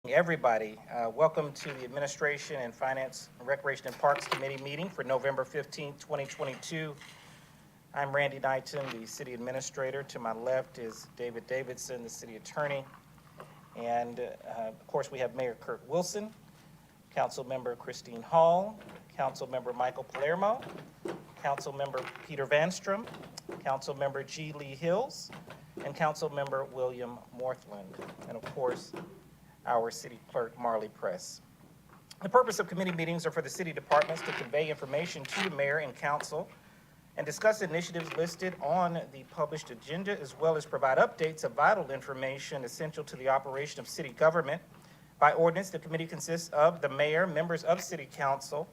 Everybody, welcome to the Administration and Finance, Recreation and Parks Committee meeting for November 15th, 2022. I'm Randy Knighton, the City Administrator. To my left is David Davidson, the City Attorney. And of course, we have Mayor Kurt Wilson, Council Member Christine Hall, Council Member Michael Palermo, Council Member Peter Vanstrom, Council Member G. Lee Hills, and Council Member William Morthland. And of course, our City Clerk, Marley Press. The purpose of committee meetings are for the city departments to convey information to the mayor and council and discuss initiatives listed on the published agenda, as well as provide updates of vital information essential to the operation of city government. By ordinance, the committee consists of the mayor, members of city council,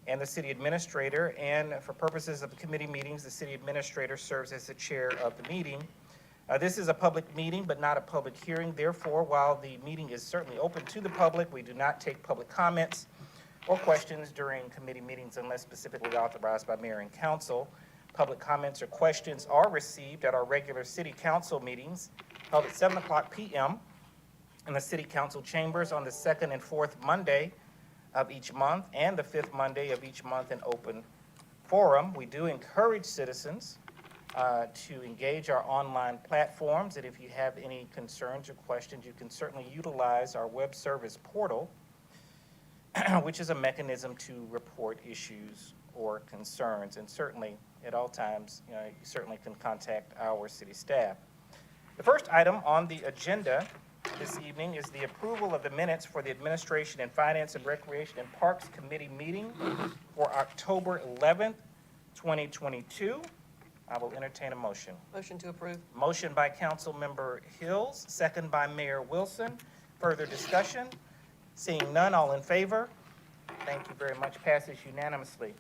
and the city administrator. And for purposes of the committee meetings, the city administrator serves as the chair of the meeting. This is a public meeting, but not a public hearing. Therefore, while the meeting is certainly open to the public, we do not take public comments or questions during committee meetings unless specifically authorized by mayor and council. Public comments or questions are received at our regular city council meetings held at 7:00 p.m. in the city council chambers on the second and fourth Monday of each month and the fifth Monday of each month in open forum. We do encourage citizens to engage our online platforms, and if you have any concerns or questions, you can certainly utilize our web service portal, which is a mechanism to report issues or concerns. And certainly, at all times, you certainly can contact our city staff. The first item on the agenda this evening is the approval of the minutes for the Administration and Finance and Recreation and Parks Committee meeting for October 11th, 2022. I will entertain a motion. Motion to approve. Motion by Council Member Hills, second by Mayor Wilson. Further discussion? Seeing none, all in favor? Thank you very much. Passes unanimously.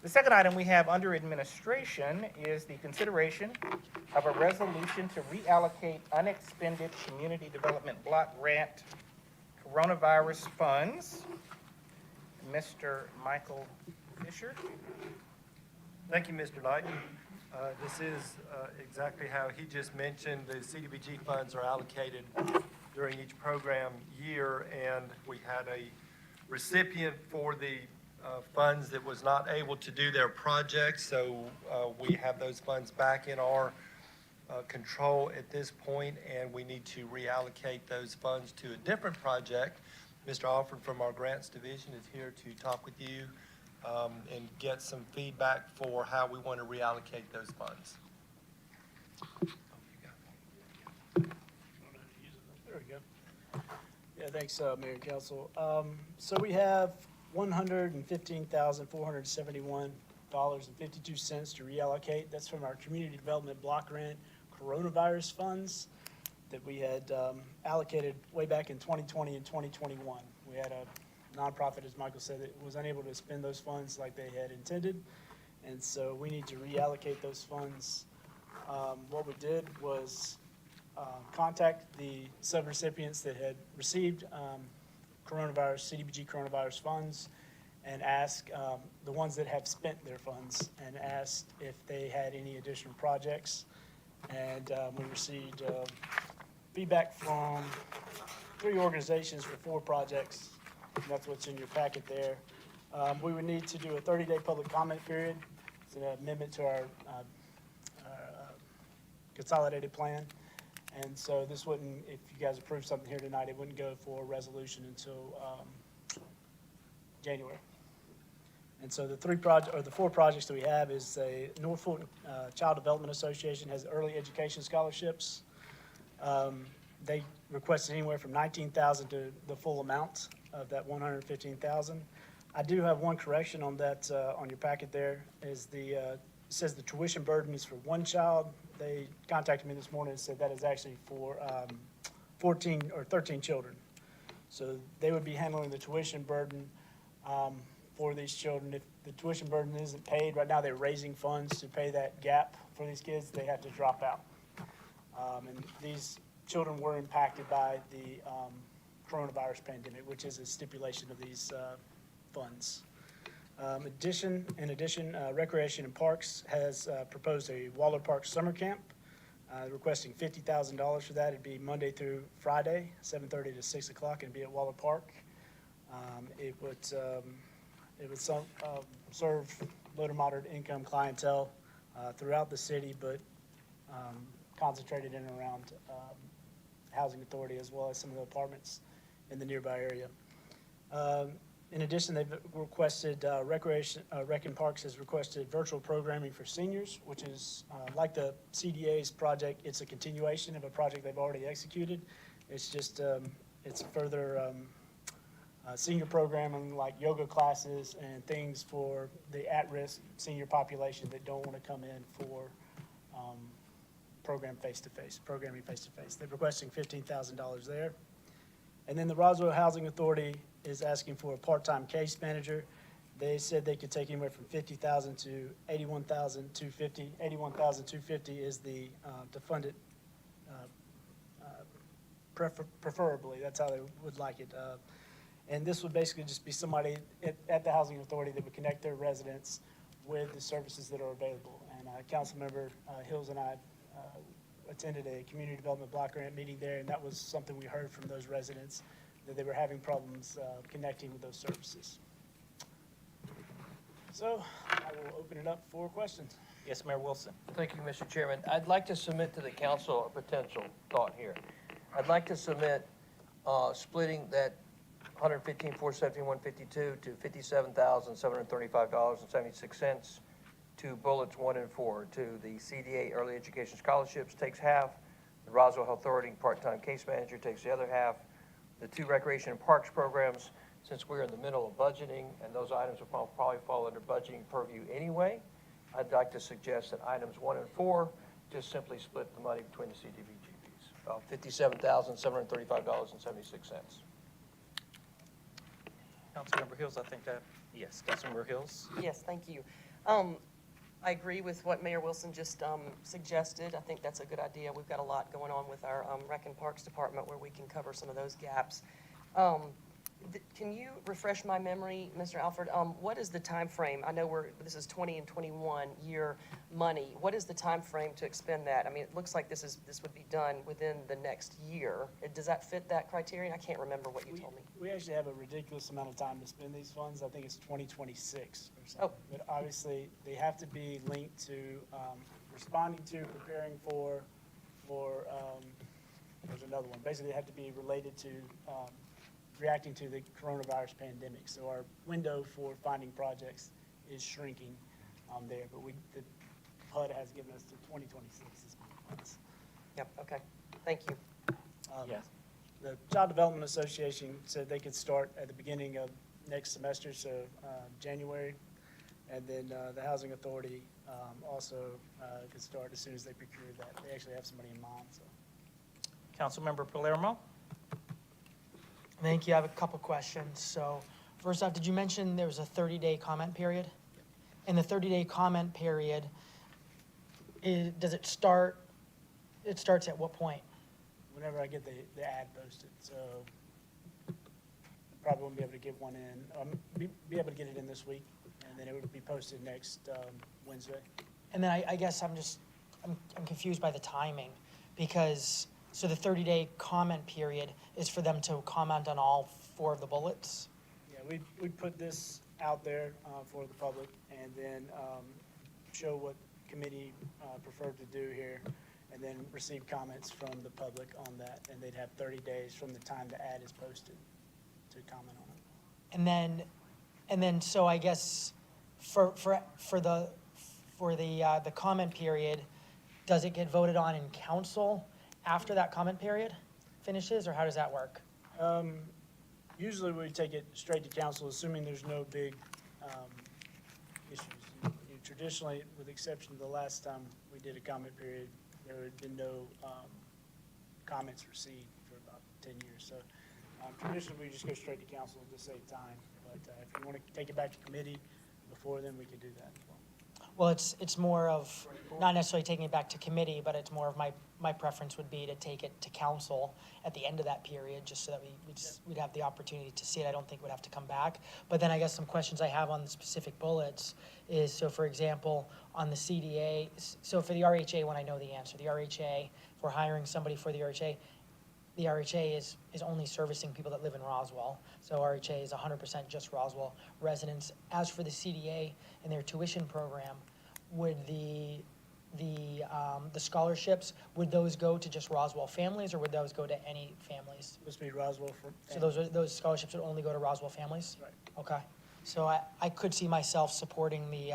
The second item we have under administration is the consideration of a resolution to reallocate unexpended community development block grant coronavirus funds. Mr. Michael Fisher. Thank you, Mr. Knight. This is exactly how he just mentioned. The CDBG funds are allocated during each program year, and we had a recipient for the funds that was not able to do their project, so we have those funds back in our control at this point, and we need to reallocate those funds to a different project. Mr. Alford from our grants division is here to talk with you and get some feedback for how we want to reallocate those funds. There we go. Yeah, thanks, Mayor and Council. So we have $115,471.52 to reallocate. That's from our Community Development Block Grant Coronavirus Funds that we had allocated way back in 2020 and 2021. We had a nonprofit, as Michael said, that was unable to spend those funds like they had intended, and so we need to reallocate those funds. What we did was contact the subrecipients that had received CDBG coronavirus funds and ask the ones that have spent their funds and asked if they had any additional projects. And we received feedback from 3 organizations for 4 projects. And that's what's in your packet there. We would need to do a 30-day public comment period. It's an amendment to our consolidated plan. And so this wouldn't, if you guys approve something here tonight, it wouldn't go for a resolution until January. And so the 4 projects that we have is a Norfolk Child Development Association has early education scholarships. They requested anywhere from $19,000 to the full amount of that $115,000. I do have one correction on that on your packet. There is it says the tuition burden is for 1 child. They contacted me this morning and said that is actually for 14 or 13 children. So they would be handling the tuition burden for these children. If the tuition burden isn't paid, right now they're raising funds to pay that gap for these kids. They have to drop out. And these children were impacted by the coronavirus pandemic, which is a stipulation of these funds. In addition, Recreation and Parks has proposed a Waller Park summer camp. Requesting $50,000 for that. It'd be Monday through Friday, 7:30 to 6 o'clock, and be at Waller Park. It would serve low to moderate income clientele throughout the city, but concentrated in and around Housing Authority as well as some of the apartments in the nearby area. In addition, they've requested, Rec and Parks has requested virtual programming for seniors, which is like the CDA's project. It's a continuation of a project they've already executed. It's just, it's further senior programming like yoga classes and things for the at-risk senior population that don't want to come in for programming face-to-face. They're requesting $15,000 there. And then the Roswell Housing Authority is asking for a part-time case manager. They said they could take anywhere from $50,000 to $81,250. $81,250 is the to fund it preferably. That's how they would like it. And this would basically just be somebody at the Housing Authority that would connect their residents with the services that are available. And Councilmember Hills and I attended a community development block grant meeting there, and that was something we heard from those residents, that they were having problems connecting with those services. So I will open it up for questions. Yes, Mayor Wilson. Thank you, Mr. Chairman. I'd like to submit to the council a potential thought here. I'd like to submit splitting that $115,417,152 to $57,735.76 to bullets 1 and 4. To the CDA Early Education Scholarships takes half. The Roswell Health Authority part-time case manager takes the other half. The 2 Recreation and Parks programs, since we're in the middle of budgeting and those items will probably fall under budgeting purview anyway, I'd like to suggest that items 1 and 4 just simply split the money between the CDBGs, about $57,735.76. Councilmember Hills, I think that, yes, Councilmember Hills. Yes, thank you. I agree with what Mayor Wilson just suggested. I think that's a good idea. We've got a lot going on with our Rec and Parks Department where we can cover some of those gaps. Can you refresh my memory, Mr. Alford? What is the time frame? I know this is 20 and 21 year money. What is the time frame to expend that? I mean, it looks like this would be done within the next year. Does that fit that criterion? I can't remember what you told me. We actually have a ridiculous amount of time to spend these funds. I think it's 2026 or something. Oh. But obviously, they have to be linked to responding to, preparing for, there's another one. Basically, they have to be related to reacting to the coronavirus pandemic. So our window for finding projects is shrinking there, but the HUD has given us to 2026 months. Yep, okay. Thank you. Yes. The Child Development Association said they could start at the beginning of next semester, so January. And then the Housing Authority also could start as soon as they procure that. They actually have somebody in mind, so. Councilmember Palermo. Thank you. I have a couple questions. So first off, did you mention there was a 30-day comment period? And the 30-day comment period, does it start, it starts at what point? Whenever I get the ad posted, so probably won't be able to get one in, be able to get it in this week, and then it would be posted next Wednesday. And then I guess I'm confused by the timing, because, so the 30-day comment period is for them to comment on all 4 of the bullets? Yeah, we'd put this out there for the public, and then show what committee preferred to do here, and then receive comments from the public on that, and they'd have 30 days from the time the ad is posted to comment on it. And then, so I guess for the comment period, does it get voted on in council after that comment period finishes, or how does that work? Usually we take it straight to council, assuming there's no big issues. Traditionally, with the exception of the last time we did a comment period, there had been no comments received for about 10 years. So traditionally, we just go straight to council to save time. But if you want to take it back to committee before then, we could do that as well. Well, it's more of, not necessarily taking it back to committee, but it's more of my preference would be to take it to council at the end of that period, just so that we'd have the opportunity to see it. I don't think we'd have to come back. But then I guess some questions I have on the specific bullets is, so for example, on the CDA, so for the RHA one, I know the answer. The RHA, if we're hiring somebody for the RHA is only servicing people that live in Roswell. So RHA is 100% just Roswell residents. As for the CDA and their tuition program, would the scholarships, would those go to just Roswell families, or would those go to any families? Supposed to be Roswell for. So those scholarships would only go to Roswell families? Right. Okay. So I could see myself supporting the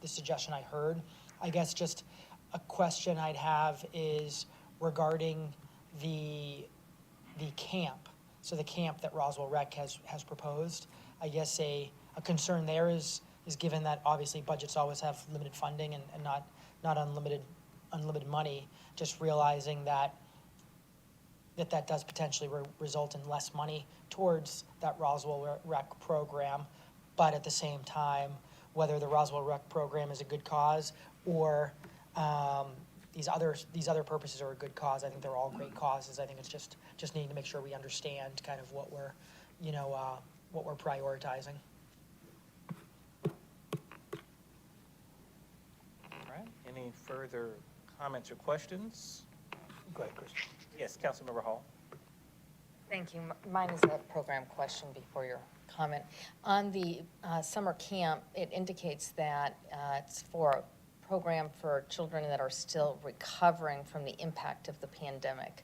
suggestion I heard. I guess just a question I'd have is regarding the camp. So the camp that Roswell Rec has proposed. I guess a concern there is given that obviously budgets always have limited funding and not unlimited money, just realizing that does potentially result in less money towards that Roswell Rec program. But at the same time, whether the Roswell Rec program is a good cause or these other purposes are a good cause, I think they're all great causes. I think it's just needing to make sure we understand kind of what we're prioritizing. All right, any further comments or questions? Go ahead, Chris. Yes, Councilmember Hall. Thank you. Mine is a program question before your comment. On the summer camp, it indicates that it's for a program for children that are still recovering from the impact of the pandemic.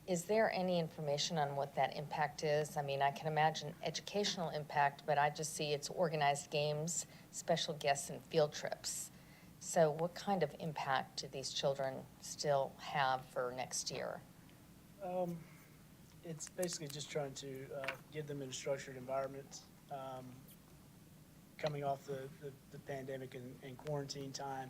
Is there any information on what that impact is? I mean, I can imagine educational impact, but I just see it's organized games, special guests, and field trips. So what kind of impact do these children still have for next year? It's basically just trying to give them in a structured environment, coming off the pandemic and quarantine time.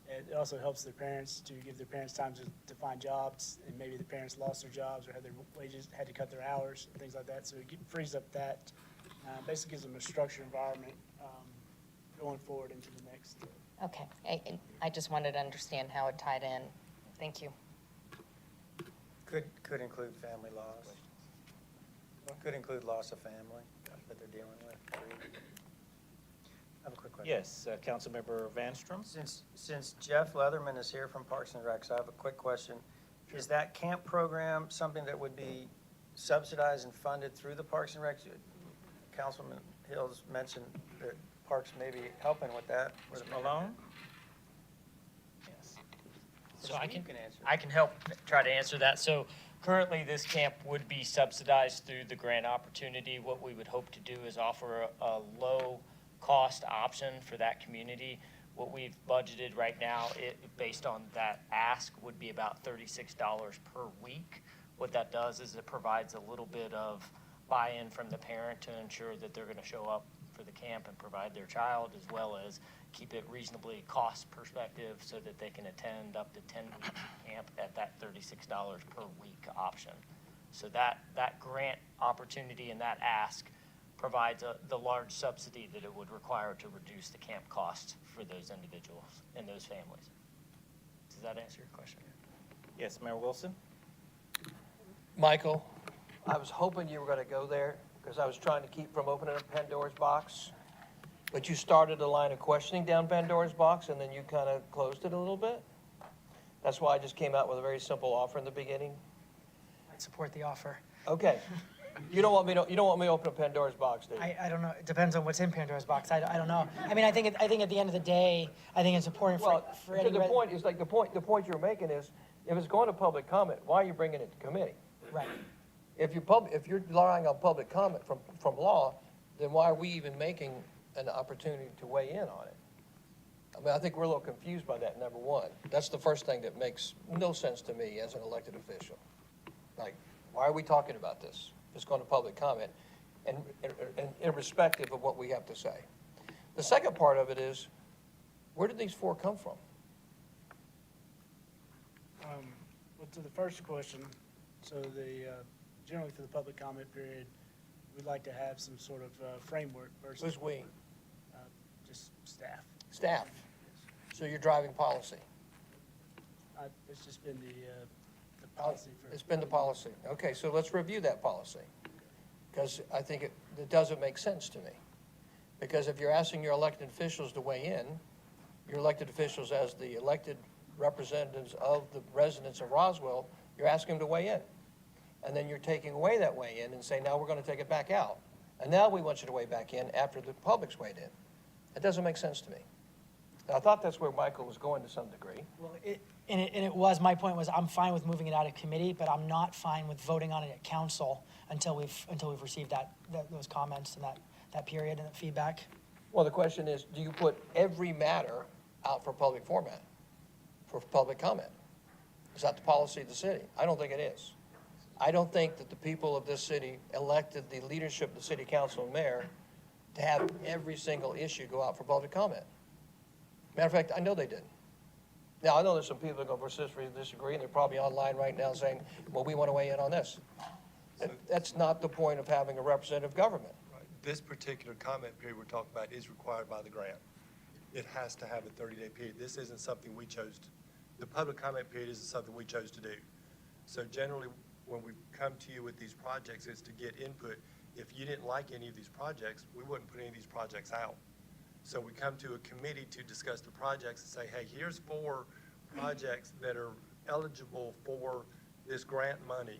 It also helps their parents to give their parents time to find jobs, and maybe the parents lost their jobs or had their wages, had to cut their hours, and things like that. So it frees up that, basically gives them a structured environment going forward into the next. Okay, I just wanted to understand how it tied in. Thank you. Could include family loss. Could include loss of family that they're dealing with. I have a quick question. Yes, Councilmember Vanstrom. Since Jeff Leatherman is here from Parks and Recs, I have a quick question. Is that camp program something that would be subsidized and funded through the Parks and Recs? Councilman Hills mentioned that Parks may be helping with that. Ms. Malone? Yes. So You can answer. I can help try to answer that. So currently, this camp would be subsidized through the grant opportunity. What we would hope to do is offer a low-cost option for that community. What we've budgeted right now, based on that ask, would be about $36 per week. What that does is it provides a little bit of buy-in from the parent to ensure that they're going to show up for the camp and provide their child, as well as keep it reasonably cost perspective so that they can attend up to 10 weeks of camp at that $36 per week option. So that grant opportunity and that ask provides the large subsidy that it would require to reduce the camp cost for those individuals and those families. Does that answer your question? Yes, Mayor Wilson? Michael, I was hoping you were going to go there because I was trying to keep from opening up Pandora's box. But you started a line of questioning down Pandora's box, and then you kind of closed it a little bit. That's why I just came out with a very simple offer in the beginning. I'd support the offer. Okay. You don't want me to open up Pandora's box, do you? I don't know. It depends on what's in Pandora's box. I don't know. I mean, I think at the end of the day, I think it's important for Well, any the point is like the point you're making is, if it's going to public comment, why are you bringing it to committee? Right. If you're relying on public comment from law, then why are we even making an opportunity to weigh in on it? I mean, I think we're a little confused by that, number one. That's the first thing that makes no sense to me as an elected official. Like, why are we talking about this? It's going to public comment, and irrespective of what we have to say. The second part of it is, where did these four come from? Well, to the first question, so generally for the public comment period, we'd like to have some sort of framework versus Who's we? just staff. Staff. So you're driving policy. It's just been the policy for. It's been the policy. Okay, so let's review that policy, because I think it doesn't make sense to me. Because if you're asking your elected officials to weigh in, your elected officials as the elected representatives of the residents of Roswell, you're asking them to weigh in. And then you're taking away that weigh in and saying, now we're going to take it back out. And now we want you to weigh back in after the public's weighed in. It doesn't make sense to me. Now, I thought that's where Michael was going to some degree. Well, it was, my point was, I'm fine with moving it out of committee, but I'm not fine with voting on it at council until we've received those comments and that period and that feedback. Well, the question is, do you put every matter out for public format, for public comment? Is that the policy of the city? I don't think it is. I don't think that the people of this city elected the leadership of the city council and mayor to have every single issue go out for public comment. Matter of fact, I know they didn't. Now, I know there's some people that go vociferously disagree, and they're probably online right now saying, well, we want to weigh in on this. That's not the point of having a representative government. Right. This particular comment period we're talking about is required by the grant. It has to have a 30-day period. This isn't something we chose to, the public comment period isn't something we chose to do. So generally, when we come to you with these projects, it's to get input. If you didn't like any of these projects, we wouldn't put any of these projects out. So we come to a committee to discuss the projects and say, hey, here's 4 projects that are eligible for this grant money.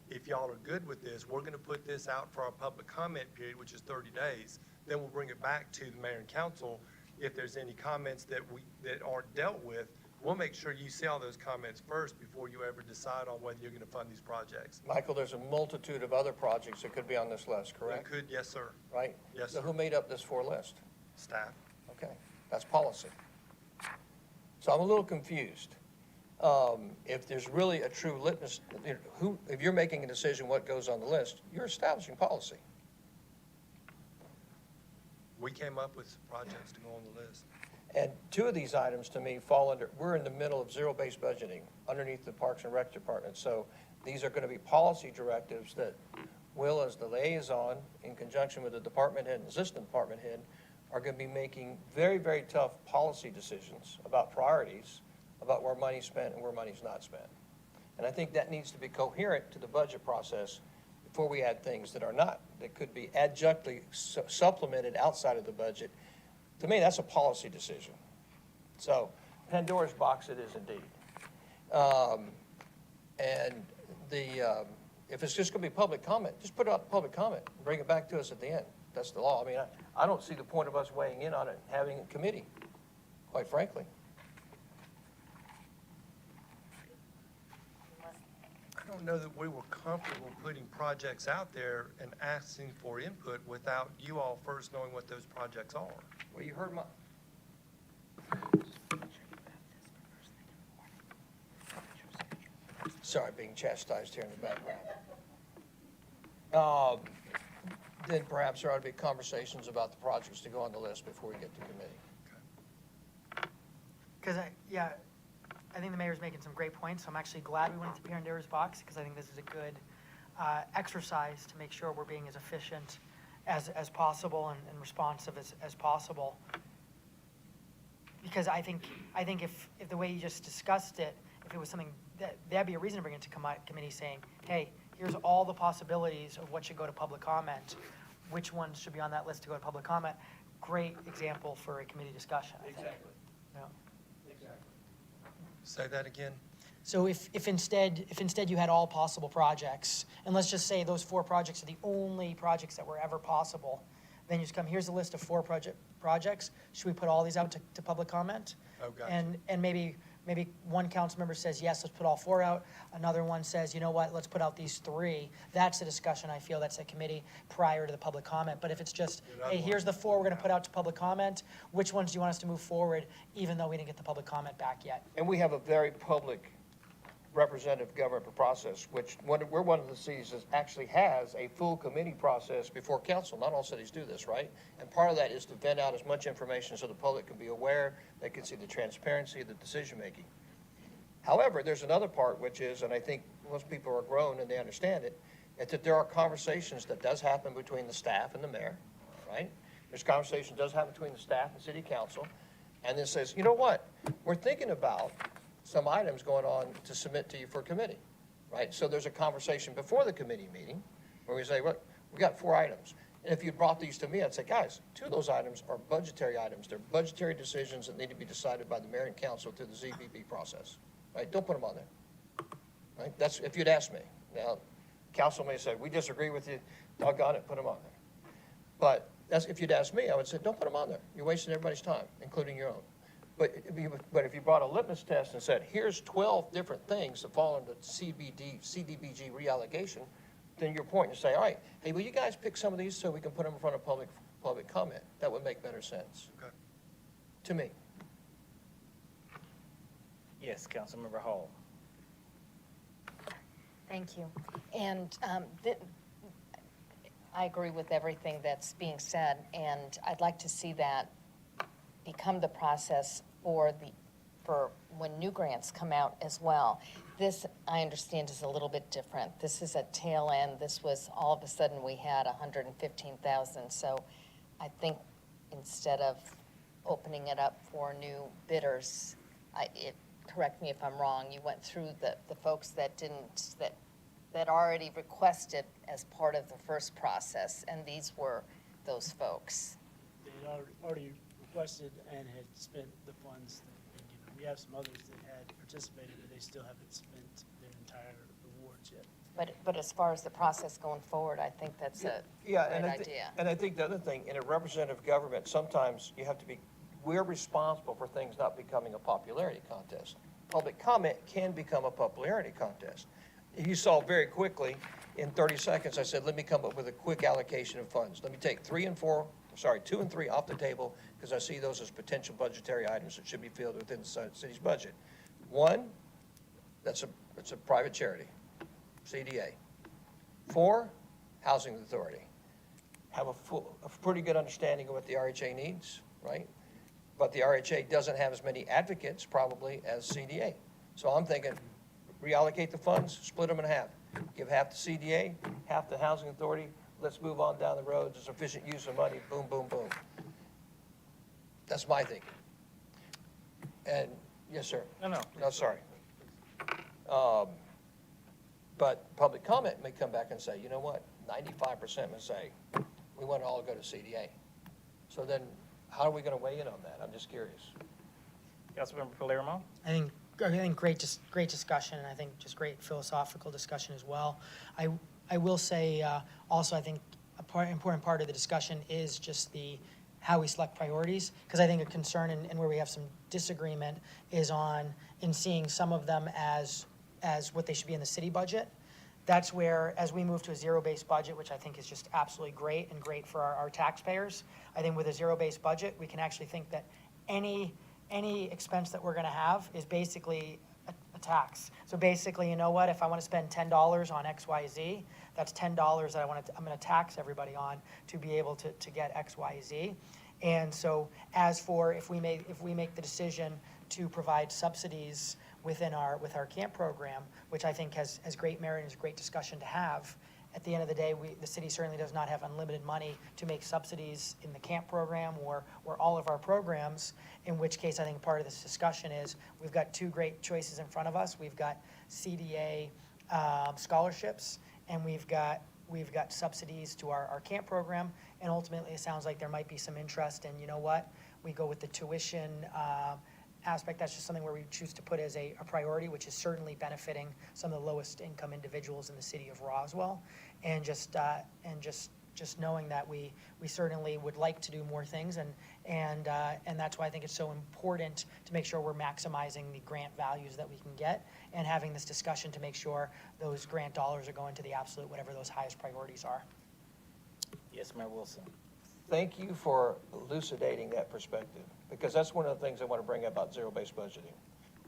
If y'all are good with this, we're gonna put this out for our public comment period, which is 30 days. Then we'll bring it back to the mayor and council. If there's any comments that aren't dealt with, we'll make sure you see all those comments first before you ever decide on whether you're gonna fund these projects. Michael, there's a multitude of other projects that could be on this list, It correct? could, yes, sir. Right? Yes, So sir. who made up this 4 list? Staff. Okay, that's policy. So I'm a little confused. If there's really a true litmus, if you're making a decision what goes on the list, you're establishing policy. We came up with some projects to go on the list. And 2 of these items to me fall under, we're in the middle of zero-based budgeting underneath the Parks and Rec Department. So these are going to be policy directives that Will, as the liaison, in conjunction with the department head and assistant department head, are going to be making very, very tough policy decisions about priorities, about where money's spent and where money's not spent. And I think that needs to be coherent to the budget process before we add things that are not, that could be adjunctly supplemented outside of the budget. To me, that's a policy decision. So Pandora's box it is indeed. If it's just going to be public comment, just put it out to public comment and bring it back to us at the end. That's the law. I mean, I don't see the point of us weighing in on it and having a committee, quite frankly. I don't know that we were comfortable putting projects out there and asking for input without you all first knowing what those projects are. Well, you heard my, sorry, being chastised here in the background. Then perhaps there ought to be conversations about the projects to go on the list before we get to committee. Because, I think the mayor's making some great points, so I'm actually glad we went into Pandora's box, because I think this is a good exercise to make sure we're being as efficient as possible and responsive as possible. Because I think if the way you just discussed it, if it was something, that'd be a reason to bring it to committee saying, hey, here's all the possibilities of what should go to public comment, which ones should be on that list to go to public comment. Great example for a committee discussion, I think. Exactly. Yeah. Say that again? So if instead you had all possible projects, and let's just say those 4 projects are the only projects that were ever possible, then you just come, here's a list of 4 projects. Should we put all these out to public comment? Oh, gotcha. And maybe one council member says, yes, let's put all 4 out. Another one says, you know what, let's put out these 3. That's a discussion, I feel, that's a committee prior to the public comment. But if it's just, hey, here's the 4 we're going to put out to public comment, which ones do you want us to move forward, even though we didn't get the public comment back yet? And we have a very public representative government process, which we're one of the cities that actually has a full committee process before council. Not all cities do this, right? And part of that is to vent out as much information so the public can be aware, they can see the transparency of the decision-making. However, there's another part, which is, and I think most people are grown and they understand it, is that there are conversations that does happen between the staff and the mayor, right? There's conversation that does happen between the staff and city council. and then says, you know what? We're thinking about some items going on to submit to you for committee, right? So there's a conversation before the committee meeting where we say, look, we got 4 items. And if you brought these to me, I'd say, guys, 2 of those items are budgetary items. They're budgetary decisions that need to be decided by the mayor and council through the ZBB process, right? Don't put them on there, right? That's if you'd ask me. Now, council may say, we disagree with you, doggone it, put them on there. But that's, if you'd ask me, I would say, don't put them on there. You're wasting everybody's time, including your own. But if you brought a litmus test and said, here's 12 different things that fall under CDBG reallocation, then your point is say, all right, hey, will you guys pick some of these so we can put them in front of public comment? That would make better sense. Okay. To me. Yes, Councilmember Hall. Thank you. And I agree with everything that's being said, and I'd like to see that become the process for when new grants come out as well. This, I understand, is a little bit different. This is a tail end. This was, all of a sudden, we had 115,000. So I think instead of opening it up for new bidders, correct me if I'm wrong, you went through the folks that already requested as part of the first process, and these were those folks. They had already requested and had spent the funds that had been given. We have some others that had participated, but they still haven't spent their entire awards yet. But as far as the process going forward, I think that's a Yeah, great and idea. and I think the other thing, in a representative government, sometimes you have to be, we're responsible for things not becoming a popularity contest. Public comment can become a popularity contest. You saw very quickly, in 30 seconds, I said, let me come up with a quick allocation of funds. Let me take 2 and 3 off the table, because I see those as potential budgetary items that should be filled within the city's budget. 1, it's a private charity, CDA. 4, housing authority. Have a pretty good understanding of what the RHA needs, right? But the RHA doesn't have as many advocates probably as CDA. So I'm thinking, reallocate the funds, split them in half. Give half to CDA, half to housing authority. Let's move on down the road. There's efficient use of money. Boom, boom, boom. That's my thinking. And, yes, sir. No, sorry. But public comment may come back and say, you know what? 95% may say, we want to all go to CDA. So then, how are we going to weigh in on that? I'm just curious. Councilmember Palermo. I think great discussion, and I think just great philosophical discussion as well. I will say also, I think important part of the discussion is just how we select priorities, because I think a concern and where we have some disagreement is in seeing some of them as what they should be in the city budget. That's where, as we move to a zero-based budget, which I think is just absolutely great and great for our taxpayers, I think with a zero-based budget, we can actually think that any expense that we're going to have is basically a tax. So basically, you know what, if I want to spend $10 on XYZ, that's $10 that I'm going to tax everybody on to be able to get XYZ. And so as for if we make the decision to provide subsidies with our camp program, which I think has great merit and is a great discussion to have, at the end of the day, the city certainly does not have unlimited money to make subsidies in the camp program or all of our programs, in which case I think part of this discussion is we've got 2 great choices in front of us. We've got CDA scholarships, and we've got subsidies to our camp program, and ultimately it sounds like there might be some interest in, you know what, we go with the tuition aspect. That's just something where we choose to put as a priority, which is certainly benefiting some of the lowest income individuals in the city of Roswell, and just knowing that we certainly would like to do more things, and that's why I think it's so important to make sure we're maximizing the grant values that we can get, and having this discussion to make sure those grant dollars are going to the absolute whatever those highest priorities are. Yes, Mayor Wilson. Thank you for elucidating that perspective, because that's one of the things I want to bring up about zero-based budgeting.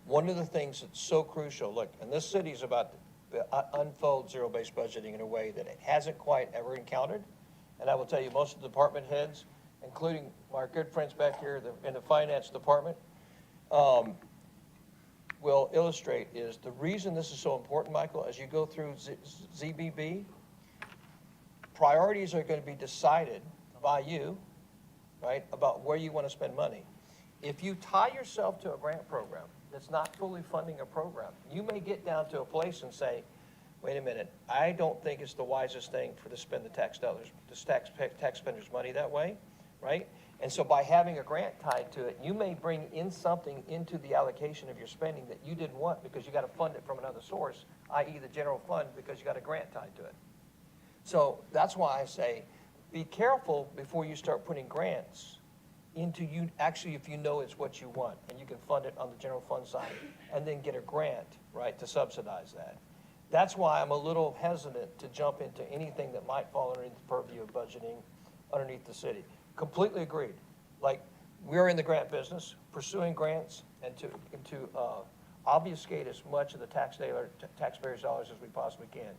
One of the things that's so crucial, look, and this city's about to unfold zero-based budgeting in a way that it hasn't quite ever encountered. And I will tell you, most of the department heads, including our good friends back here in the finance department, will illustrate is the reason this is so important, Michael, as you go through ZBB, priorities are going to be decided by you, right, about where you want to spend money. if you tie yourself to a grant program that's not fully funding a program, you may get down to a place and say, wait a minute, I don't think it's the wisest thing to spend the taxpayers' money that way, right? And so by having a grant tied to it, you may bring in something into the allocation of your spending that you didn't want because you got to fund it from another source, i.e. the general fund, because you got a grant tied to it. So that's why I say, be careful before you start putting grants into you, actually, if you know it's what you want, and you can fund it on the general fund side, and then get a grant, right, to subsidize that. That's why I'm a little hesitant to jump into anything that might fall underneath the purview of budgeting underneath the city. Completely agreed. Like, we're in the grant business, pursuing grants, and to obfuscate as much of the taxpayers' dollars as we possibly can.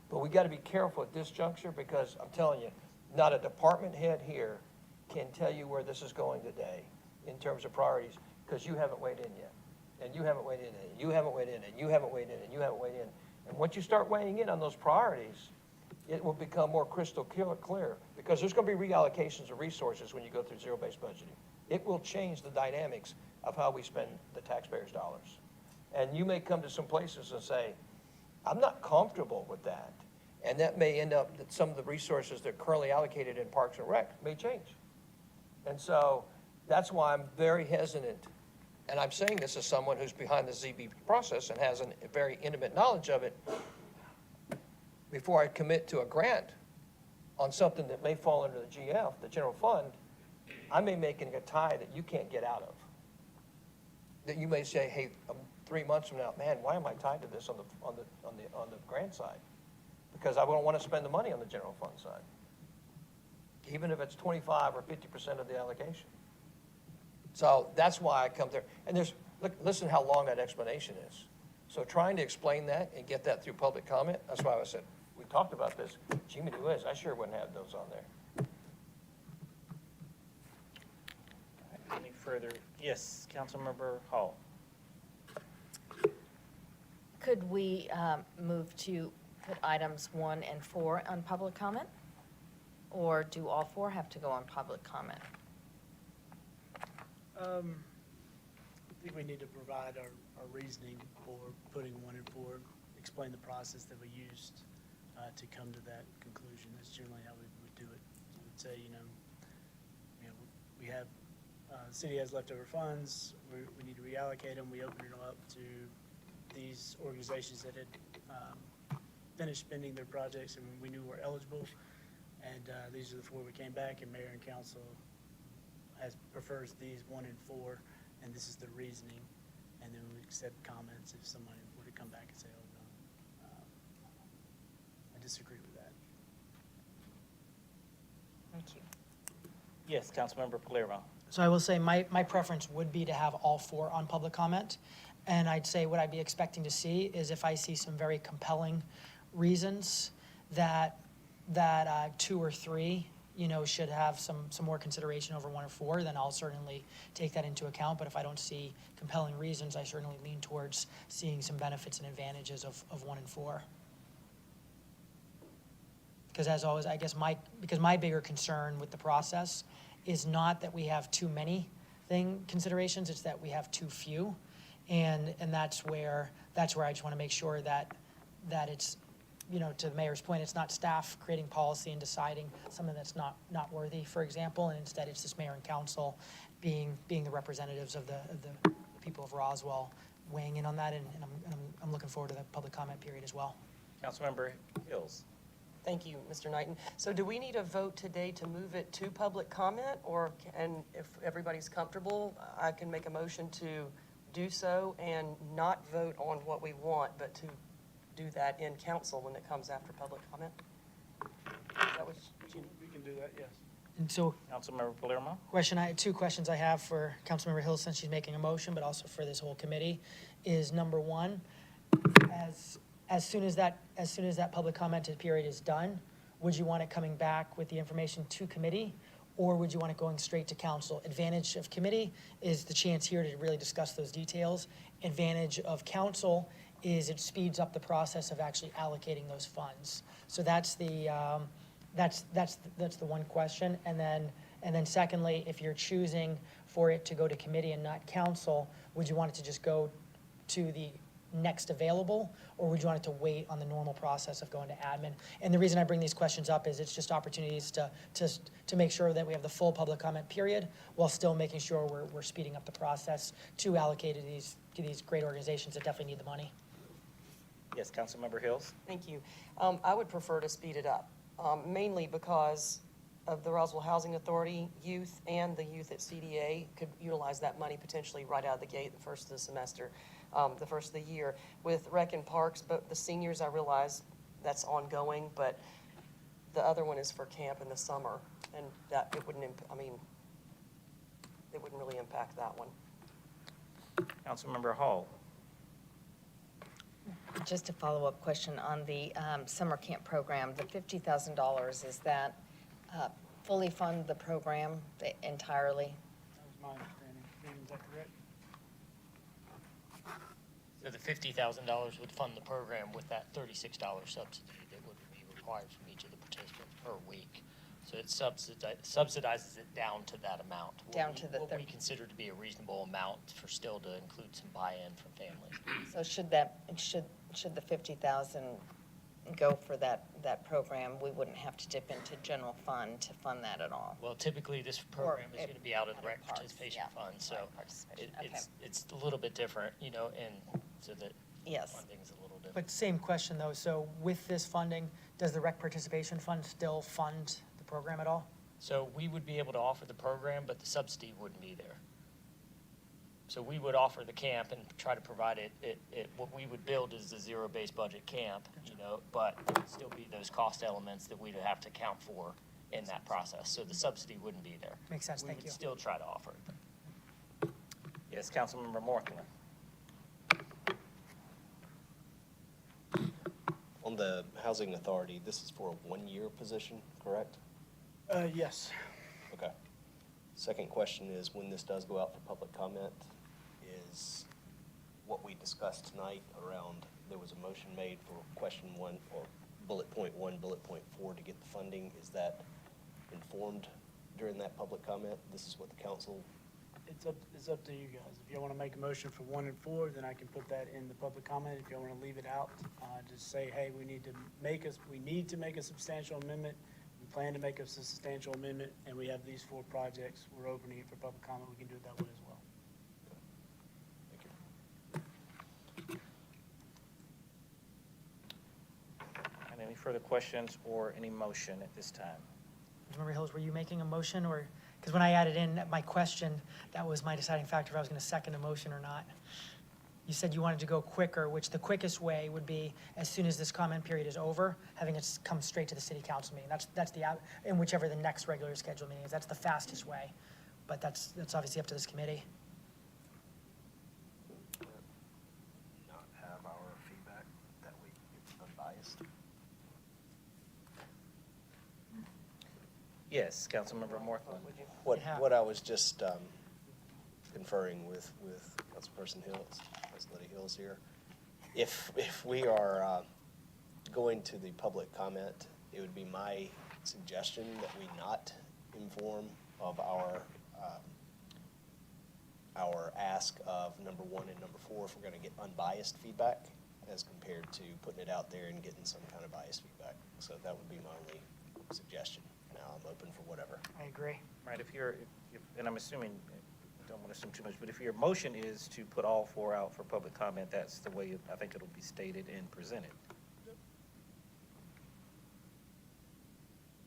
But we got to be careful at this juncture, because I'm telling you, not a department head here can tell you where this is going today in terms of priorities, because you haven't weighed in yet. And you haven't weighed in, and you haven't weighed in, and you haven't weighed in, and you haven't weighed in. And once you start weighing in on those priorities, it will become more crystal clear, because there's going to be reallocations of resources when you go through zero-based budgeting. It will change the dynamics of how we spend the taxpayers' dollars. And you may come to some places and say, I'm not comfortable with that. And that may end up that some of the resources that are currently allocated in Parks and Rec may change. And so that's why I'm very hesitant. And I'm saying this as someone who's behind the ZB process and has a very intimate knowledge of it. Before I commit to a grant on something that may fall under the GF, the general fund, I may make a tie that you can't get out of. That you may say, hey, 3 months from now, man, why am I tied to this on the grant side? Because I don't want to spend the money on the general fund side, even if it's 25 or 50% of the allocation. So that's why I come there. And listen how long that explanation is. So trying to explain that and get that through public comment, that's why I said, we talked about this. Jimmy Whiz, I sure wouldn't have those on there. Any further? Yes, Councilmember Hall. Could we move to put items 1 and 4 on public comment? Or do all 4 have to go on public comment? I think we need to provide our reasoning for putting 1 and 4, explain the process that we used to come to that conclusion. That's generally how we would do it. We would say, we have, the city has leftover funds, we need to reallocate them, we open it up to these organizations that had finished spending their projects and we knew were eligible. And these are the 4 we came back, and mayor and council prefers these 1 and 4, and this is the reasoning. And then we accept comments if somebody were to come back and say, oh, no, I disagree with that. Thank you. Yes, Councilmember Palermo. So I will say my preference would be to have all 4 on public comment. And I'd say what I'd be expecting to see is if I see some very compelling reasons that 2 or 3, should have some more consideration over 1 or 4, then I'll certainly take that into account. But if I don't see compelling reasons, I certainly lean towards seeing some benefits and advantages of 1 and 4. Because as always, I guess my bigger concern with the process is not that we have too many considerations, it's that we have too few. And that's where I just want to make sure that it's, to the mayor's point, it's not staff creating policy and deciding something that's not worthy, for example, and instead it's this mayor and council being the representatives of the people of Roswell weighing in on that, and I'm looking forward to the public comment period as well. Councilmember Hills. Thank you, Mr. Knighton. So do we need a vote today to move it to public comment, and if everybody's comfortable, I can make a motion to do so and not vote on what we want, but to do that in council when it comes after public comment? That was, We can do that, yes. And so, Councilmember Palermo. 2 questions I have for Councilmember Hill, since she's making a motion, but also for this whole committee, is number 1, as soon as that public commented period is done, would you want it coming back with the information to committee, or would you want it going straight to council? Advantage of committee is the chance here to really discuss those details. Advantage of council is it speeds up the process of actually allocating those funds. So that's the one question. And then And then secondly, if you're choosing for it to go to committee and not council, would you want it to just go to the next available, or would you want it to wait on the normal process of going to admin? And the reason I bring these questions up is it's just opportunities to make sure that we have the full public comment period while still making sure we're speeding up the process to allocate to these great organizations that definitely need the money. Yes, Councilmember Hills? Thank you. I would prefer to speed it up, mainly because of the Roswell Housing Authority youth and the youth at CDA could utilize that money potentially right out of the gate the first of the semester, the first of the year. With Rec and Parks, but the seniors, I realize that's ongoing, but the other one is for camp in the summer, and that, it wouldn't, it wouldn't really impact that one. Councilmember Hall? Just a follow-up question on the summer camp program. The $50,000, is that fully fund the program entirely? That was my understanding. Is that correct? So the $50,000 would fund the program with that $36 subsidy that would be required from each of the participants per week. So it subsidizes it down to that amount. Down to the What we consider to be a reasonable amount for still to include some buy-in from families. So should the 50,000 go for that program, we wouldn't have to dip into general fund to fund that at all? Well, typically, this program is going to be out of the rec Parks, participation yeah. fund, so Right, participation, it's a little bit different, you know, and so that Yes. funding's a little different. But same question though, so with this funding, does the rec participation fund still fund the program at all? So we would be able to offer the program, but the subsidy wouldn't be there. So we would offer the camp and try to provide what we would build is a zero-based budget camp, you know, but there would still be those cost elements that we'd have to account for in that process. So the subsidy wouldn't be there. Makes sense, thank We you. would still try to offer it. Yes, Councilmember Morthland? On the Housing Authority, this is for a one-year position, correct? Yes. Okay. Second question is, when this does go out for public comment, is what we discussed tonight around, there was a motion made for question 1, or bullet point 1, bullet point 4 to get the funding. Is that informed during that public comment? This is what the council, It's up to you guys. If you want to make a motion for 1 and 4, then I can put that in the public comment. If you want to leave it out, just say, hey, we need to make a substantial amendment. We plan to make a substantial amendment, and we have these 4 projects. We're opening it for public comment. We can do it that way as well. thank you. And any further questions or any motion at this time? Councilmember Hills, were you making a motion, or, because when I added in my question, that was my deciding factor if I was going to second a motion or not. You said you wanted to go quicker, which the quickest way would be, as soon as this comment period is over, having it come straight to the city council meeting. That's in whichever the next regular scheduled meeting is. That's the fastest way. But that's obviously up to this committee. Not have our feedback, that we it's unbiased. Yes, Councilmember Morthland? Yeah. What I was just conferring with Councilperson Hills, Ms. Liddy Hills here, if we are going to the public comment, it would be my suggestion that we not inform of our ask of number 1 and number 4 if we're going to get unbiased feedback, as compared to putting it out there and getting some kind of biased feedback. So that would be my only suggestion. Now, I'm open for whatever. I agree. Right, and I'm assuming, I don't want to assume too much, but if your motion is to put all 4 out for public comment, that's the way I think it'll be stated and presented.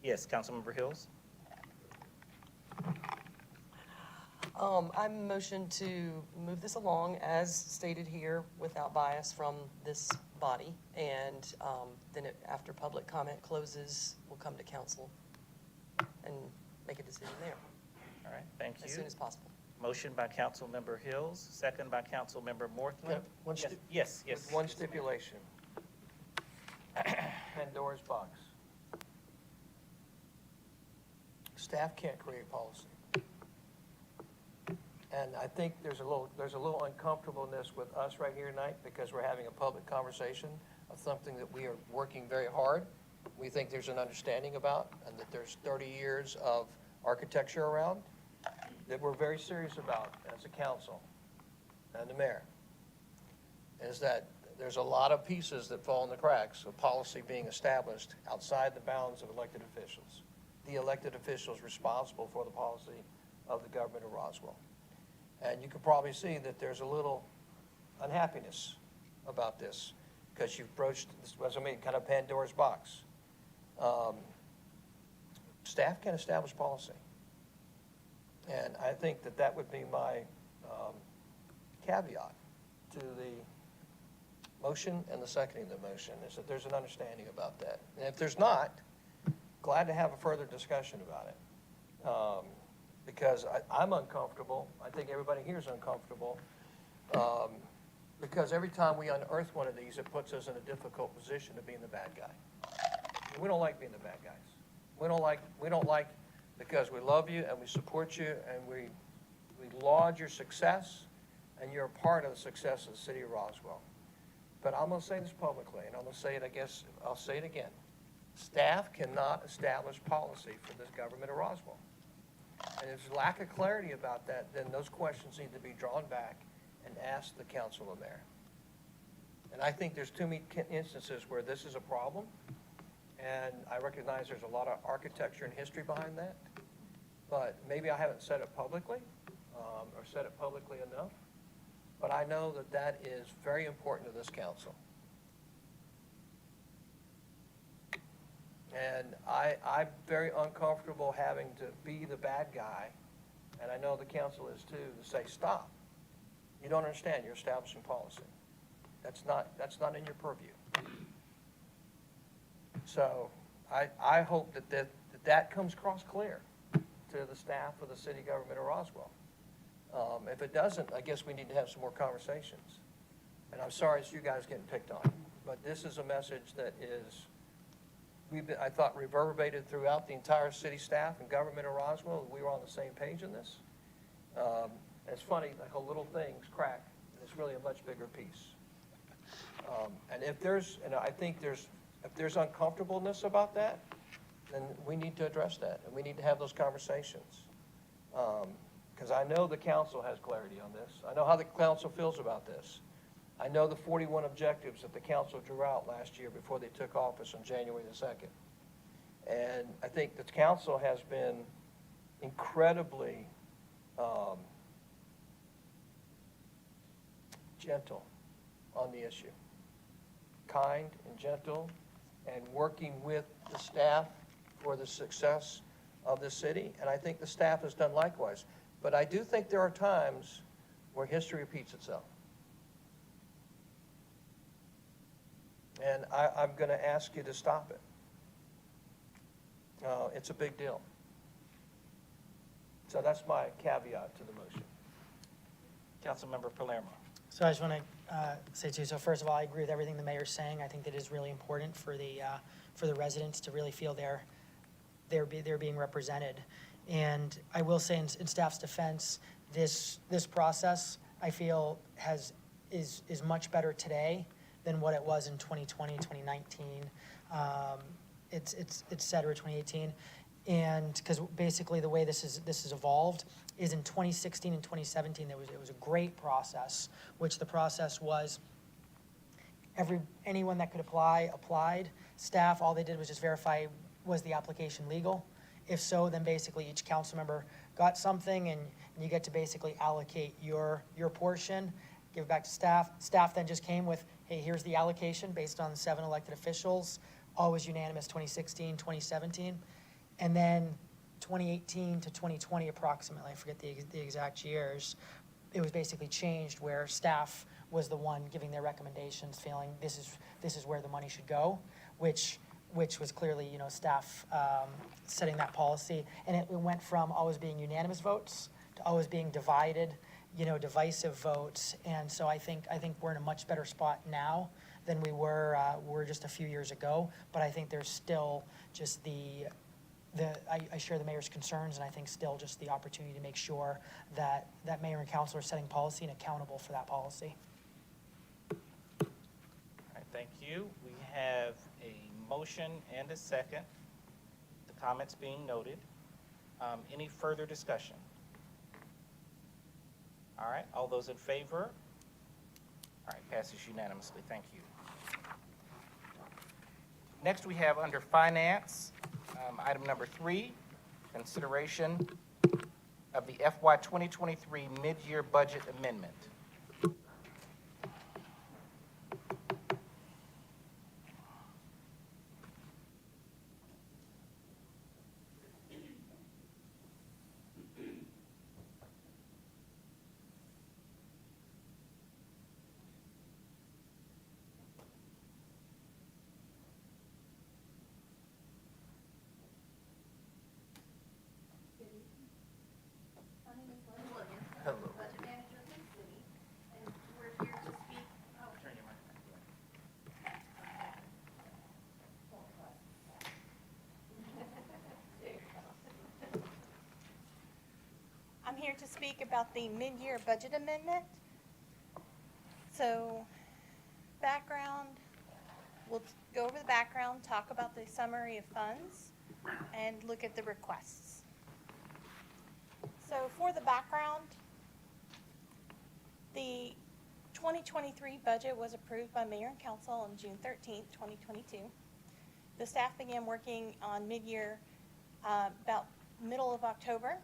Yes, Councilmember Hills? I motion to move this along as stated here without bias from this body. And then after public comment closes, we'll come to council and make a decision there All right, thank as you. soon as possible. Motion by Councilmember Hills, second by Councilmember Morthland. One Yes, yes. With one stipulation. Pandora's box. Staff can't create policy. And I think there's a little uncomfortableness with us right here tonight because we're having a public conversation of something that we are working very hard. We think there's an understanding about, and that there's 30 years of architecture around that we're very serious about as a council and the mayor, is that there's a lot of pieces that fall in the cracks of policy being established outside the bounds of elected officials. The elected officials responsible for the policy of the government of Roswell. And you can probably see that there's a little unhappiness about this because you've broached, this was, I mean, kind of Pandora's box. Staff can establish policy. And I think that that would be my caveat to the motion and the seconding of the motion, is that there's an understanding about that. And if there's not, glad to have a further discussion about it. Because I'm uncomfortable, I think everybody here is uncomfortable, because every time we unearth one of these, it puts us in a difficult position of being the bad guy. We don't like being the bad guys. We don't like because we love you and we support you and we laud your success, and you're a part of the success of the city of Roswell. But I'm going to say this publicly, and I'm going to say it, I guess, I'll say it again. Staff cannot establish policy for this government of Roswell. And if there's lack of clarity about that, then those questions need to be drawn back and asked the council of mayor. And I think there's too many instances where this is a problem, and I recognize there's a lot of architecture and history behind that, but maybe I haven't said it publicly, or said it publicly enough, but I know that that is very important to this council. And I'm very uncomfortable having to be the bad guy, and I know the council is too, to say, stop. You don't understand, you're establishing policy. That's not in your purview. So I hope that comes across clear to the staff of the city government of Roswell. If it doesn't, I guess we need to have some more conversations. And I'm sorry it's you guys getting picked on, but this is a message that is, I thought, reverberated throughout the entire city staff and government of Roswell. We were on the same page in this. It's funny, like how little things crack, and it's really a much bigger piece. And if there's, and I think if there's uncomfortableness about that, then we need to address that, and we need to have those conversations. Because I know the council has clarity on this. I know how the council feels about this. I know the 41 objectives that the council drew out last year before they took office on January the 2nd. And I think the council has been incredibly gentle on the issue. Kind and gentle, and working with the staff for the success of the city. And I think the staff has done likewise. But I do think there are times where history repeats itself. And I'm going to ask you to stop it. It's a big deal. So that's my caveat to the motion. Councilmember Palermo. So I just want to say too, so first of all, I agree with everything the mayor's saying. I think that is really important for the residents to really feel they're being represented. And I will say in staff's defense, this process, I feel, is much better today than what it was in 2020, 2019, et cetera, 2018. And because basically the way this is evolved is in 2016 and 2017, it was a great process, which the process was anyone that could apply, applied. Staff, all they did was just verify, was the application legal? If so, then basically each council member got something, and you get to basically allocate your portion, give it back to staff. Staff then just came with, hey, here's the allocation based on 7 elected officials, always unanimous 2016, 2017. And then 2018 to 2020 approximately, I forget the exact years, it was basically changed where staff was the one giving their recommendations, feeling this is where the money should go, which was clearly, staff setting that policy. And it went from always being unanimous votes to always being divided, divisive votes. And so I think we're in a much better spot now than we were just a few years ago. But I think there's still just I share the mayor's concerns, and I think still just the opportunity to make sure that mayor and council are setting policy and accountable for that policy. All right, thank you. We have a motion and a second. The comments being noted. Any further discussion? All right, all those in favor? All right, passes unanimously. Thank you. Next, we have under Finance, item number 3, consideration of the FY 2023 mid-year budget amendment. Hello. Budget manager for the city, and we're here to speak. Turn your mic. I'm here to speak about the mid-year budget amendment. So, background, we'll go over the background, talk about the summary of funds, and look at the requests. So for the background, the 2023 budget was approved by Mayor and Council on June 13th, 2022. The staff began working on mid-year about middle of October.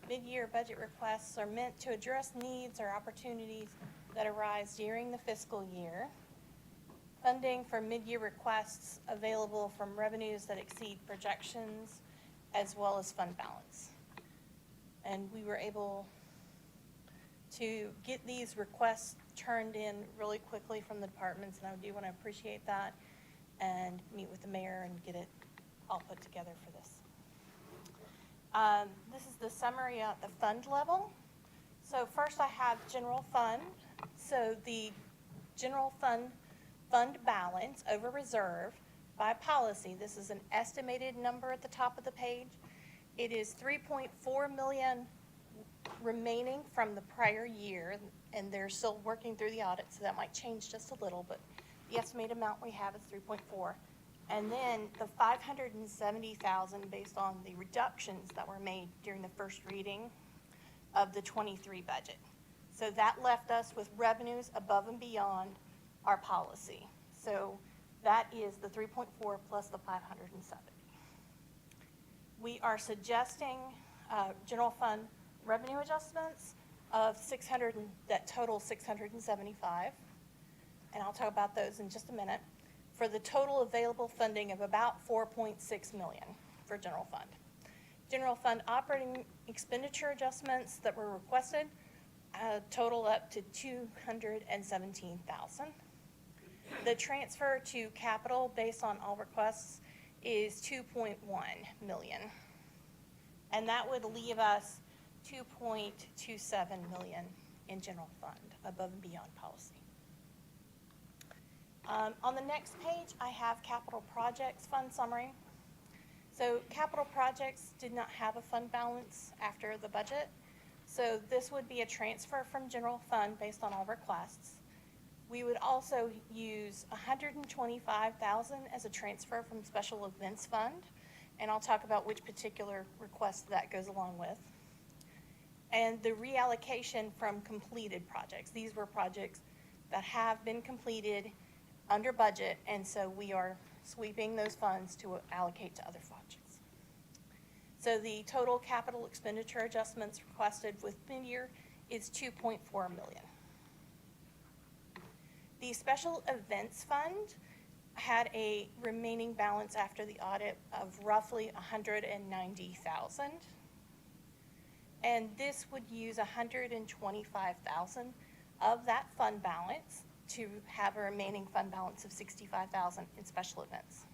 Mid-year budget requests are meant to address needs or opportunities that arise during the fiscal year. Funding for mid-year requests available from revenues that exceed projections, as well as fund balance. And we were able to get these requests turned in really quickly from the departments, and I do want to appreciate that, and meet with the mayor and get it all put together for this. This is the summary at the fund level. So first I have general fund. So the general fund balance over reserve by policy, this is an estimated number at the top of the page. It is 3.4 million remaining from the prior year, and they're still working through the audit, so that might change just a little, but the estimated amount we have is 3.4. And then the 570,000 based on the reductions that were made during the first reading of the 23 budget. So that left us with revenues above and beyond our policy. So that is the 3.4 plus the 570. We are suggesting general fund revenue adjustments of 600, that total 675. And I'll talk about those in just a minute. For the total available funding of about 4.6 million for general fund. General fund operating expenditure adjustments that were requested total up to 217,000. The transfer to capital based on all requests is 2.1 million. And that would leave us 2.27 million in general fund above and beyond policy. On the next page, I have capital projects fund summary. So capital projects did not have a fund balance after the budget. So this would be a transfer from general fund based on all requests. We would also use 125,000 as a transfer from special events fund. And I'll talk about which particular request that goes along with. And the reallocation from completed projects. These were projects that have been completed under budget, and so we are sweeping those funds to allocate to other projects. So the total capital expenditure adjustments requested with mid-year is 2.4 million. The special events fund had a remaining balance after the audit of roughly 190,000. And this would use 125,000 of that fund balance to have a remaining fund balance of 65,000 in special events.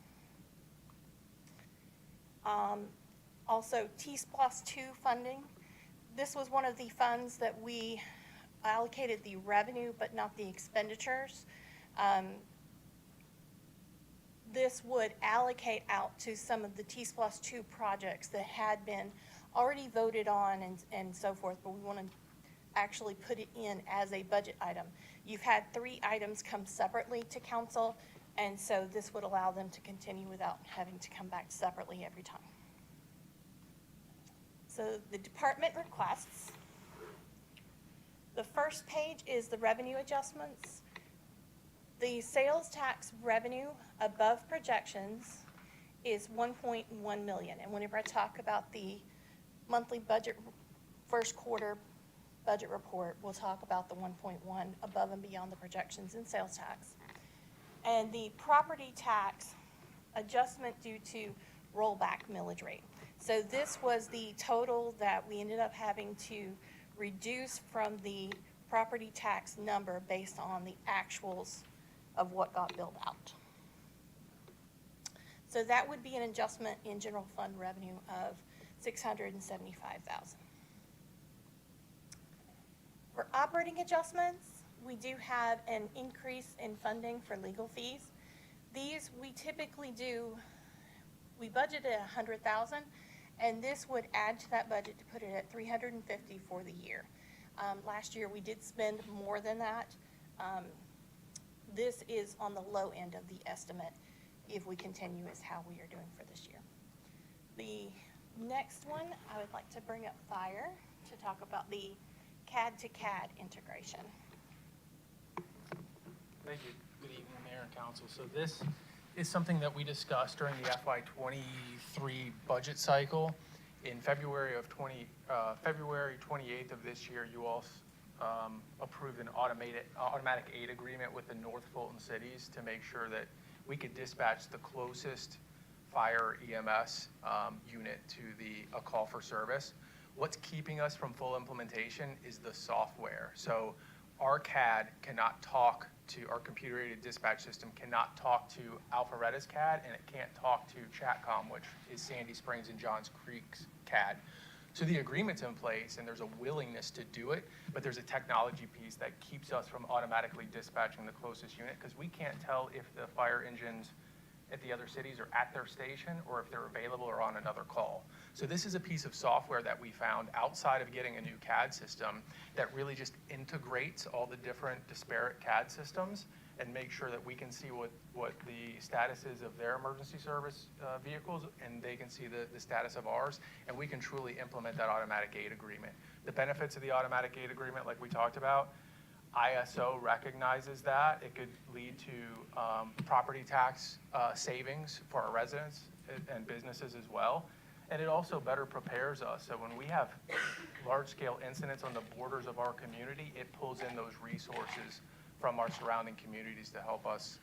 Also, T+2 funding. This was one of the funds that we allocated the revenue but not the expenditures. This would allocate out to some of the T+2 projects that had been already voted on and so forth, but we want to actually put it in as a budget item. You've had 3 items come separately to council, and so this would allow them to continue without having to come back separately every time. So the department requests. The first page is the revenue adjustments. The sales tax revenue above projections is 1.1 million. And whenever I talk about the monthly budget, first quarter budget report, we'll talk about the 1.1 above and beyond the projections in sales tax. And the property tax adjustment due to rollback millage rate. So this was the total that we ended up having to reduce from the property tax number based on the actuals of what got billed out. So that would be an adjustment in general fund revenue of $675,000. For operating adjustments, we do have an increase in funding for legal fees. These we typically do, we budgeted $100,000, and this would add to that budget to put it at $350,000 for the year. Last year we did spend more than that. This is on the low end of the estimate if we continue as how we are doing for this year. The next one, I would like to bring up fire to talk about the CAD to CAD integration. Thank you. Good evening, Mayor and Council. So this is something that we discussed during the FY23 budget cycle. In February 28th of this year, you all approved an automatic aid agreement with the North Fulton cities to make sure that we could dispatch the closest fire EMS unit to a call for service. What's keeping us from full implementation is the software. So our CAD cannot talk to, our computer-aided dispatch system cannot talk to Alpharetta's CAD, and it can't talk to Chatcom, which is Sandy Springs and Johns Creek's CAD. So the agreement's in place and there's a willingness to do it, but there's a technology piece that keeps us from automatically dispatching the closest unit because we can't tell if the fire engines at the other cities are at their station or if they're available or on another call. So this is a piece of software that we found outside of getting a new CAD system that really just integrates all the different disparate CAD systems and make sure that we can see what the status is of their emergency service vehicles, and they can see the status of ours, and we can truly implement that automatic aid agreement. The benefits of the automatic aid agreement, like we talked about, ISO recognizes that. It could lead to property tax savings for our residents and businesses as well. And it also better prepares us. So when we have large-scale incidents on the borders of our community, it pulls in those resources from our surrounding communities to help us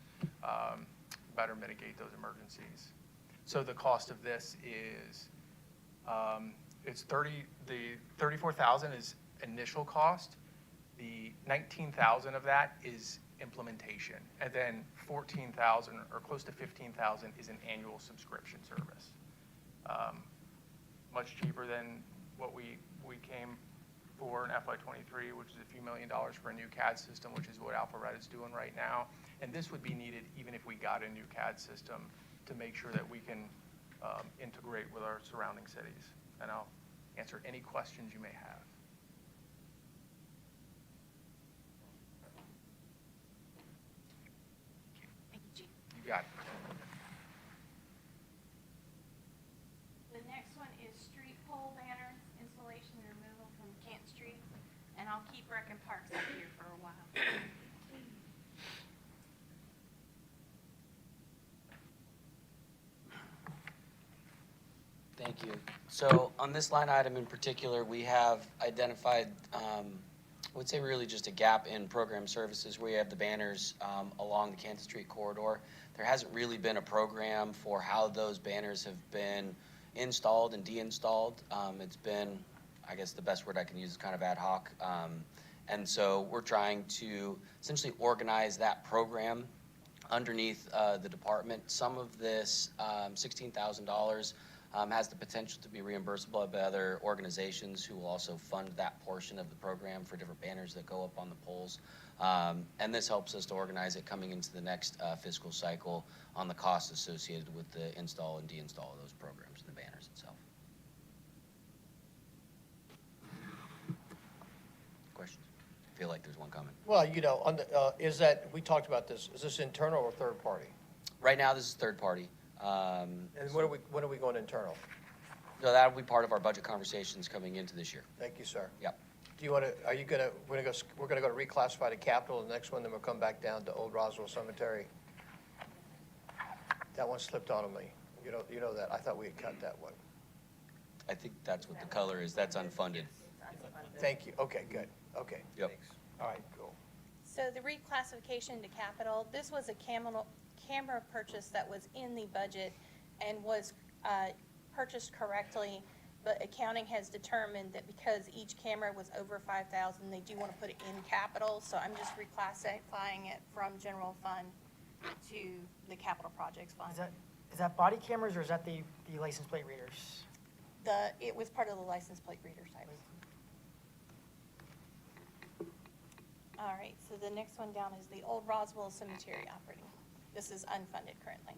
better mitigate those emergencies. So the cost of this is, the $34,000 is initial cost. The $19,000 of that is implementation, and then $14,000 or close to $15,000 is an annual subscription service. Much cheaper than what we came for in FY23, which is a few $1 million for a new CAD system, which is what Alpharetta is doing right now. And this would be needed even if we got a new CAD system to make sure that we can integrate with our surrounding cities. And I'll answer any questions you may have. You got it. The next one is street pole banner installation and removal from Canton Street, and I'll keep Rec and Parks up here for a while. Thank you. So on this line item in particular, we have identified, I would say really just a gap in program services where you have the banners along the Canton Street corridor. There hasn't really been a program for how those banners have been installed and deinstalled. It's been, I guess the best word I can use is kind of ad hoc. And so we're trying to essentially organize that program underneath the department. Some of this $16,000 has the potential to be reimbursable by other organizations who will also fund that portion of the program for different banners that go up on the poles. And this helps us to organize it coming into the next fiscal cycle on the costs associated with the install and deinstall of those programs and the banners itself. Questions? I feel like there's one comment. Well, you know, on the, is that, we talked about this, is this internal or third party? Right now, this is third party. And when are we going internal? So that'll be part of our budget conversations coming into this year. Thank you, sir. Yep. Do you want to, are you going to, we're going to go to reclassify the capital, the next one, then we'll come back down to Old Roswell Cemetery. That one slipped on me. You know that. I thought we had cut that one. I think that's what the color is. That's unfunded. Thank you. Okay, good. Okay. Yep. All right, cool. So the reclassification to capital, this was a camera purchase that was in the budget and was purchased correctly, but accounting has determined that because each camera was over 5,000, they do want to put it in capital, so I'm just reclassifying it from general fund to the capital projects fund. Is that body cameras or is that the license plate readers? It was part of the license plate reader side. All right, so the next one down is the Old Roswell Cemetery operating. This is unfunded currently.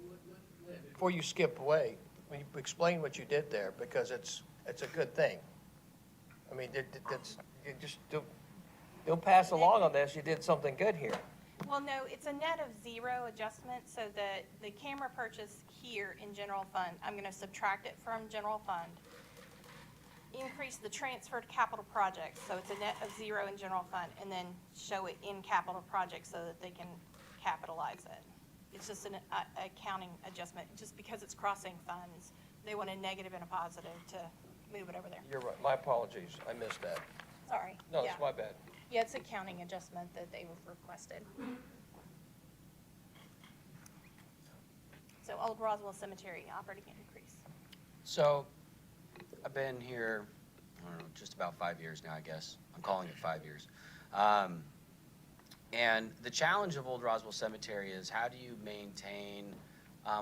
Before you skip away, will you explain what you did there, because it's a good thing. I mean, it's, you just, You'll pass along on this, you did something good here. Well, no, it's a net of zero adjustment, so the camera purchase here in general fund, I'm gonna subtract it from general fund. Increase the transfer to capital projects, so it's a net of zero in general fund, and then show it in capital projects so that they can capitalize it. It's just an accounting adjustment, just because it's crossing funds. They want a negative and a positive to move it over there. you're right. My apologies. I missed that. Sorry. No, Yeah. it's my bad. Yeah, it's accounting adjustment that they requested. So Old Roswell Cemetery operating increase. So I've been here, I don't know, just about 5 years now, I guess. I'm calling it 5 years. And the challenge of Old Roswell Cemetery is how do you maintain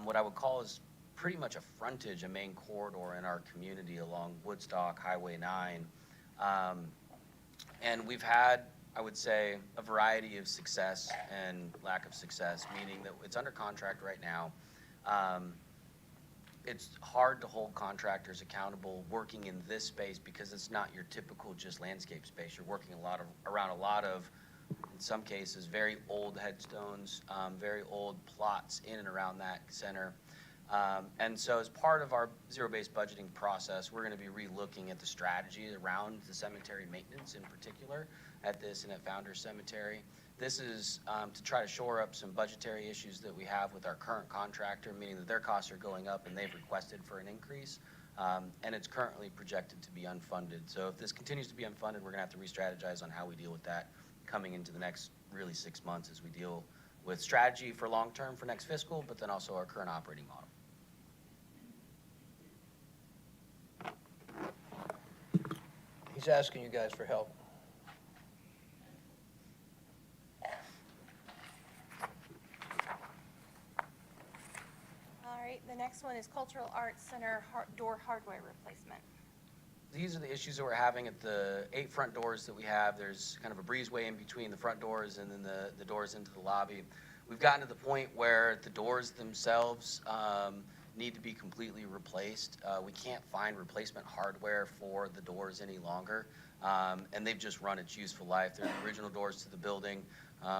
what I would call is pretty much a frontage, a main corridor in our community along Woodstock, Highway 9. And we've had, I would say, a variety of success and lack of success, meaning that it's under contract right now. It's hard to hold contractors accountable working in this space because it's not your typical just landscape space. You're working around a lot of, in some cases, very old headstones, very old plots in and around that center. And so as part of our zero-based budgeting process, we're going to be re-looking at the strategy around the cemetery maintenance in particular at this and at Founders Cemetery. This is to try to shore up some budgetary issues that we have with our current contractor, meaning that their costs are going up and they've requested for an increase. And it's currently projected to be unfunded. So if this continues to be unfunded, we're going to have to re-strategize on how we deal with that coming into the next really 6 months as we deal with strategy for long-term for next fiscal, but then also our current operating model. He's asking you guys for help. All right, the next one is Cultural Arts Center door hardware replacement. These are the issues that we're having at the 8 front doors that we have. There's kind of a breezeway in between the front doors and then the doors into the lobby. We've gotten to the point where the doors themselves need to be completely replaced. We can't find replacement hardware for the doors any longer, and they've just run its useful life. They're the original doors to the building.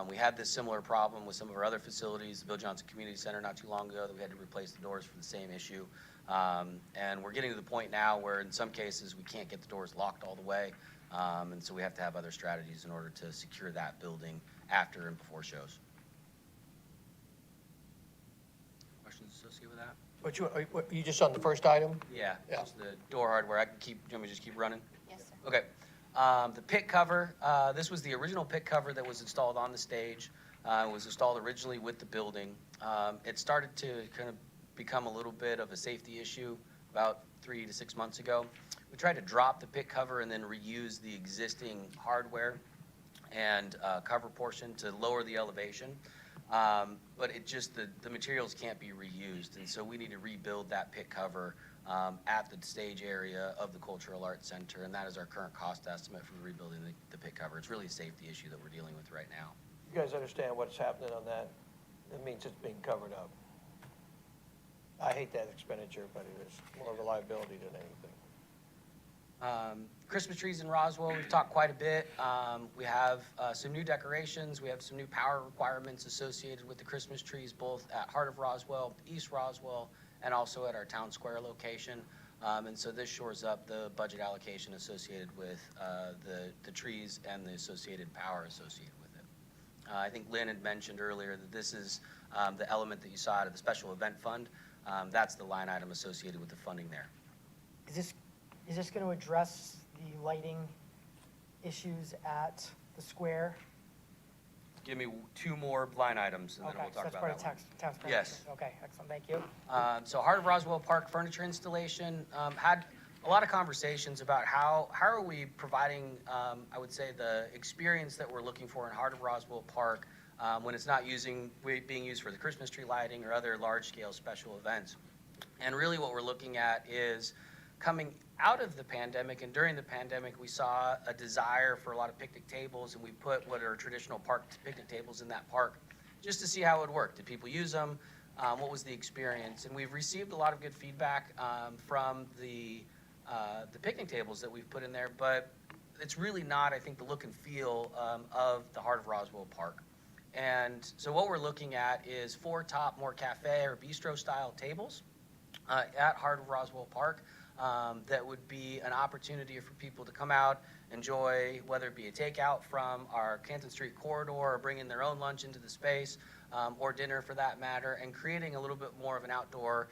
We had this similar problem with some of our other facilities, the Bill Johnson Community Center not too long ago, that we had to replace the doors for the same issue. And we're getting to the point now where in some cases we can't get the doors locked all the way, and so we have to have other strategies in order to secure that building after and before shows. Questions associated with that? What, you just on the first item? Yeah, Yeah. just the door hardware. I can keep, do you want me to just keep running? Yes, sir. Okay. The pit cover, this was the original pit cover that was installed on the stage. It was installed originally with the building. It started to kind of become a little bit of a safety issue about 3 to 6 months ago. We tried to drop the pit cover and then reuse the existing hardware and cover portion to lower the elevation. But it just, the materials can't be reused, and so we need to rebuild that pit cover at the stage area of the Cultural Arts Center, and that is our current cost estimate for rebuilding the pit cover. It's really a safety issue that we're dealing with right now. You guys understand what's happening on that? It means it's being covered up. I hate that expenditure, but it is more of a liability than anything. Christmas trees in Roswell, we've talked quite a bit. We have some new decorations. We have some new power requirements associated with the Christmas trees, both at Heart of Roswell, East Roswell, and also at our Town Square location. And so this shores up the budget allocation associated with the trees and the associated power associated with it. I think Lynn had mentioned earlier that this is the element that you saw out of the special event fund. That's the line item associated with the funding there. Is this going to address the lighting issues at the square? Give me two more line items, and then Okay, we'll so talk that's about part of that one. tax credit. Yes. Okay, excellent, thank you. So Heart of Roswell Park furniture installation, had a lot of conversations about how are we providing, I would say, the experience that we're looking for in Heart of Roswell Park when it's not being used for the Christmas tree lighting or other large-scale special events. And really what we're looking at is coming out of the pandemic, and during the pandemic, we saw a desire for a lot of picnic tables, and we put what are traditional park picnic tables in that park just to see how it would work. Did people use them? What was the experience? And we've received a lot of good feedback from the picnic tables that we've put in there, but it's really not, I think, the look and feel of the Heart of Roswell Park. And so what we're looking at is 4 top more cafe or bistro style tables at Heart of Roswell Park that would be an opportunity for people to come out, enjoy, whether it be a takeout from our Canton Street corridor or bringing their own lunch into the space or dinner for that matter, and creating a little bit more of an outdoor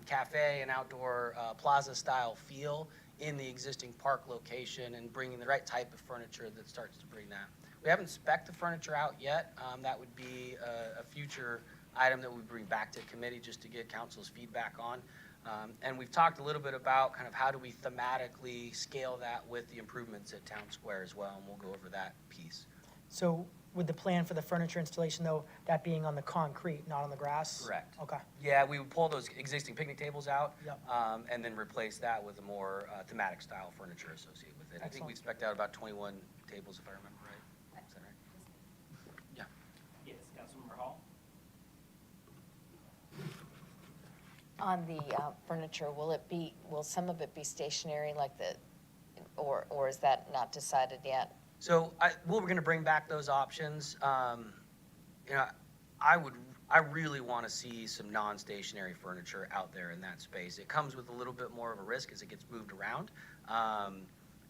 cafe and outdoor plaza style feel in the existing park location and bringing the right type of furniture that starts to bring that. We haven't spec'd the furniture out yet. That would be a future item that we bring back to committee just to get council's feedback on. And we've talked a little bit about kind of how do we thematically scale that with the improvements at Town Square as well, and we'll go over that piece. So with the plan for the furniture installation, though, that being on the concrete, not on the grass? Correct. Okay. Yeah, we would pull those existing picnic tables out Yep. and then replace that with a more thematic style furniture associated with it. I think Excellent. we've spec'd out about 21 tables, if I remember right. Is that right? Yeah. Yes, Councilmember Hall? On the furniture, will some of it be stationary like or is that not decided yet? So we're going to bring back those options. You know, I really want to see some non-stationary furniture out there in that space. It comes with a little bit more of a risk as it gets moved around.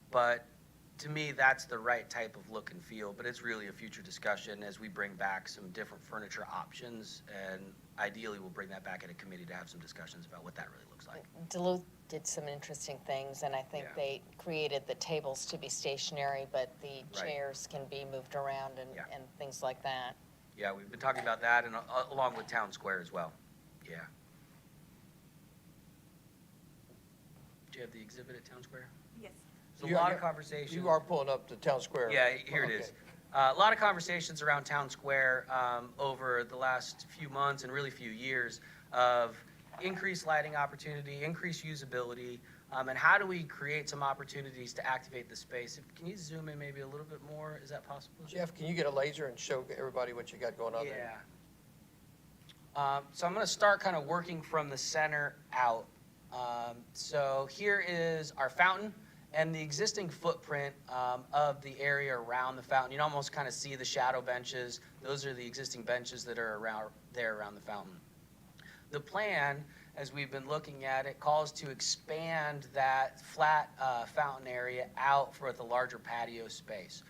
But to me, that's the right type of look and feel, but it's really a future discussion as we bring back some different furniture options, and ideally we'll bring that back at a committee to have some discussions about what that really looks like. Duluth did some interesting things, and I think Yeah. they created the tables to be stationary, but the Right. chairs can be moved around and, Yeah. and things like that. Yeah, we've been talking about that, and along with Town Square as well. Yeah. Do you have the exhibit at Town Square? Yes. There's a lot of conversation. You are pulling up the Town Square. Yeah, here it is. A lot of conversations around Town Square over the last few months and really few years of increased lighting opportunity, increased usability, and how do we create some opportunities to activate the space? Can you zoom in maybe a little bit more? Is that possible? Jeff, can you get a laser and show everybody what you got going on there? Yeah. So I'm going to start kind of working from the center out. So here is our fountain and the existing footprint of the area around the fountain. You can almost kind of see the shadow benches. Those are the existing benches that are around the fountain. The plan, as we've been looking at it, calls to expand that flat fountain area out for the larger patio space.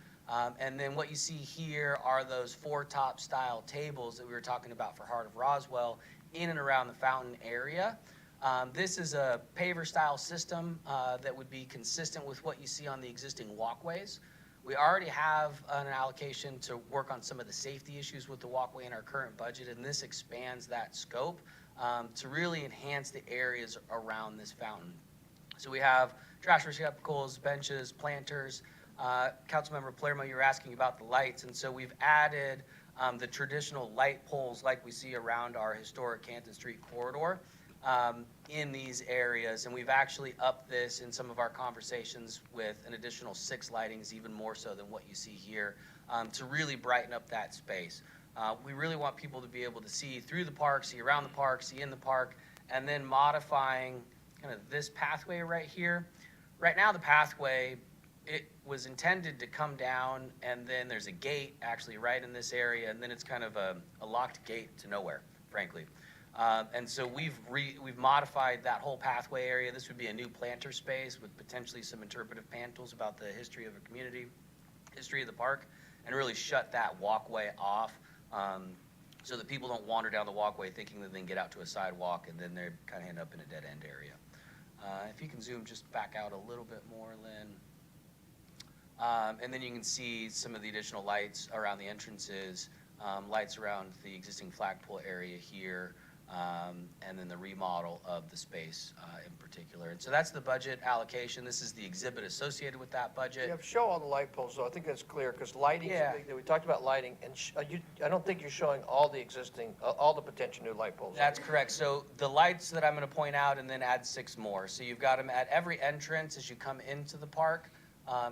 And then what you see here are those 4 top style tables that we were talking about for Heart of Roswell in and around the fountain area. This is a paver style system that would be consistent with what you see on the existing walkways. We already have an allocation to work on some of the safety issues with the walkway in our current budget, and this expands that scope to really enhance the areas around this fountain. So we have trash receptacles, benches, planters. Councilmember Palermo, you were asking about the lights, and so we've added the traditional light poles like we see around our historic Canton Street corridor in these areas, and we've actually upped this in some of our conversations with an additional 6 lightings, even more so than what you see here, to really brighten up that space. We really want people to be able to see through the park, see around the park, see in the park, and then modifying kind of this pathway right here. Right now, the pathway, it was intended to come down, and then there's a gate actually right in this area, and then it's kind of a locked gate to nowhere, frankly. And so we've modified that whole pathway area. This would be a new planter space with potentially some interpretive panels about the history of a community, history of the park, and really shut that walkway off so that people don't wander down the walkway thinking that they can get out to a sidewalk and then they kind of end up in a dead-end area. If you can zoom just back out a little bit more, Lynn. And then you can see some of the additional lights around the entrances, lights around the existing flagpole area here, and then the remodel of the space in particular. And so that's the budget allocation. This is the exhibit associated with that budget. Yeah, show all the light poles, though. I think that's clear, because lighting, Yeah. we talked about lighting, and I don't think you're showing all the existing, all the potential new light poles. That's correct. So the lights that I'm going to point out and then add 6 more. So you've got them at every entrance as you come into the park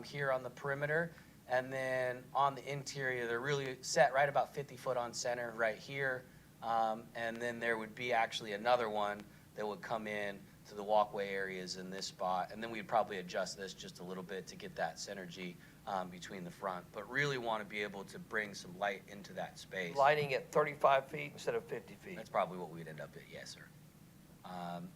here on the perimeter. And then on the interior, they're really set right about 50 foot on center right here. And then there would be actually another one that would come in to the walkway areas in this spot. And then we'd probably adjust this just a little bit to get that synergy between the front. But really want to be able to bring some light into that space. Lighting at 35 feet instead of 50 feet. That's probably what we'd end up at, yes, sir.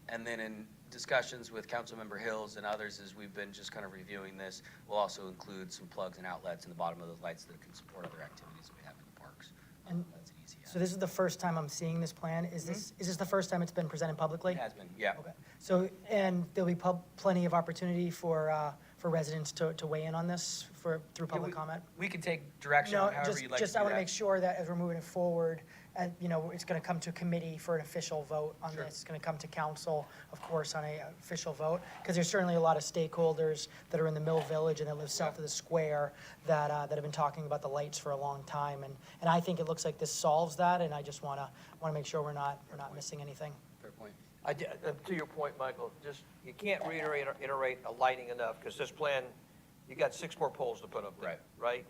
And then in discussions with Councilmember Hills and others as we've been just kind of reviewing this, we'll also include some plugs and outlets in the bottom of those lights that can support other activities that we have in the parks. And That's an easy add. So this is the first time I'm seeing this plan. Is this the first time it's been presented publicly? It has been, yeah. Okay. So, and there'll be plenty of opportunity for residents to weigh in on this through public comment? We can take direction No, however you'd like to just do I want to that. make sure that as we're moving it forward, and, it's going to come to committee for an official vote on Sure. this. It's going to come to council, of course, on a official vote, because there's certainly a lot of stakeholders that are in the Mill Village and that live south of the square that have been talking about the lights for a long time. And I think it looks like this solves that, and I just want to make sure we're not missing anything. Fair point. To your point, Michael, just, you can't reiterate a lighting enough, because this plan, you got 6 more poles to put up there, right?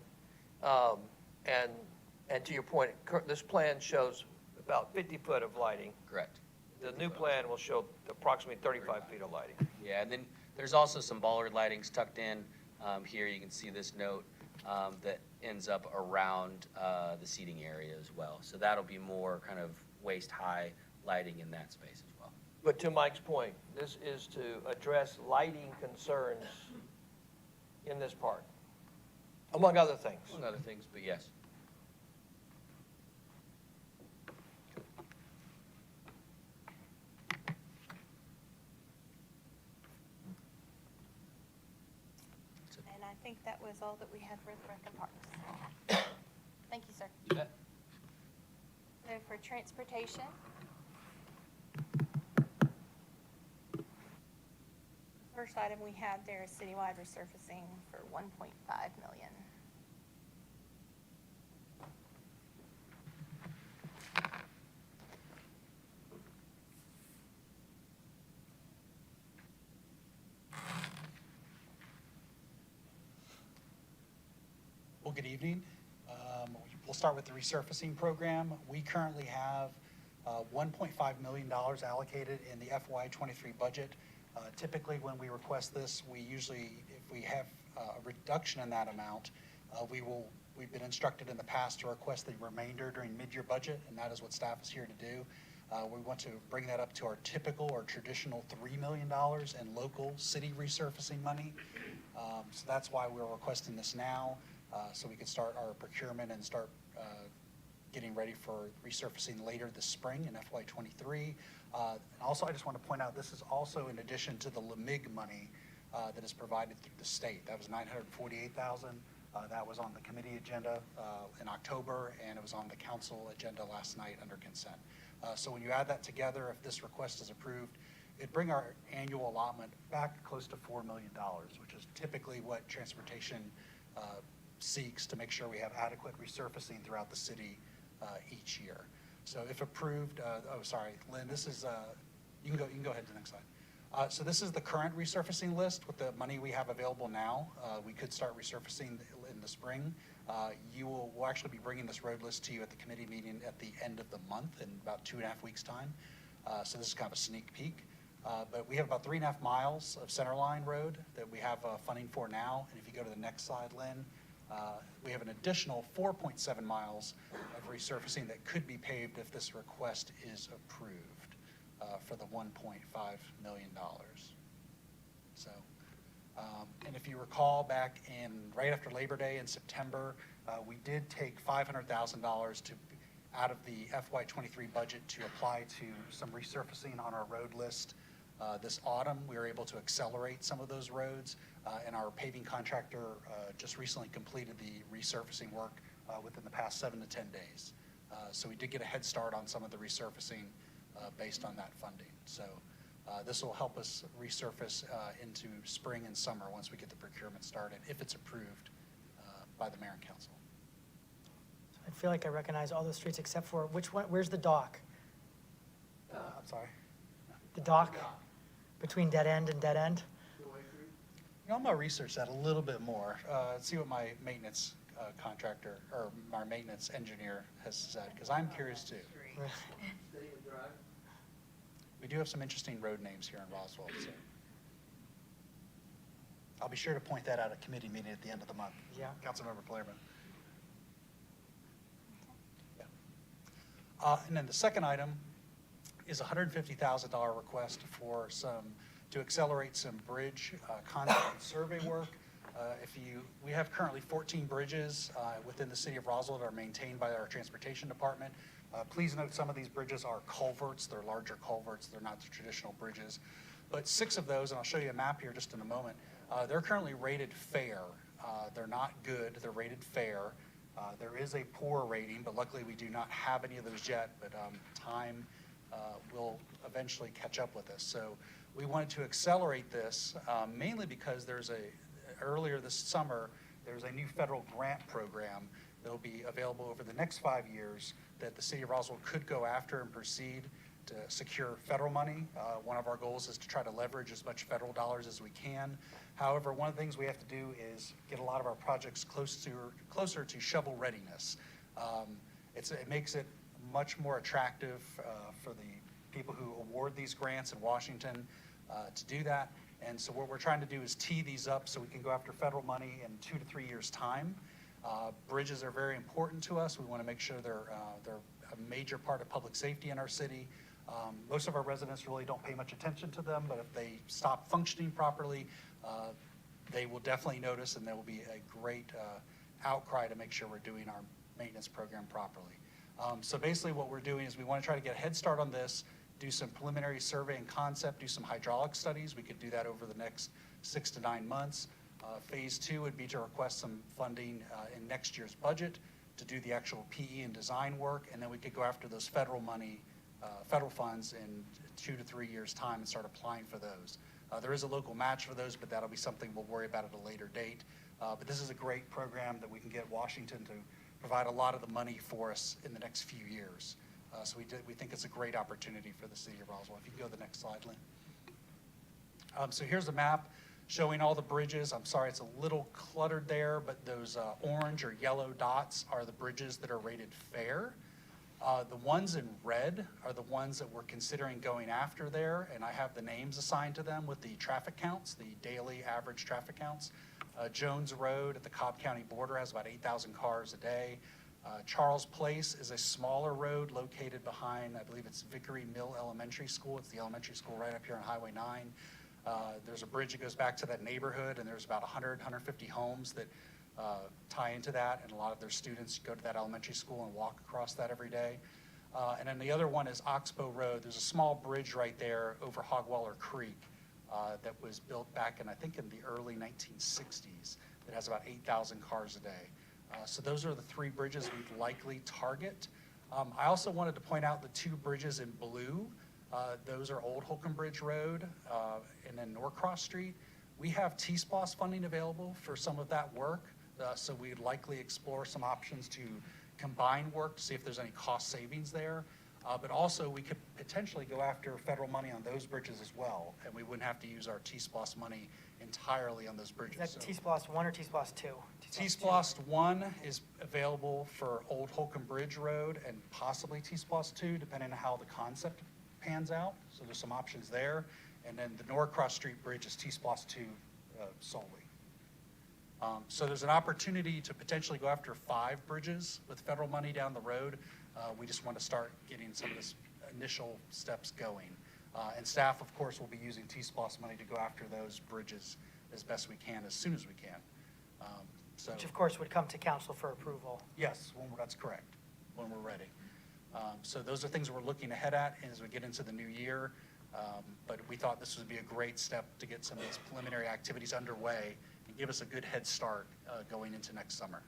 And to your point, this plan shows about 50 foot of lighting. Correct. The new plan will show approximately 35 feet of lighting. Yeah, and then there's also some bollard lightings tucked in. Here you can see this note that ends up around the seating area as well. So that'll be more kind of waist-high lighting in that space as well. But to Mike's point, this is to address lighting concerns in this park, among other things. Among other things, but yes. And I think that was all that we had for the Rec and Parks. Thank you, sir. You bet. So for transportation. First item we have there is citywide resurfacing for 1.5 million. Well, good evening. We'll start with the resurfacing program. We currently have $1.5 million allocated in the FY23 budget. Typically, when we request this, if we have a reduction in that amount, we've been instructed in the past to request the remainder during mid-year budget, and that is what staff is here to do. We want to bring that up to our typical or traditional $3 million in local city resurfacing money. So that's why we're requesting this now, so we can start our procurement and start getting ready for resurfacing later this spring in FY23. And also, I just want to point out, this is also in addition to the LMIG money that is provided through the state. That was $948,000. That was on the committee agenda in October, and it was on the council agenda last night under consent. So when you add that together, if this request is approved, it'd bring our annual allotment back close to $4 million, which is typically what transportation seeks to make sure we have adequate resurfacing throughout the city each year. So if approved, Lynn, this is, you can go ahead to the next slide. So this is the current resurfacing list with the money we have available now. We could start resurfacing in the spring. We'll actually be bringing this road list to you at the committee meeting at the end of the month in about 2.5 weeks' time. So this is kind of a sneak peek. But we have about 3.5 miles of Centerline Road that we have funding for now. And if you go to the next slide, Lynn, We have an additional 4.7 miles of resurfacing that could be paved if this request is approved for the $1.5 million. So, and if you recall, back in, right after Labor Day in September, we did take $500,000 out of the FY23 budget to apply to some resurfacing on our road list. This autumn, we were able to accelerate some of those roads, and our paving contractor just recently completed the resurfacing work within the past 7 to 10 days. So we did get a head start on some of the resurfacing based on that funding. So this will help us resurface into spring and summer once we get the procurement started, if it's approved by the mayor and council. I feel like I recognize all those streets except for, which one, where's the dock? I'm sorry? The dock between dead end and dead end? You know, I'm gonna research that a little bit more, see what my maintenance contractor, or our maintenance engineer has said, because I'm curious too. We do have some interesting road names here in Roswell, so. I'll be sure to point that out at a committee meeting at the end of the month. Yeah. Councilmember Flaherman. And then the second item is a $150,000 request for to accelerate some bridge concept and survey work. We have currently 14 bridges within the city of Roswell that are maintained by our transportation department. Please note some of these bridges are culverts. They're larger culverts. They're not the traditional bridges. But 6 of those, and I'll show you a map here just in a moment, they're currently rated fair. They're not good. They're rated fair. There is a poor rating, but luckily we do not have any of those yet, but time will eventually catch up with us. So we wanted to accelerate this mainly because earlier this summer, there's a new federal grant program that will be available over the next 5 years that the city of Roswell could go after and proceed to secure federal money. One of our goals is to try to leverage as much federal dollars as we can. However, one of the things we have to do is get a lot of our projects closer to shovel readiness. It makes it much more attractive for the people who award these grants in Washington to do that. And so what we're trying to do is tee these up so we can go after federal money in 2 to 3 years' time. Bridges are very important to us. We want to make sure they're a major part of public safety in our city. Most of our residents really don't pay much attention to them, but if they stop functioning properly, they will definitely notice, and there will be a great outcry to make sure we're doing our maintenance program properly. So basically what we're doing is we want to try to get a head start on this, do some preliminary survey and concept, do some hydraulic studies. We could do that over the next 6 to 9 months. Phase 2 would be to request some funding in next year's budget to do the actual PE and design work, and then we could go after those federal funds in 2 to 3 years' time and start applying for those. There is a local match for those, but that'll be something we'll worry about at a later date. But this is a great program that we can get Washington to provide a lot of the money for us in the next few years. So we think it's a great opportunity for the city of Roswell. If you can go to the next slide, Lynn. So here's a map showing all the bridges. I'm sorry, it's a little cluttered there, but those orange or yellow dots are the bridges that are rated fair. The ones in red are the ones that we're considering going after there, and I have the names assigned to them with the traffic counts, the daily average traffic counts. Jones Road at the Cobb County border has about 8,000 cars a day. Charles Place is a smaller road located behind, I believe it's Vickery Mill Elementary School. It's the elementary school right up here on Highway 9. There's a bridge that goes back to that neighborhood, and there's about 150 homes that tie into that, and a lot of their students go to that elementary school and walk across that every day. And then the other one is Oxbow Road. There's a small bridge right there over Hogwaller Creek that was built back in, I think, in the early 1960s that has about 8,000 cars a day. So those are the 3 bridges we'd likely target. I also wanted to point out the 2 bridges in blue. Those are Old Holcomb Bridge Road and then Norcross Street. We have T-SPLOST funding available for some of that work, so we'd likely explore some options to combine work to see if there's any cost savings there. But also we could potentially go after federal money on those bridges as well, and we wouldn't have to use our T-SPLOST money entirely on those bridges. Is that T-SPLOST 1 or T-SPLOST 2? T-SPLOST 1 is available for Old Holcomb Bridge Road and possibly T-SPLOST 2, depending on how the concept pans out. So there's some options there. And then the Norcross Street Bridge is T-SPLOST 2 solely. So there's an opportunity to potentially go after 5 bridges with federal money down the road. We just want to start getting some of this initial steps going. And staff, of course, will be using T-SPLOST money to go after those bridges as best we can, as soon as we can. So, Which of course would come to council for approval. yes, that's correct, when we're ready. So those are things we're looking ahead at as we get into the new year. But we thought this would be a great step to get some of these preliminary activities underway and give us a good head start going into next summer.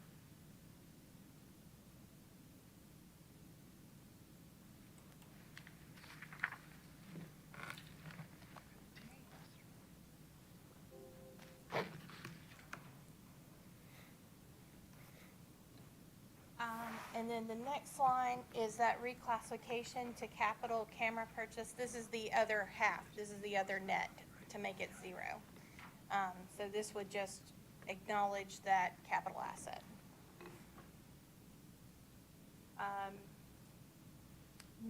And then the next line is that reclassification to capital camera purchase. This is the other half. This is the other net to make it 0. So this would just acknowledge that capital asset.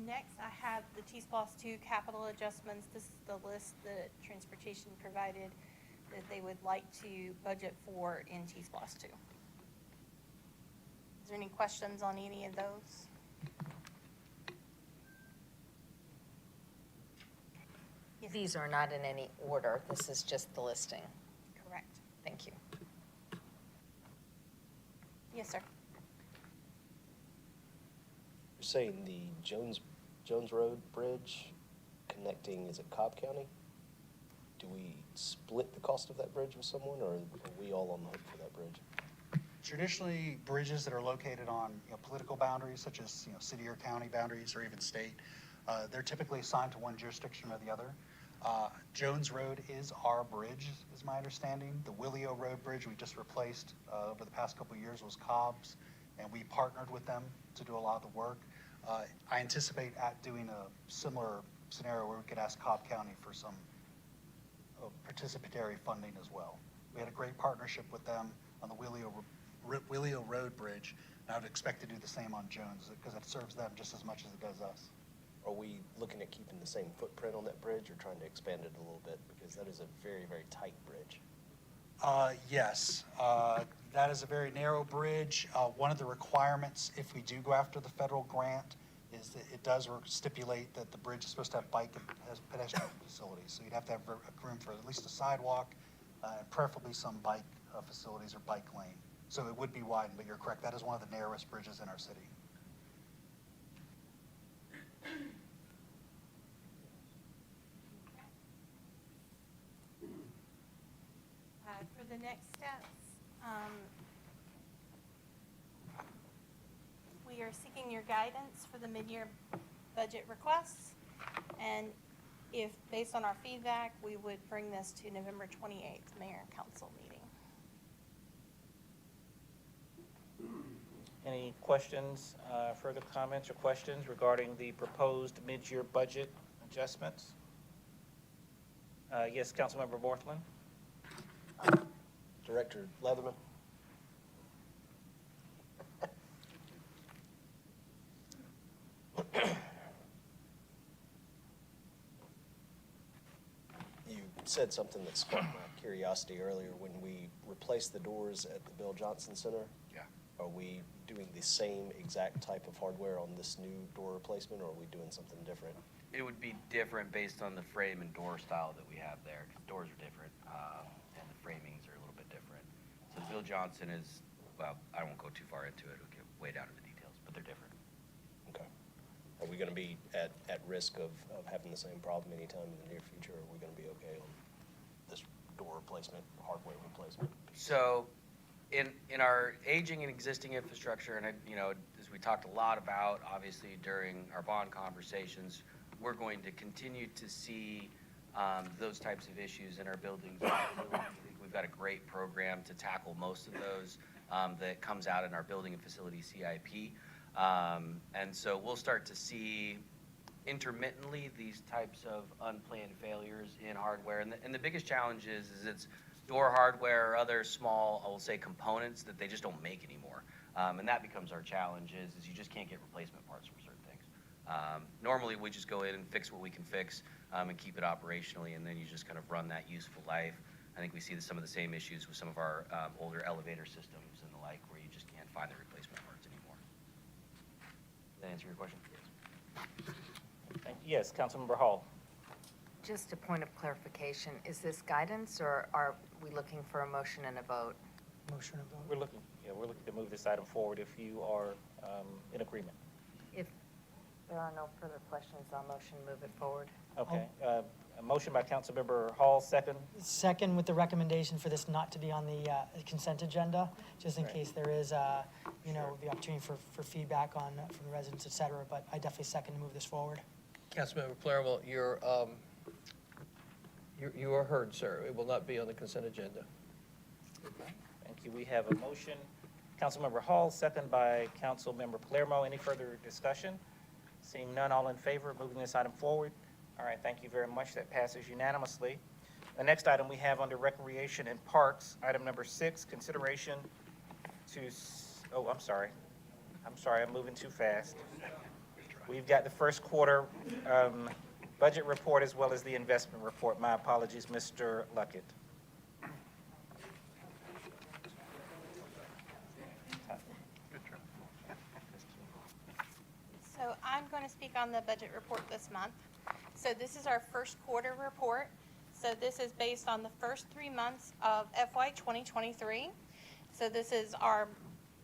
Next, I have the T-SPLOST 2 capital adjustments. This is the list that transportation provided that they would like to budget for in T-SPLOST 2. Is there any questions on any of those? Yes. These are not in any order. This is just the listing. Correct. Thank you. Yes, sir. You're saying the Jones Road Bridge connecting, is it Cobb County? Do we split the cost of that bridge with someone, or are we all on the hook for that bridge? Traditionally, bridges that are located on political boundaries, such as city or county boundaries, or even state, they're typically assigned to one jurisdiction or the other. Jones Road is our bridge, is my understanding. The Willio Road Bridge we just replaced over the past couple of years was Cobb's, and we partnered with them to do a lot of the work. I anticipate doing a similar scenario where we could ask Cobb County for some participatory funding as well. We had a great partnership with them on the Willio Road Bridge, and I would expect to do the same on Jones because it serves them just as much as it does us. Are we looking at keeping the same footprint on that bridge or trying to expand it a little bit? Because that is a very, very tight bridge. Yes, that is a very narrow bridge. One of the requirements, if we do go after the federal grant, is that it does stipulate that the bridge is supposed to have bike and pedestrian facilities. So you'd have to have room for at least a sidewalk, and preferably some bike facilities or bike lane. So it would be widened, but you're correct. That is one of the narrowest bridges in our city. For the next steps, we are seeking your guidance for the mid-year budget requests. And if, based on our feedback, we would bring this to November 28th, Mayor and Council meeting. Any questions, further comments or questions regarding the proposed mid-year budget adjustments? Yes, Councilmember Borthman? Director Leatherman? You said something that sparked my curiosity earlier. When we replaced the doors at the Bill Johnson Center, are we doing the same exact type of hardware on this new door replacement, or are we doing something different? It would be different based on the frame and door style that we have there, because doors are different, and the framings are a little bit different. So Bill Johnson is, well, I won't go too far into it, we'll get way down to the details, but they're different. Okay. Are we gonna be at risk of having the same problem anytime in the near future, or are we gonna be okay on this door replacement, hardware replacement? So, in our aging and existing infrastructure, and as we talked a lot about, obviously during our bond conversations, we're going to continue to see those types of issues in our buildings. I think we've got a great program to tackle most of those that comes out in our building and facility CIP. And so we'll start to see intermittently these types of unplanned failures in hardware. And the biggest challenge is it's door hardware or other small, I will say, components that they just don't make anymore. And that becomes our challenge is you just can't get replacement parts for certain things. Normally, we just go in and fix what we can fix and keep it operationally, and then you just kind of run that useful life think we see some of the same issues with some of our older elevator systems and the like, where you just can't find the replacement parts anymore. Does that answer your question? Yes, Councilmember Hall. Just a point of clarification, is this guidance, or are we looking for a motion and a vote? Motion and vote. We're looking to move this item forward if you are in agreement. If there are no further questions, I'll motion move it forward. Okay. A motion by Councilmember Hall, second. Second, with the recommendation for this not to be on the consent agenda, just in Right. case there is, the opportunity for feedback from the residents, et cetera, but I definitely second to move this forward. Councilmember Palermo, you are heard, sir. It will not be on the consent agenda. Thank you. We have a motion. Councilmember Hall, second by Councilmember Palermo. Any further discussion? Seeing none, all in favor of moving this item forward? All right, thank you very much. That passes unanimously. The next item we have under Recreation and Parks, item number 6, consideration to, I'm sorry, I'm moving too fast. We've got the first quarter budget report as well as the investment report. My apologies, Mr. Luckett. So I'm going to speak on the budget report this month. So this is our first quarter report. So this is based on the first 3 months of FY 2023. So this is our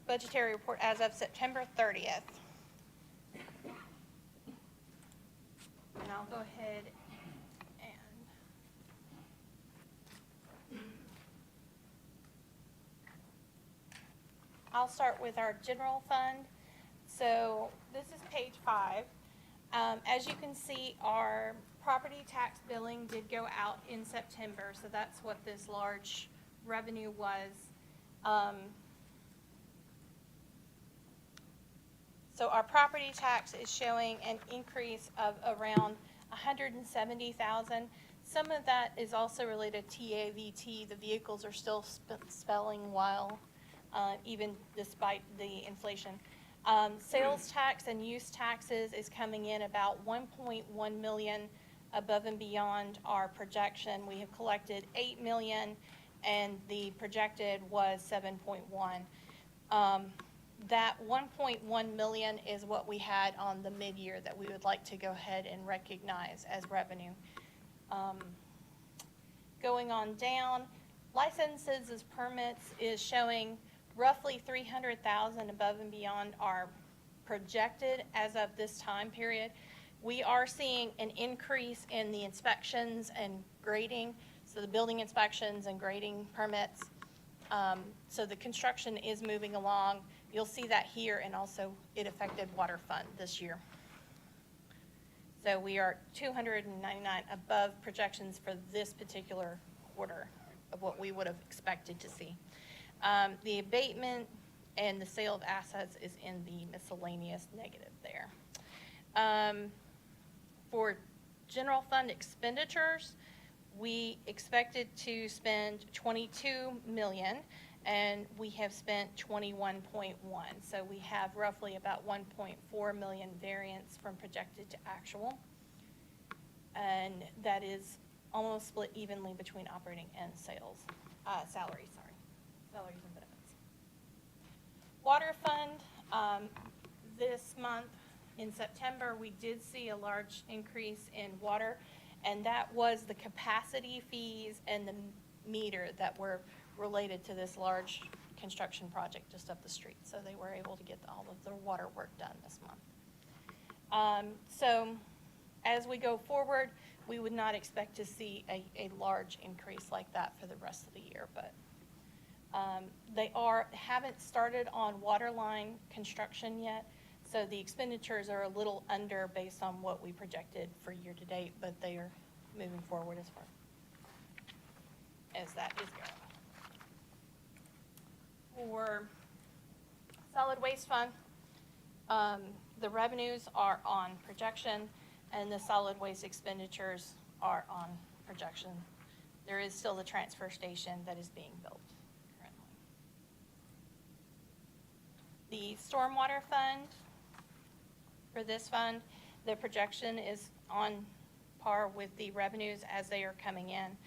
budgetary report as of September 30th. And I'll go ahead and I'll start with our general fund. So this is page 5. As you can see, our property tax billing did go out in September, so that's what this large revenue was. So our property tax is showing an increase of around $170,000. Some of that is also related to TAVT. The vehicles are still spelling well, even despite the inflation. Sales tax and use taxes is coming in about 1.1 million above and beyond our projection. We have collected 8 million and the projected was 7.1. That 1.1 million is what we had on the mid-year that we would like to go ahead and recognize as revenue. Going on down, licenses as permits is showing roughly 300,000 above and beyond our projected as of this time period. We are seeing an increase in the inspections and grading, so the building inspections and grading permits. So the construction is moving along. You'll see that here, and also it affected water fund this year. So we are 299 above projections for this particular quarter of what we would have expected to see. The abatement and the sale of assets is in the miscellaneous negative there. For general fund expenditures, we expected to spend 22 million and we have spent 21.1. So we have roughly about 1.4 million variance from projected to actual. And that is almost split evenly between operating and salaries, salaries and benefits. Water fund, this month in September, we did see a large increase in water, and that was the capacity fees and the meter that were related to this large construction project just up the street. So they were able to get all of their water work done this month. So as we go forward, we would not expect to see a large increase like that for the rest of the year, but they haven't started on water line construction yet, so the expenditures are a little under based on what we projected for year to date, but they are moving forward as far as that is going. For solid waste fund, the revenues are on projection and the solid waste expenditures are on projection. There is still the transfer station that is being built currently. The stormwater fund, for this fund, the projection is on par with the revenues as they are coming in.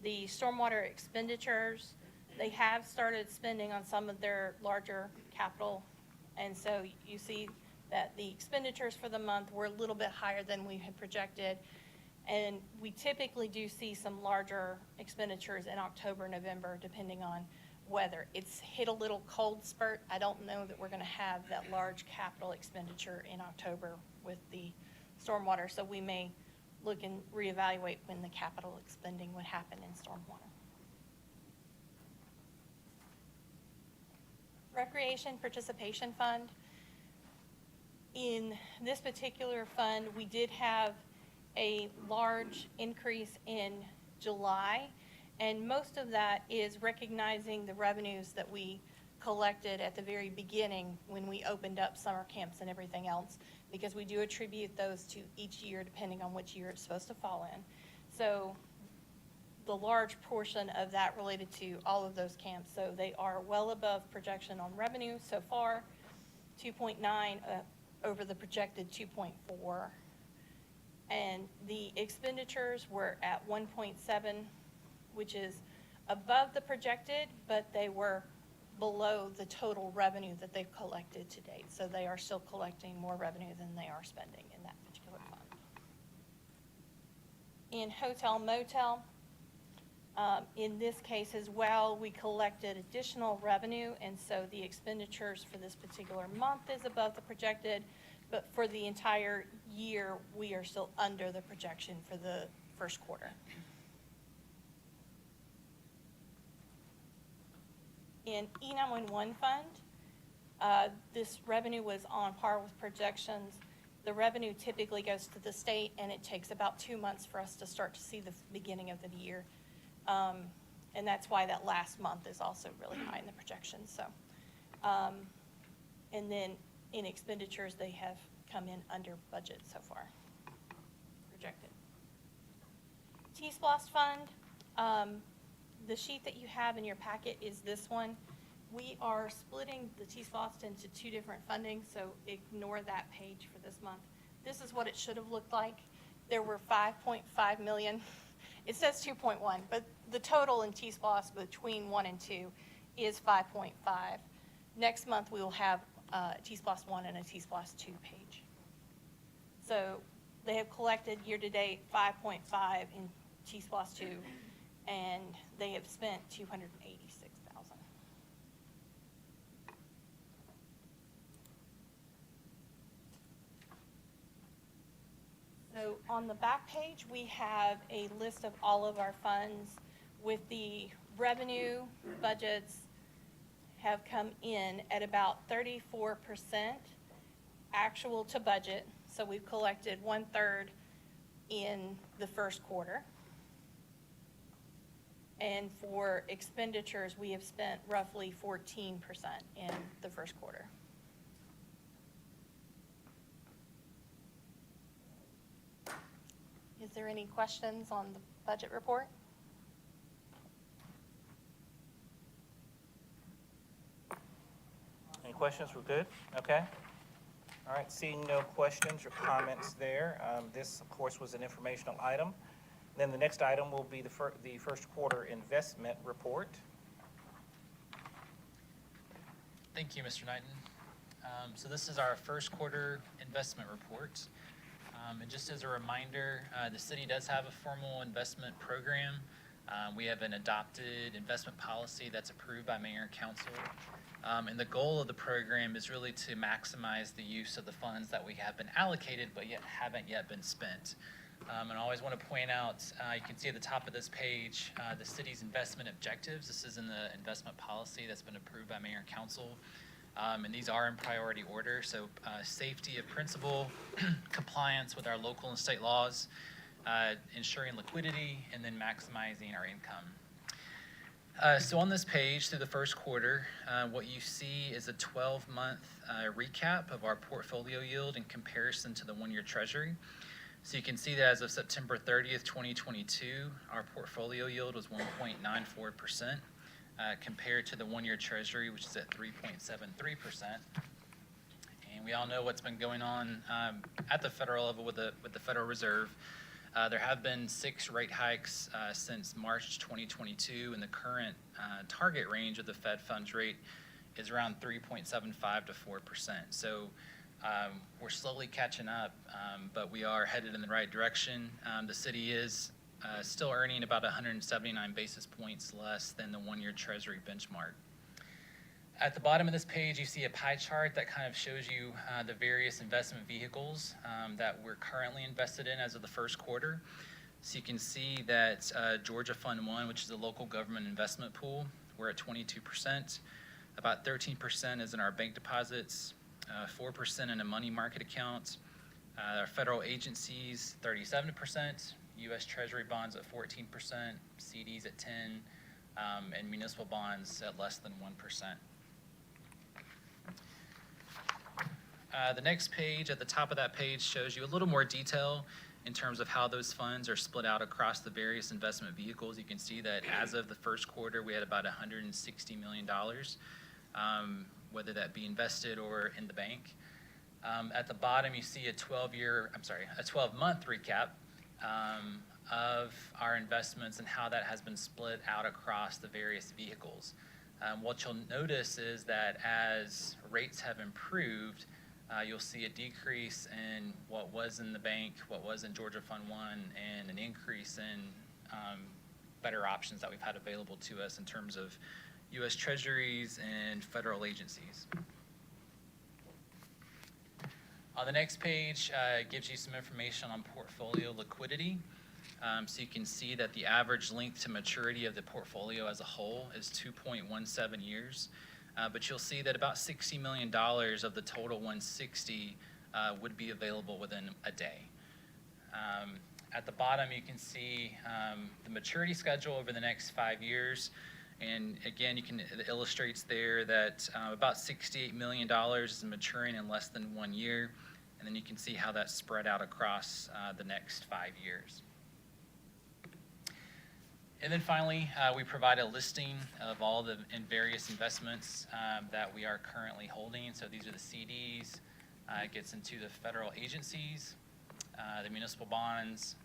the stormwater expenditures, they have started spending on some of their larger capital. And so you see that the expenditures for the month were a little bit higher than we had projected. And we typically do see some larger expenditures in October, November, depending on weather. It's hit a little cold spurt. I don't know that we're going to have that large capital expenditure in October with the stormwater, so we may look and reevaluate when the capital spending would happen in stormwater. Recreation Participation Fund. In this particular fund, we did have a large increase in July, and most of that is recognizing the revenues that we collected at the very beginning when we opened up summer camps and everything else, because we do attribute those to each year depending on which year it's supposed to fall in. So the large portion of that related to all of those camps. So they are well above projection on revenue so far, 2.9 over the projected 2.4. And the expenditures were at 1.7, which is above the projected, but they were below the total revenue that they've collected to date. So they are still collecting more revenue than they are spending in that particular fund. In hotel motel, in this case as well, we collected additional revenue, and so the expenditures for this particular month is above the projected, but for the entire year, we are still under the projection for the first quarter. In E911 fund, this revenue was on par with projections. The revenue typically goes to the state, and it takes about 2 months for us to start to see the beginning of the year. And that's why that last month is also really high in the projections. So, and then in expenditures, they have come in under budget so far, projected. T-SPLOST fund, the sheet that you have in your packet is this one. We are splitting the T-SPLOST into 2 different fundings, so ignore that page for this month. This is what it should have looked like. There were 5.5 million. It says 2.1, but the total in T-SPLOST between 1 and 2 is 5.5. Next month, we will have a T-SPLOST 1 and a T-SPLOST 2 page. So they have collected year-to-date 5.5 in T-SPLOST 2, and they have spent $286,000. So on the back page, we have a list of all of our funds with the revenue budgets have come in at about 34% actual to budget. So we've collected 1/3 in the first quarter. And for expenditures, we have spent roughly 14% in the first quarter. Is there any questions on the budget report? Any questions? We're good? Okay. All right, seeing no questions or comments there, this, of course, was an informational item. Then the next item will be the first quarter investment report. Thank you, Mr. Knighton. So this is our first quarter investment report. And just as a reminder, the city does have a formal investment program. We have an adopted investment policy that's approved by mayor and council. And the goal of the program is really to maximize the use of the funds that we have been allocated but haven't yet been spent. And I always want to point out, you can see at the top of this page, the city's investment objectives. This is in the investment policy that's been approved by mayor and council. And these are in priority order. So safety of principal, compliance with our local and state laws, ensuring liquidity, and then maximizing our income. So on this page, through the first quarter, what you see is a 12-month recap of our portfolio yield in comparison to the one-year treasury. So you can see that as of September 30th, 2022, our portfolio yield was 1.94%, compared to the one-year treasury, which is at 3.73%. And we all know what's been going on at the federal level with the Federal Reserve. There have been 6 rate hikes since March 2022, and the current target range of the Fed funds rate is around 3.75 to 4%. So we're slowly catching up, but we are headed in the right direction. The city is still earning about 179 basis points less than the 1-year Treasury benchmark. At the bottom of this page, you see a pie chart that kind of shows you the various investment vehicles that we're currently invested in as of the first quarter. So you can see that Georgia Fund 1, which is a local government investment pool, we're at 22%. About 13% is in our bank deposits, 4% in a money market account. Our federal agencies, 37%, U.S. Treasury bonds at 14%, CDs at 10%, and municipal bonds at less than 1%. The next page, at the top of that page, shows you a little more detail in terms of how those funds are split out across the various investment vehicles. You can see that as of the first quarter, we had about $160 million, whether that be invested or in the bank. At the bottom, you see a 12-month recap of our investments and how that has been split out across the various vehicles. What you'll notice is that as rates have improved, you'll see a decrease in what was in the bank, what was in Georgia Fund 1, and an increase in better options that we've had available to us in terms of U.S. Treasuries and federal agencies. On the next page, it gives you some information on portfolio liquidity. So you can see that the average length to maturity of the portfolio as a whole is 2.17 years. But you'll see that about $60 million of the total 160 would be available within a day. At the bottom, you can see the maturity schedule over the next 5 years. And again, it illustrates there that about $68 million is maturing in less than 1 year. And then you can see how that's spread out across the next 5 years. And then finally, we provide a listing of all the various investments that we are currently holding. So these are the CDs. It gets into the federal agencies, the municipal bonds,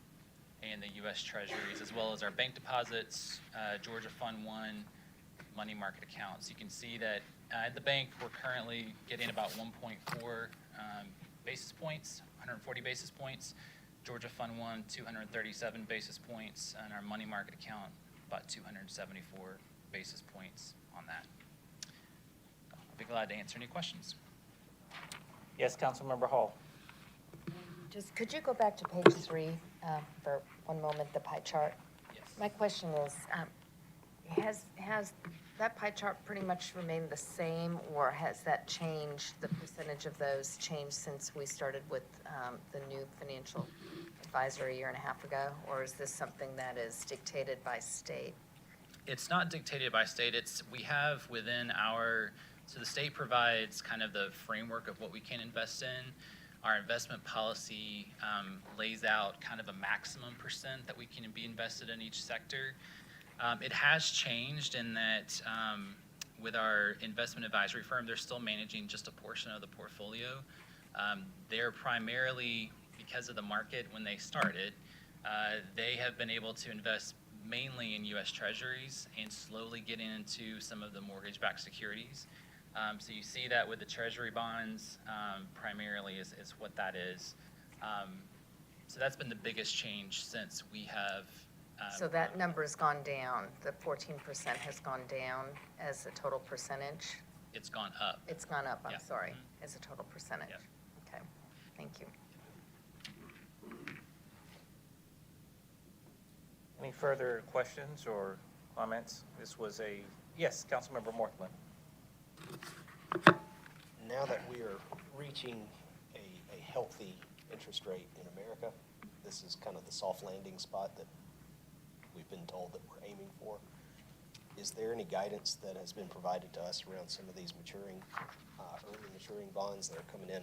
and the U.S. Treasuries, as well as our bank deposits, Georgia Fund 1, money market accounts. You can see that at the bank, we're currently getting about 1.4 basis points, 140 basis points. Georgia Fund 1, 237 basis points, and our money market account, about 274 basis points on that. I'll be glad to answer any questions. Yes, Councilmember Hall. Just, could you go back to page 3 for one moment, the pie chart? Yes. My question is, has that pie chart pretty much remained the same, or has that changed, the percentage of those changed since we started with the new financial advisor a year and a half ago? Or is this something that is dictated by state? It's not dictated by state. We have within so the state provides kind of the framework of what we can invest in. Our investment policy lays out kind of a maximum percent that we can be invested in each sector. It has changed in that with our investment advisory firm, they're still managing just a portion of the portfolio. They're primarily, because of the market when they started, they have been able to invest mainly in U.S. Treasuries and slowly getting into some of the mortgage-backed securities. So you see that with the Treasury bonds, primarily is what that is. So that's been the biggest change since we have. So that number has gone down, the 14% has gone down as a total percentage? It's gone up. It's gone up, I'm Yeah. sorry, as a total percentage? Yeah. Okay, thank you. Any further questions or comments? This was yes, Councilmember Morthland. Now that we are reaching a healthy interest rate in America, this is kind of the soft landing spot that we've been told that we're aiming for. Is there any guidance that has been provided to us around some of these early maturing bonds that are coming in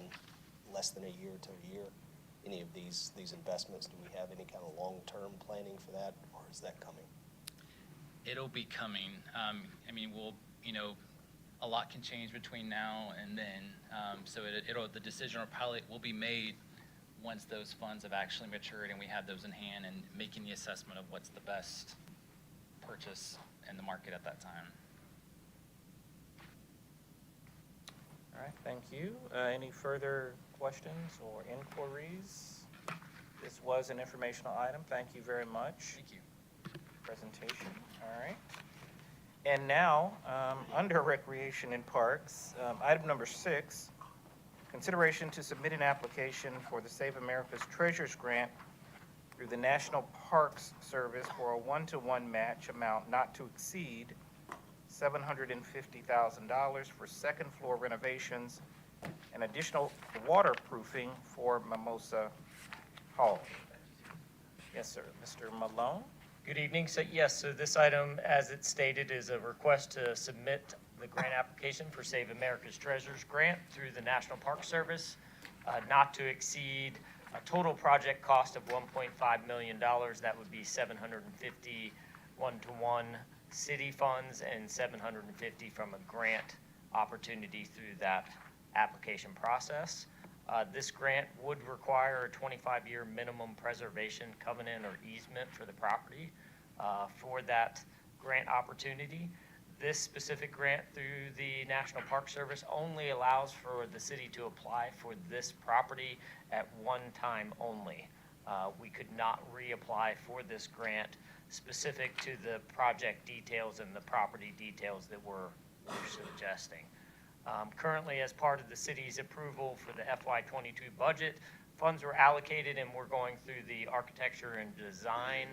less than a year to a year? Any of these investments, do we have any kind of long-term planning for that, or is that coming? It'll be coming. I mean, a lot can change between now and then. So the decision will be made once those funds have actually matured and we have those in hand, and making the assessment of what's the best purchase in the market at that time. All right, thank you. Any further questions or inquiries? This was an informational item. Thank you very much. Thank you. Presentation, all right. And now, under Recreation and Parks, item number 6, consideration to submit an application for the Save America's Treasures Grant through the National Parks Service for a 1-to-1 match amount not to exceed $750,000 for second floor renovations and additional waterproofing for Mimosa Hall. Yes, sir. Mr. Malone? Good evening. So yes, so this item, as it's stated, is a request to submit the grant application for Save America's Treasures Grant through the National Park Service, not to exceed a total project cost of $1.5 million. That would be 750 one-to-one city funds and 750 from a grant opportunity through that application process. This grant would require a 25-year minimum preservation covenant or easement for the property for that grant opportunity. This specific grant through the National Park Service only allows for the city to apply for this property at one time only. We could not reapply for this grant specific to the project details and the property details that we're suggesting. Currently, as part of the city's approval for the FY22 budget, funds were allocated and we're going through the architecture and design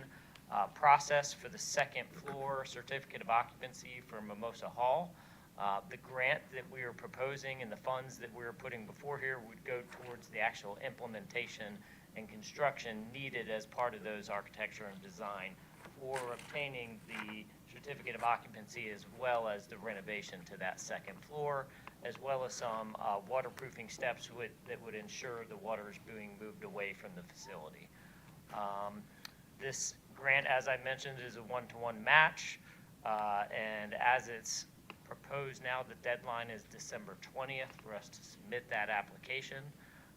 process for the second floor certificate of occupancy for Mimosa Hall. The grant that we are proposing and the funds that we're putting before here would go towards the actual implementation and construction needed as part of those architecture and design for obtaining the certificate of occupancy, as well as the renovation to that second floor, as well as some waterproofing steps that would ensure the water is being moved away from the facility. This grant, as I mentioned, is a one-to-one match, and as it's proposed now, the deadline is December 20th for us to submit that application.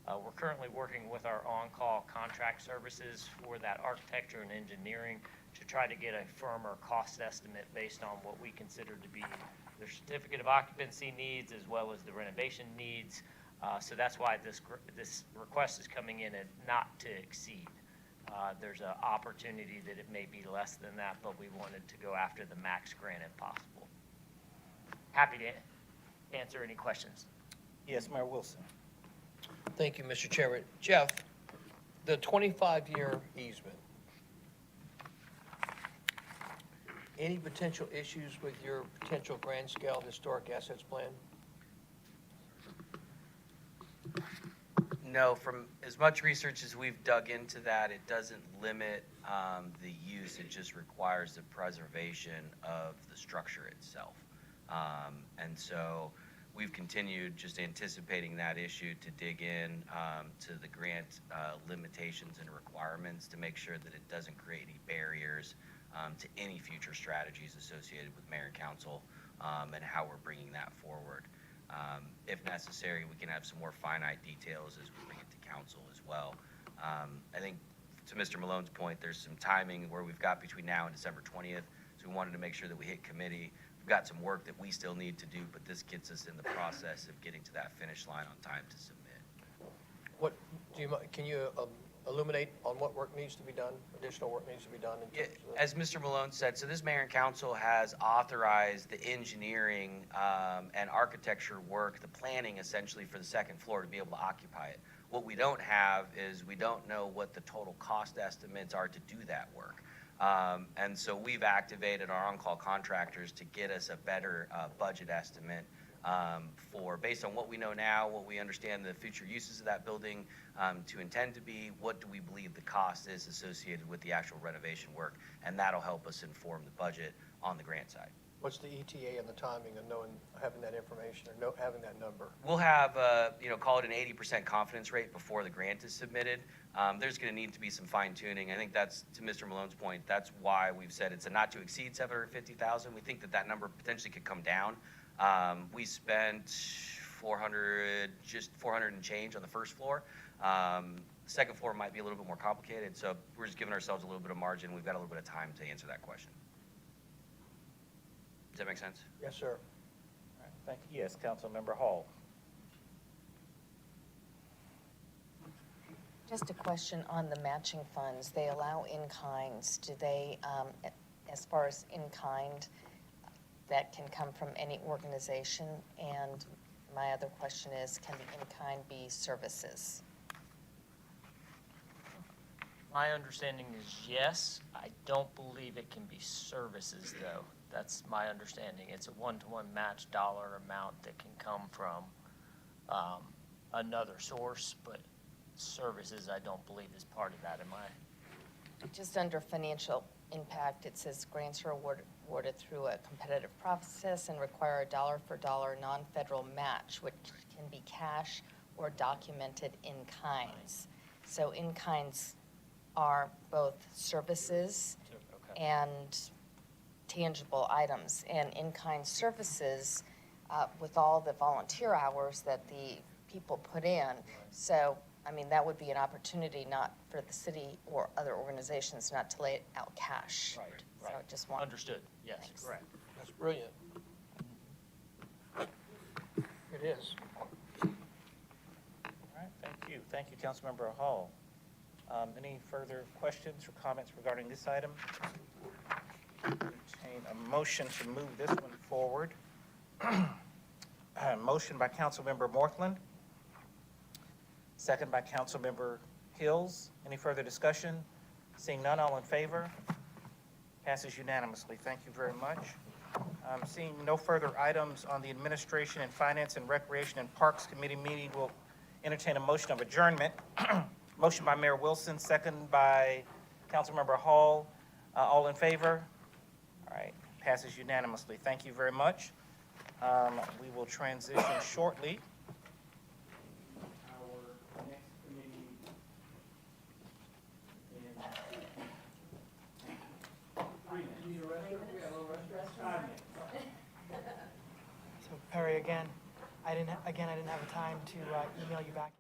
We're currently working with our on-call contract services for that architecture and engineering to try to get a firmer cost estimate based on what we consider to be the certificate of occupancy needs as well as the renovation needs. So that's why this request is coming in at not to exceed. There's an opportunity that it may be less than that, but we wanted to go after the max grant if possible. Happy to answer any questions. Yes, Mayor Wilson. Thank you, Mr. Chairman. Jeff, the 25-year easement, any potential issues with your potential grand scale historic assets plan? No, from as much research as we've dug into that, it doesn't limit the use. It just requires the preservation of the structure itself. And so we've continued just anticipating that issue to dig in to the grant limitations and requirements to make sure that it doesn't create any barriers to any future strategies associated with mayor and council and how we're bringing that forward. If necessary, we can have some more finite details as we bring it to council as well. I think to Mr. Malone's point, there's some timing where we've got between now and December 20th, so we wanted to make sure that we hit committee. We've got some work that we still need to do, but this gets us in the process of getting to that finish line on time to submit. What, can you illuminate on what work needs to be done, additional work needs to be done? In terms of As Mr. Malone said, so this mayor and council has authorized the engineering and architecture work, the planning essentially for the second floor to be able to occupy it. What we don't have is we don't know what the total cost estimates are to do that work. And so we've activated our on-call contractors to get us a better budget estimate for, based on what we know now, what we understand the future uses of that building to intend to be, what do we believe the cost is associated with the actual renovation work, and that'll help us inform the budget on the grant side. What's the ETA and the timing of having that information or having that number? We'll have, call it an 80% confidence rate before the grant is submitted. There's going to need to be some fine tuning. I think that's, to Mr. Malone's point, that's why we've said it's a not to exceed 750,000. We think that that number potentially could come down. We spent 400, just 400 and change on the first floor. Second floor might be a little bit more complicated, so we're just giving ourselves a little bit of margin. We've got a little bit of time to answer that question. Does that make sense? Yes, sir. All right, thank you. Yes, Councilmember Hall. Just a question on the matching funds. They allow in-kinds. Do they, as far as in-kind, that can come from any organization? And my other question is, can the in-kind be services? My understanding is yes. I don't believe it can be services, though. That's my understanding. It's a one-to-one match dollar amount that can come from another source, but services, I don't believe is part of that. Am I? Just under financial impact, it says grants are awarded through a competitive process and require a dollar-for-dollar non-federal match, which can be cash or documented in kinds. So in kinds are both services Okay. and tangible items. And in-kind services, with all the volunteer hours that the people put in. So, I mean, that would be an opportunity not for the city or other organizations not to lay out cash. Right, So right. I just want. Understood. Yes, Thanks. correct. That's brilliant. It is. All right, thank you. Thank you, Councilmember Hall. Any further questions or comments regarding this item? Entertain a motion to move this one forward. Motion by Councilmember Morthland. Second by Councilmember Hills. Any further discussion? Seeing none, all in favor? Passes unanimously. Thank you very much. Seeing no further items on the Administration and Finance and Recreation and Parks Committee meeting, we'll entertain a motion of adjournment. Motion by Mayor Wilson, second by Councilmember Hall. All in favor? All right, passes unanimously. Thank you very much. We will transition shortly. Our next committee So Perry, again, I didn't have time to email you back.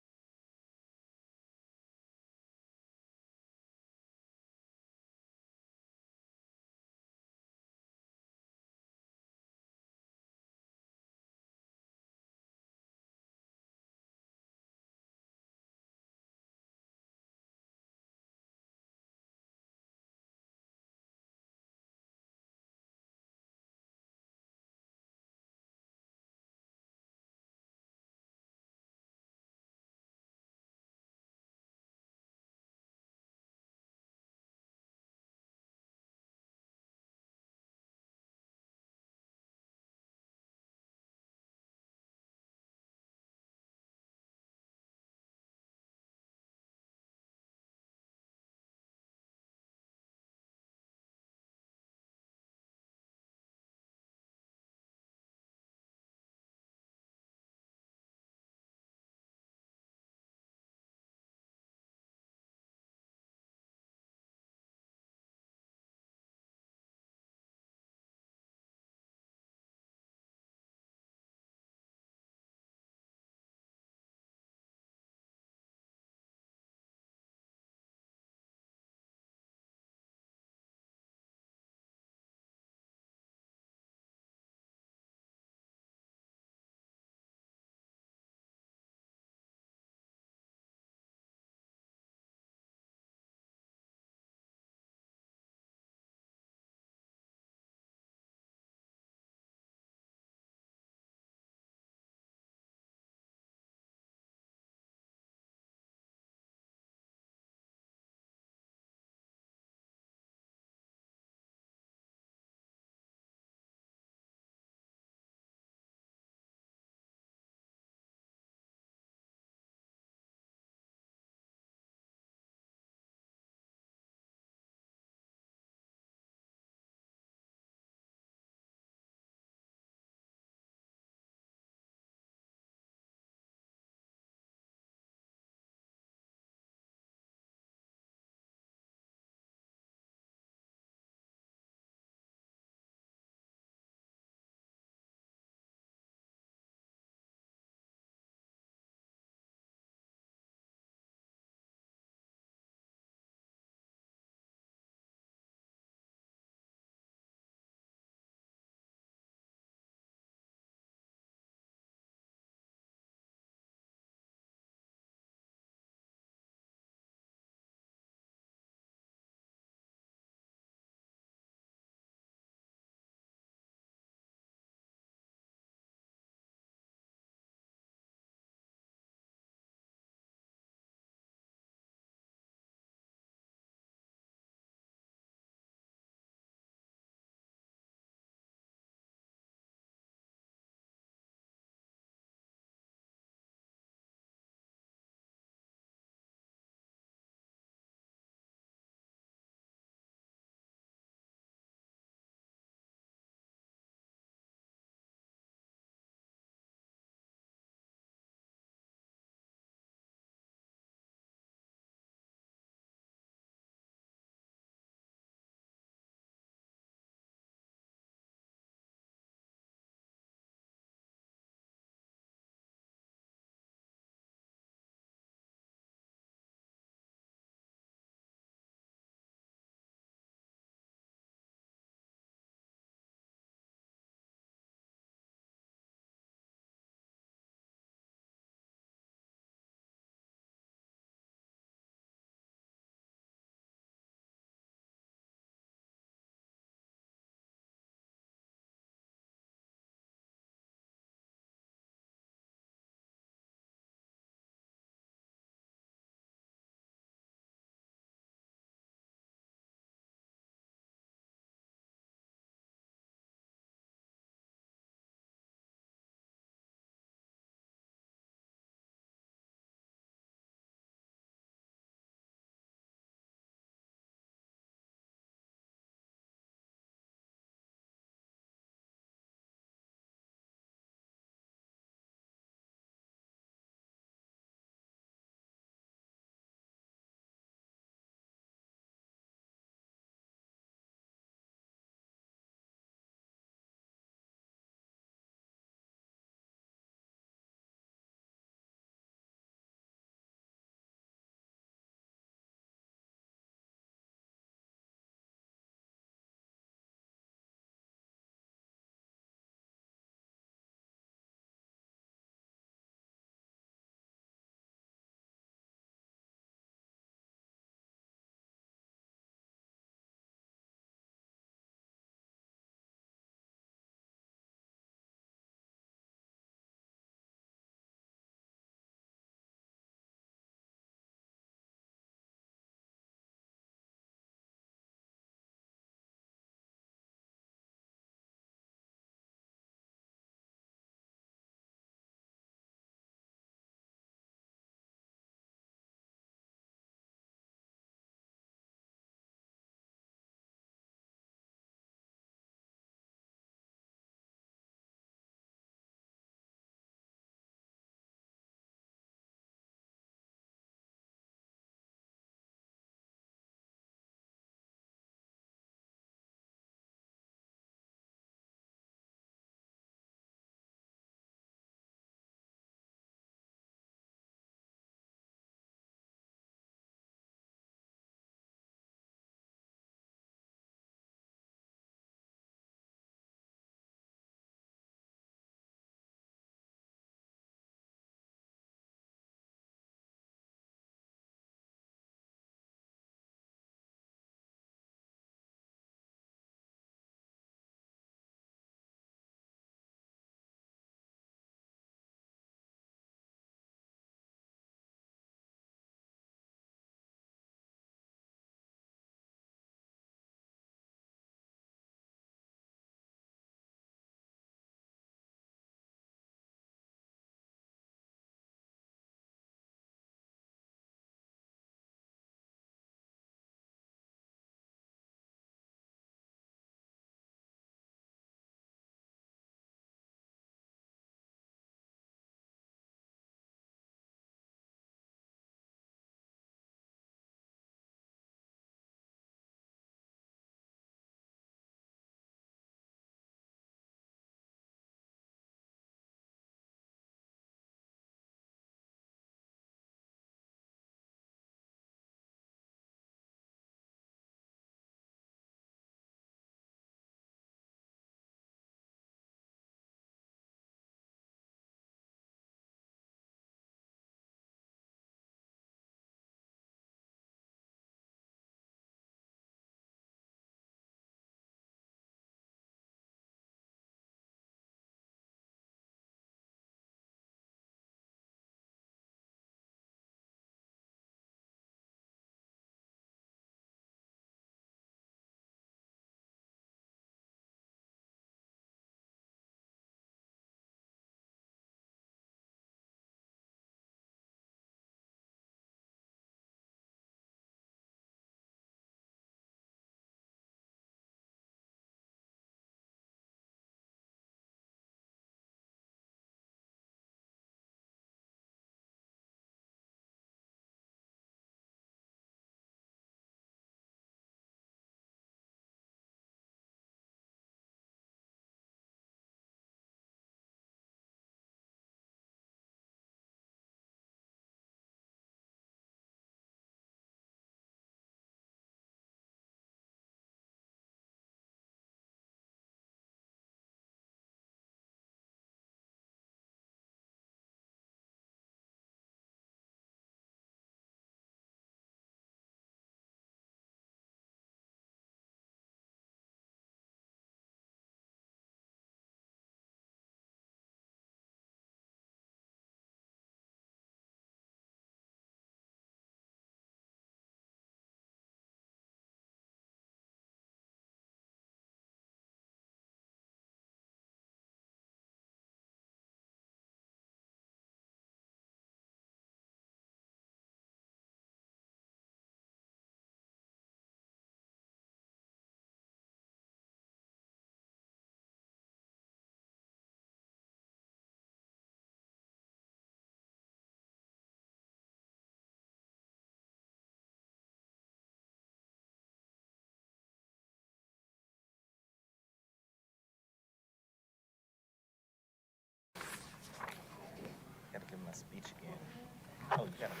Oh, you gotta move.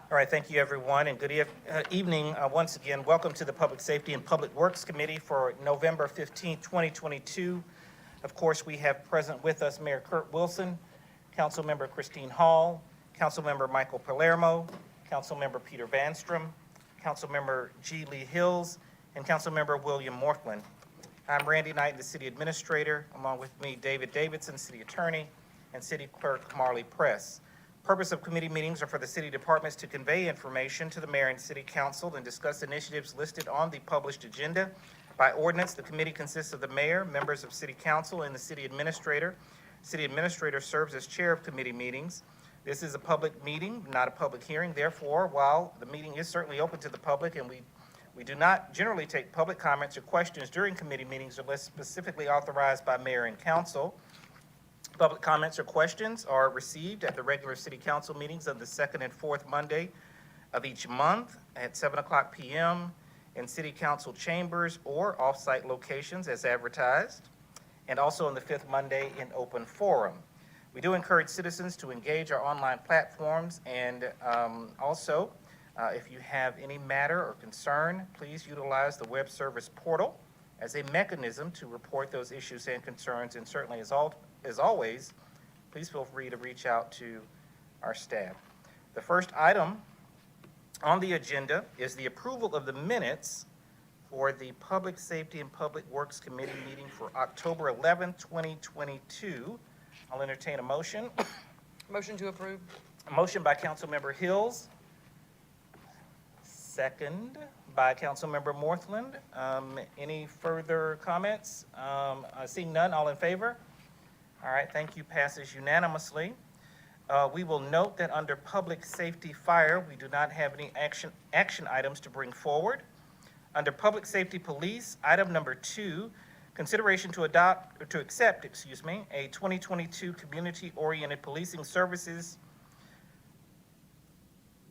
All right, thank you, everyone, and good evening. Once again, welcome to the Public Safety and Public Works Committee for November 15th, 2022. Of course, we have present with us Mayor Kurt Wilson, Councilmember Christine Hall, Councilmember Michael Palermo, Councilmember Peter Vanstrom, Councilmember G. Lee Hills, and Councilmember William Morthland. I'm Randy Knight, the City Administrator, along with me, David Davidson, City Attorney, and City Clerk Marley Press. Purpose of committee meetings are for the city departments to convey information to the mayor and city council and discuss initiatives listed on the published agenda. By ordinance, the committee consists of the mayor, members of city council, and the city administrator. City administrator serves as chair of committee meetings. This is a public meeting, not a public hearing. Therefore, while the meeting is certainly open to the public and we do not generally take public comments or questions during committee meetings unless specifically authorized by mayor and council. Public comments or questions are received at the regular city council meetings of the second and fourth Monday of each month at 7:00 p.m. in city council chambers or off-site locations as advertised, and also on the fifth Monday in open forum. We do encourage citizens to engage our online platforms, and also, if you have any matter or concern, please utilize the web service portal as a mechanism to report those issues and concerns, and certainly as always, please feel free to reach out to our staff. The first item on the agenda is the approval of the minutes for the Public Safety and Public Works Committee meeting for October 11, 2022. I'll entertain a motion. Motion to approve. A motion by Councilmember Hills, second by Councilmember Morthland. Any further comments? Seeing none, all in favor? All right, thank you, passes unanimously. We will note that under Public Safety Fire, we do not have any action items to bring forward. Under Public Safety Police, item number 2, consideration to accept, a 2022 Community-Oriented Policing Services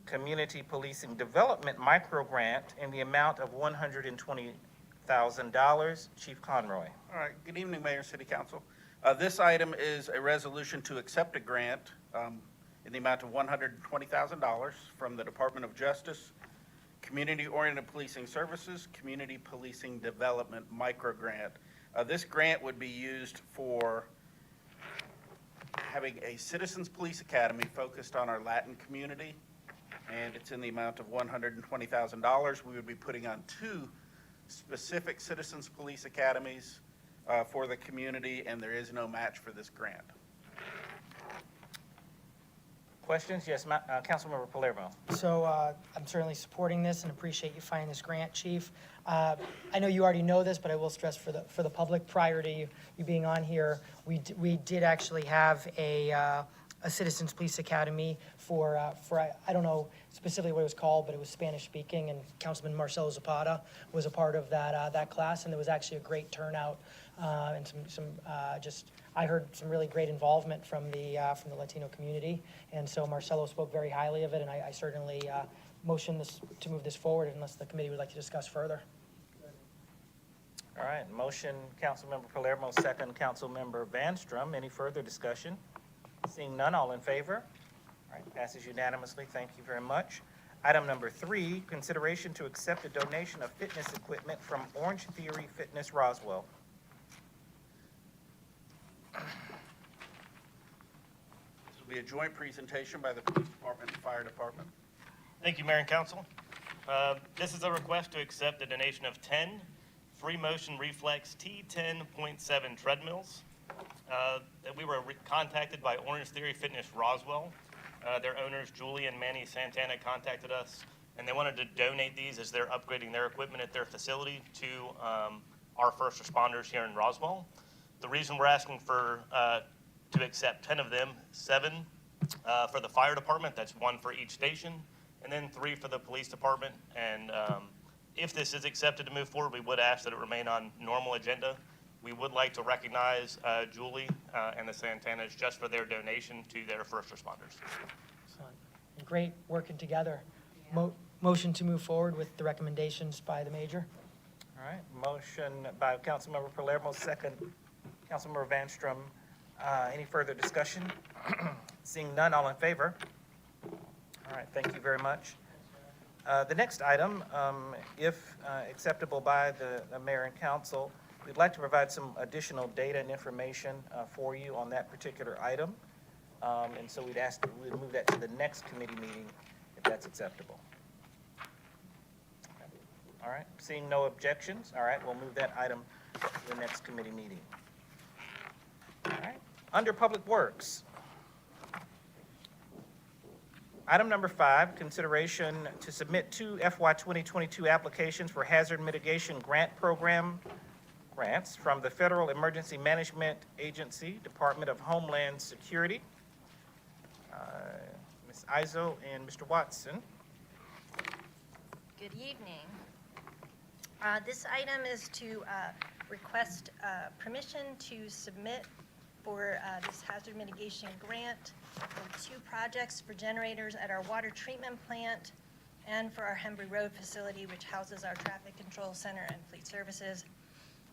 Community Policing Development Micro Grant in the amount of $120,000. Chief Conroy. All right, good evening, Mayor and City Council. This item is a resolution to accept a grant in the amount of $120,000 from the Department of Justice, Community-Oriented Policing Services, Community Policing Development Micro Grant. This grant would be used for having a Citizens Police Academy focused on our Latin community, and it's in the amount of $120,000. We would be putting on 2 specific Citizens Police Academies for the community, and there is no match for this grant. Questions? Yes, Councilmember Palermo. So I'm certainly supporting this and appreciate you finding this grant, Chief. I know you already know this, but I will stress for the public, prior to you being on here, we did actually have a Citizens Police Academy for I don't know specifically what it was called, but it was Spanish speaking, and Councilman Marcelo Zapata was a part of that class, and there was actually a great turnout and I heard some really great involvement from the Latino community, and so Marcelo spoke very highly of it, and I certainly motion to move this forward unless the committee would like to discuss further. All right, motion, Councilmember Palermo, second, Councilmember Vanstrom. Any further discussion? Seeing none, all in favor? All right, passes unanimously. Thank you very much. Item number 3, consideration to accept a donation of fitness equipment from Orange Theory Fitness Roswell. This will be a joint presentation by the Police Department and Fire Department. Thank you, Mayor and Council. This is a request to accept a donation of 10 free motion reflex T10.7 treadmills. We were contacted by Orange Theory Fitness Roswell. Their owners, Julie and Manny Santana, contacted us, and they wanted to donate these as they're upgrading their equipment at their facility to our first responders here in Roswell. The reason we're asking for to accept 10 of them, 7 for the fire department, that's 1 for each station, and then 3 for the police department. And if this is accepted to move forward, we would ask that it remain on normal agenda. We would like to recognize Julie and the Santanas just for their donation to their first responders. Excellent. Great working together. Motion to move forward with the recommendations by the major. All right, motion by Councilmember Palermo, second, Councilmember Vanstrom. Any further discussion? Seeing none, all in favor? All right, thank you very much. The next item, if acceptable by the mayor and council, we'd like to provide some additional data and information for you on that particular item. And so we'd ask that we'd move that to the next committee meeting if that's acceptable. All right, seeing no objections, all right, we'll move that item to the next committee meeting. All right, under Public Works. Item number 5, consideration to submit 2 FY 2022 applications for hazard mitigation grant program grants from the Federal Emergency Management Agency, Department of Homeland Security. Ms. Izzo and Mr. Watson. Good evening. This item is to request permission to submit for this hazard mitigation grant for 2 projects for generators at our water treatment plant and for our Hembry Road facility, which houses our traffic control center and fleet services.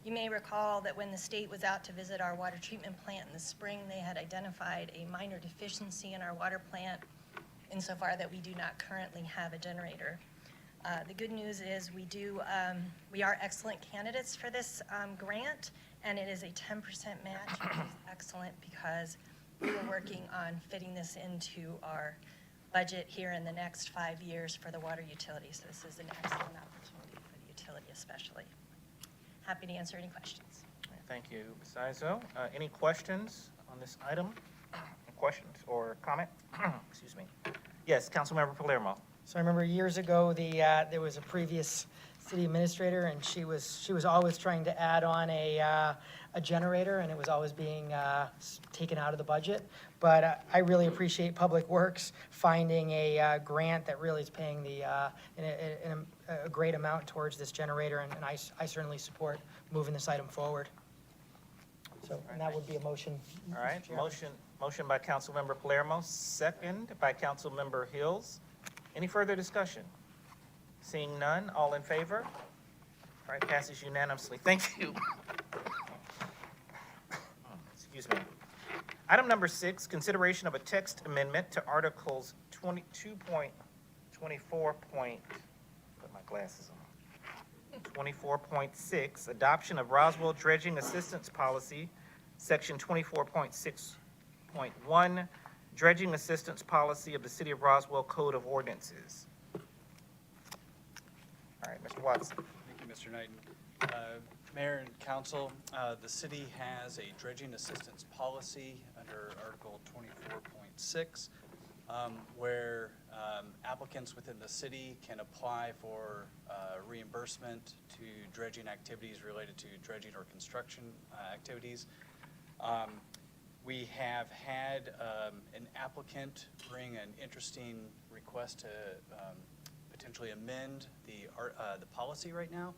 You may recall that when the state was out to visit our water treatment plant in the spring, they had identified a minor deficiency in our water plant insofar that we do not currently have a generator. The good news is we are excellent candidates for this grant, and it is a 10% match, which is excellent because we were working on fitting this into our budget here in the next 5 years for the water utility. So this is an excellent opportunity for the utility especially. Happy to answer any questions. Thank you, Ms. Izzo. Any questions on this item? Questions or comment? Excuse me. Yes, Councilmember Palermo. So I remember years ago, there was a previous city administrator, and she was always trying to add on a generator, and it was always being taken out of the budget. But I really appreciate Public Works finding a grant that really is paying a great amount towards this generator, and I certainly support moving this item forward. So, and that would be a motion. All right, motion by Councilmember Palermo, second by Councilmember Hills. Any further discussion? Seeing none, all in favor? All right, passes unanimously. Thank you. Excuse me. Item number 6, consideration of a text amendment to Articles 22.24. Put my glasses on. 24.6, adoption of Roswell dredging assistance policy, Section 24.6.1, dredging assistance policy of the City of Roswell Code of Ordinances. All right, Mr. Watson. Thank you, Mr. Knighton. Mayor and council, the city has a dredging assistance policy under Article 24.6, where applicants within the city can apply for reimbursement to dredging activities related to dredging or construction activities. We have had an applicant bring an interesting request to potentially amend the policy right now.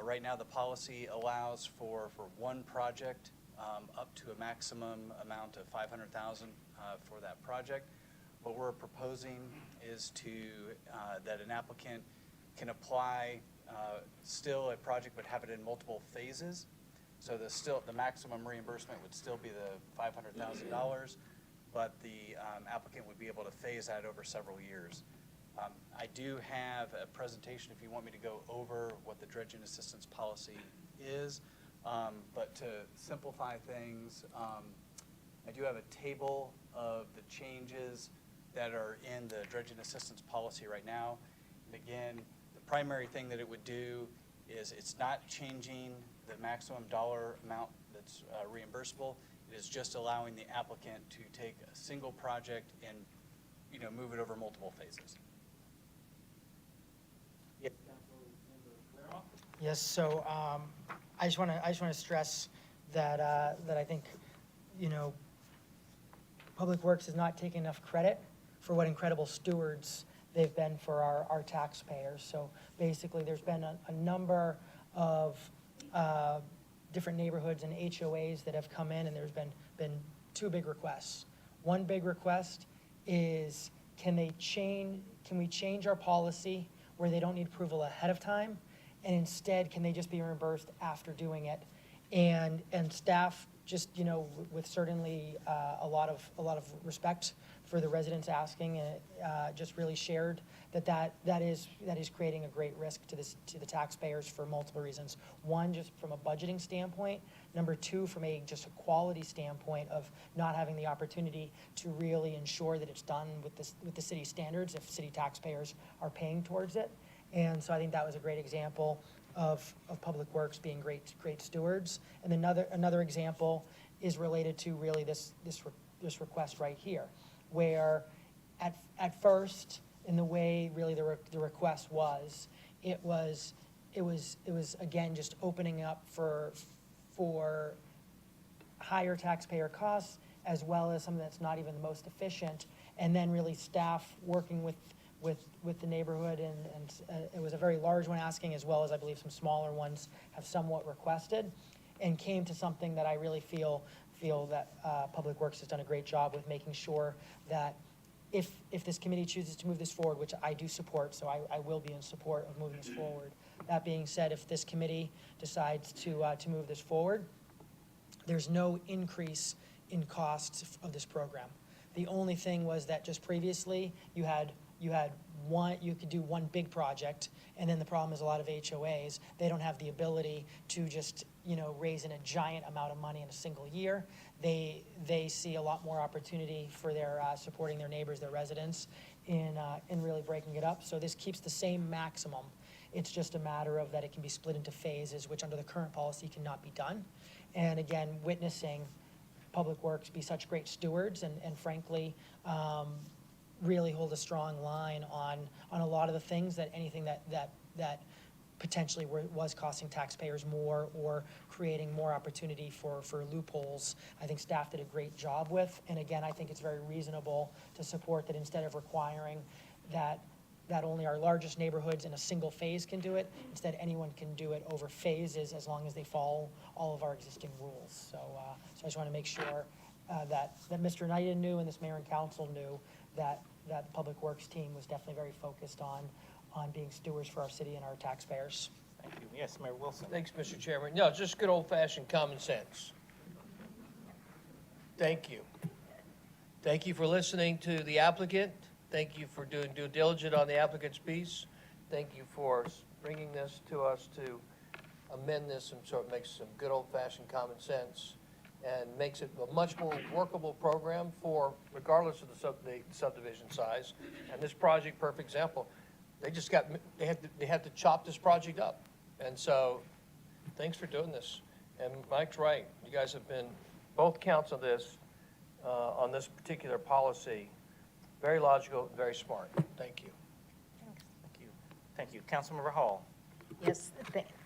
Right now, the policy allows for one project up to a maximum amount of $500,000 for that project. What we're proposing is that an applicant can apply still a project but have it in multiple phases. So the maximum reimbursement would still be the $500,000, but the applicant would be able to phase that over several years. I do have a presentation if you want me to go over what the dredging assistance policy is, but to simplify things, I do have a table of the changes that are in the dredging assistance policy right now. And again, the primary thing that it would do is it's not changing the maximum dollar amount that's reimbursable. It is just allowing the applicant to take a single project and move it over multiple phases. Yes, so I just want to stress that I think Public Works is not taking enough credit for what incredible stewards they've been for our taxpayers. So basically, there's been a number of different neighborhoods and HOAs that have come in, and there's been 2 big requests. One big request is can we change our policy where they don't need approval ahead of time, and instead can they just be reimbursed after doing it? And staff just, with certainly a lot of respect for the residents asking, just really shared that is creating a great risk to the taxpayers for multiple reasons. One, just from a budgeting standpoint. Number two, from just a quality standpoint of not having the opportunity to really ensure that it's done with the city standards if city taxpayers are paying towards it. And so I think that was a great example of Public Works being great stewards. And another example is related to really this request right here, where at first, in the way really the request was, it was again just opening up for higher taxpayer costs, as well as something that's not even the most efficient, and then really staff working with the neighborhood, and it was a very large one asking, as well as I believe some smaller ones have somewhat requested, and came to something that I really feel that Public Works has done a great job with, making sure that if this committee chooses to move this forward, which I do support, so I will be in support of moving this forward. That being said, if this committee decides to move this forward, there's no increase in costs of this program. The only thing was that just previously, you could do one big project, and then the problem is a lot of HOAs, they don't have the ability to just, raise in a giant amount of money in a single year. They see a lot more opportunity for their supporting their neighbors, their residents, in really breaking it up. So this keeps the same maximum. It's just a matter of that it can be split into phases, which under the current policy cannot be done. And again, witnessing Public Works be such great stewards and frankly, really hold a strong line on a lot of the things, that anything that potentially was costing taxpayers more or creating more opportunity for loopholes, I think staff did a great job with. And again, I think it's very reasonable to support that instead of requiring that only our largest neighborhoods in a single phase can do it, instead anyone can do it over phases as long as they follow all of our existing rules. So I just want to make sure that Mr. Knighton knew and this mayor and council knew that the Public Works team was definitely very focused on being stewards for our city and our taxpayers. Thank you. Yes, Mayor Wilson. Thanks, Mr. Chairman. No, just good old-fashioned common sense. Thank you. Thank you for listening to the applicant. Thank you for doing due diligence on the applicant's piece. Thank you for bringing this to us to amend this, and so it makes some good old-fashioned common sense and makes it a much more workable program for, regardless of the subdivision size. And this project, perfect example. They had to chop this project up. And so, thanks for doing this. And Mike's right. You guys have been, both counts of this, on this particular policy, very logical, very smart. Thank you. Thank you. Thank you. Councilmember Hall. Yes,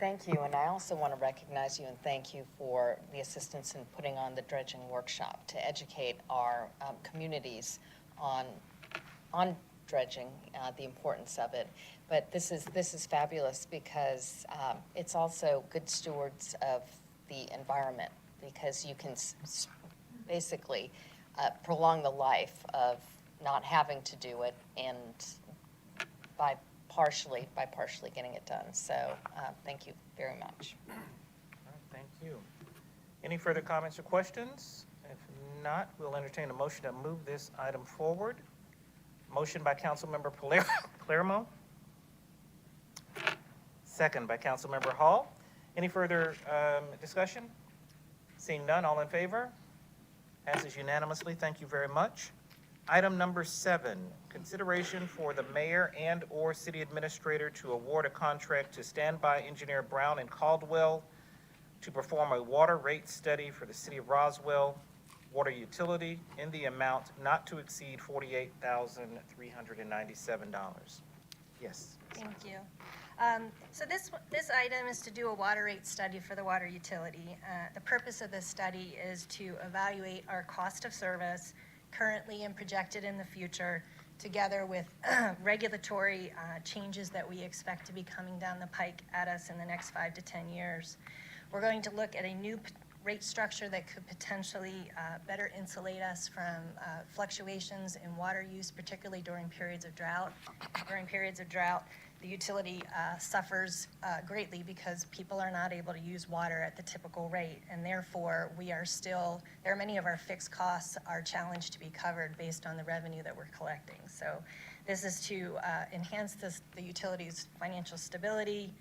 thank you, and I also want to recognize you and thank you for the assistance in putting on the dredging workshop to educate our communities on dredging, the importance of it. But this is fabulous because it's also good stewards of the environment, because you can basically prolong the life of not having to do it, and by partially getting it done. So thank you very much. All right, thank you. Any further comments or questions? If not, we'll entertain a motion to move this item forward. Motion by Councilmember Palermo. Second by Councilmember Hall. Any further discussion? Seeing none, all in favor? Passes unanimously. Thank you very much. Item number 7, consideration for the mayor and/or city administrator to award a contract to standby engineer Brown and Caldwell to perform a water rate study for the city of Roswell water utility in the amount not to exceed $48,397. Yes. Thank you. So this item is to do a water rate study for the water utility. The purpose of this study is to evaluate our cost of service currently and projected in the future, together with regulatory changes that we expect to be coming down the pike at us in the next 5 to 10 years. We're going to look at a new rate structure that could potentially better insulate us from fluctuations in water use, particularly during periods of drought. During periods of drought, the utility suffers greatly because people are not able to use water at the typical rate. And therefore, there are many of our fixed costs are challenged to be covered based on the revenue that we're collecting. So this is to enhance the utility's financial stability,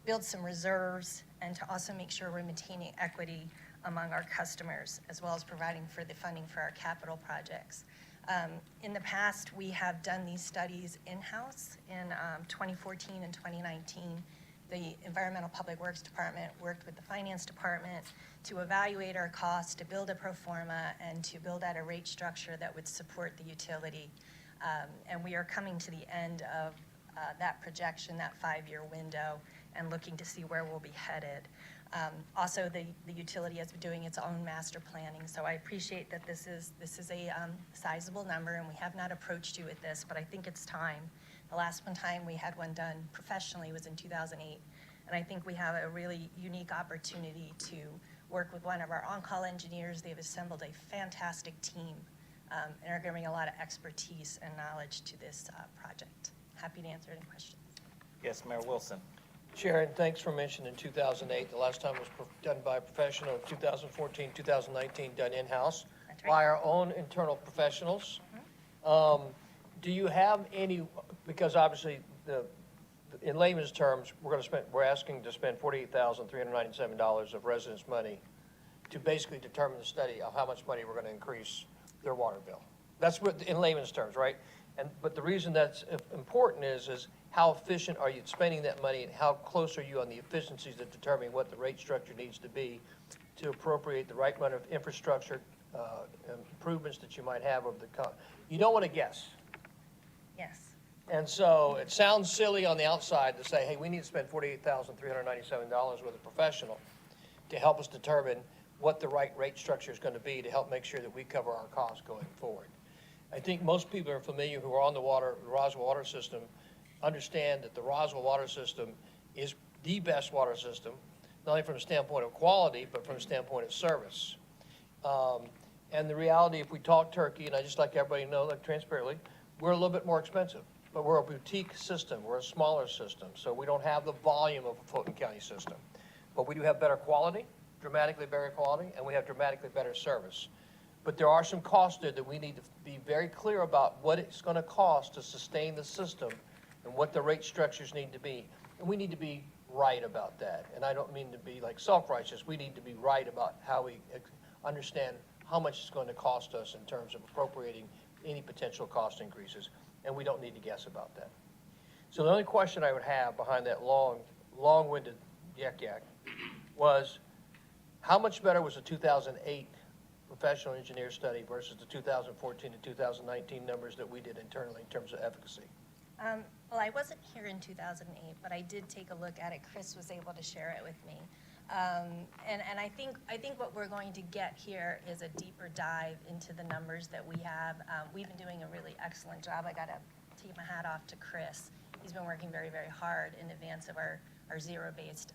build some reserves, and to also make sure we're maintaining equity among our customers, as well as providing for the funding for our capital projects. In the past, we have done these studies in-house. In 2014 and 2019, the Environmental Public Works Department worked with the Finance Department to evaluate our costs, to build a pro forma, and to build out a rate structure that would support the utility. And we are coming to the end of that projection, that 5-year window, and looking to see where we'll be headed. Also, the utility has been doing its own master planning, so I appreciate that this is a sizable number, and we have not approached you with this, but I think it's time. The last time we had one done professionally was in 2008, and I think we have a really unique opportunity to work with one of our on-call engineers. They've assembled a fantastic team and are going to bring a lot of expertise and knowledge to this project. Happy to answer any questions. Yes, Mayor Wilson. Sharon, thanks for mentioning 2008. The last time was done by a professional. 2014, 2019 done in-house by our own internal professionals. Do you have any, because obviously in layman's terms, we're asking to spend $48,397 of residents' money to basically determine the study of how much money we're going to increase their water bill. That's what, in layman's terms, right? But the reason that's important is how efficient are you spending that money, and how close are you on the efficiencies of determining what the rate structure needs to be to appropriate the right amount of infrastructure improvements that you might have over the you don't want to guess. Yes. And so it sounds silly on the outside to say, hey, we need to spend $48,397 with a professional to help us determine what the right rate structure is going to be to help make sure that we cover our costs going forward. I think most people are familiar who are on the Roswell water system understand that the Roswell water system is the best water system, not only from the standpoint of quality, but from the standpoint of service. And the reality, if we talk Turkey, and I just like everybody to know, like transparently, we're a little bit more expensive, but we're a boutique system. We're a smaller system, so we don't have the volume of a Fulton County system. But we do have better quality, dramatically better quality, and we have dramatically better service. But there are some costs there that we need to be very clear about what it's going to cost to sustain the system and what the rate structures need to be. And we need to be right about that. And I don't mean to be like self-righteous. We need to be right about how we understand how much it's going to cost us in terms of appropriating any potential cost increases. And we don't need to guess about that. So the only question I would have behind that long-winded yak was, how much better was the 2008 professional engineer study versus the 2014 and 2019 numbers that we did internally in terms of efficacy? Well, I wasn't here in 2008, but I did take a look at it. Chris was able to share it with me. And I think what we're going to get here is a deeper dive into the numbers that we have. We've been doing a really excellent job. I got to take my hat off to Chris. He's been working very, very hard in advance of our zero-based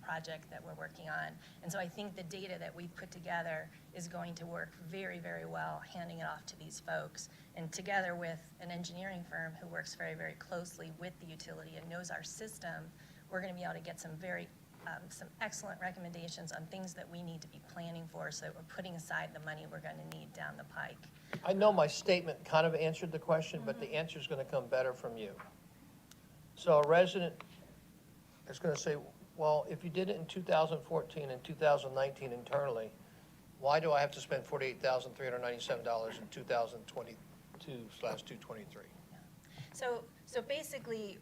project that we're working on. And so I think the data that we've put together is going to work very, very well, handing it off to these folks. And together with an engineering firm who works very, very closely with the utility and knows our system, we're going to be able to get some some excellent recommendations on things that we need to be planning for, so that we're putting aside the money we're going to need down the pike. I know my statement kind of answered the question, but the answer is going to come better from you. So a resident is going to say, well, if you did it in 2014 and 2019 internally, why do I have to spend $48,397 in 2022/223? So basically,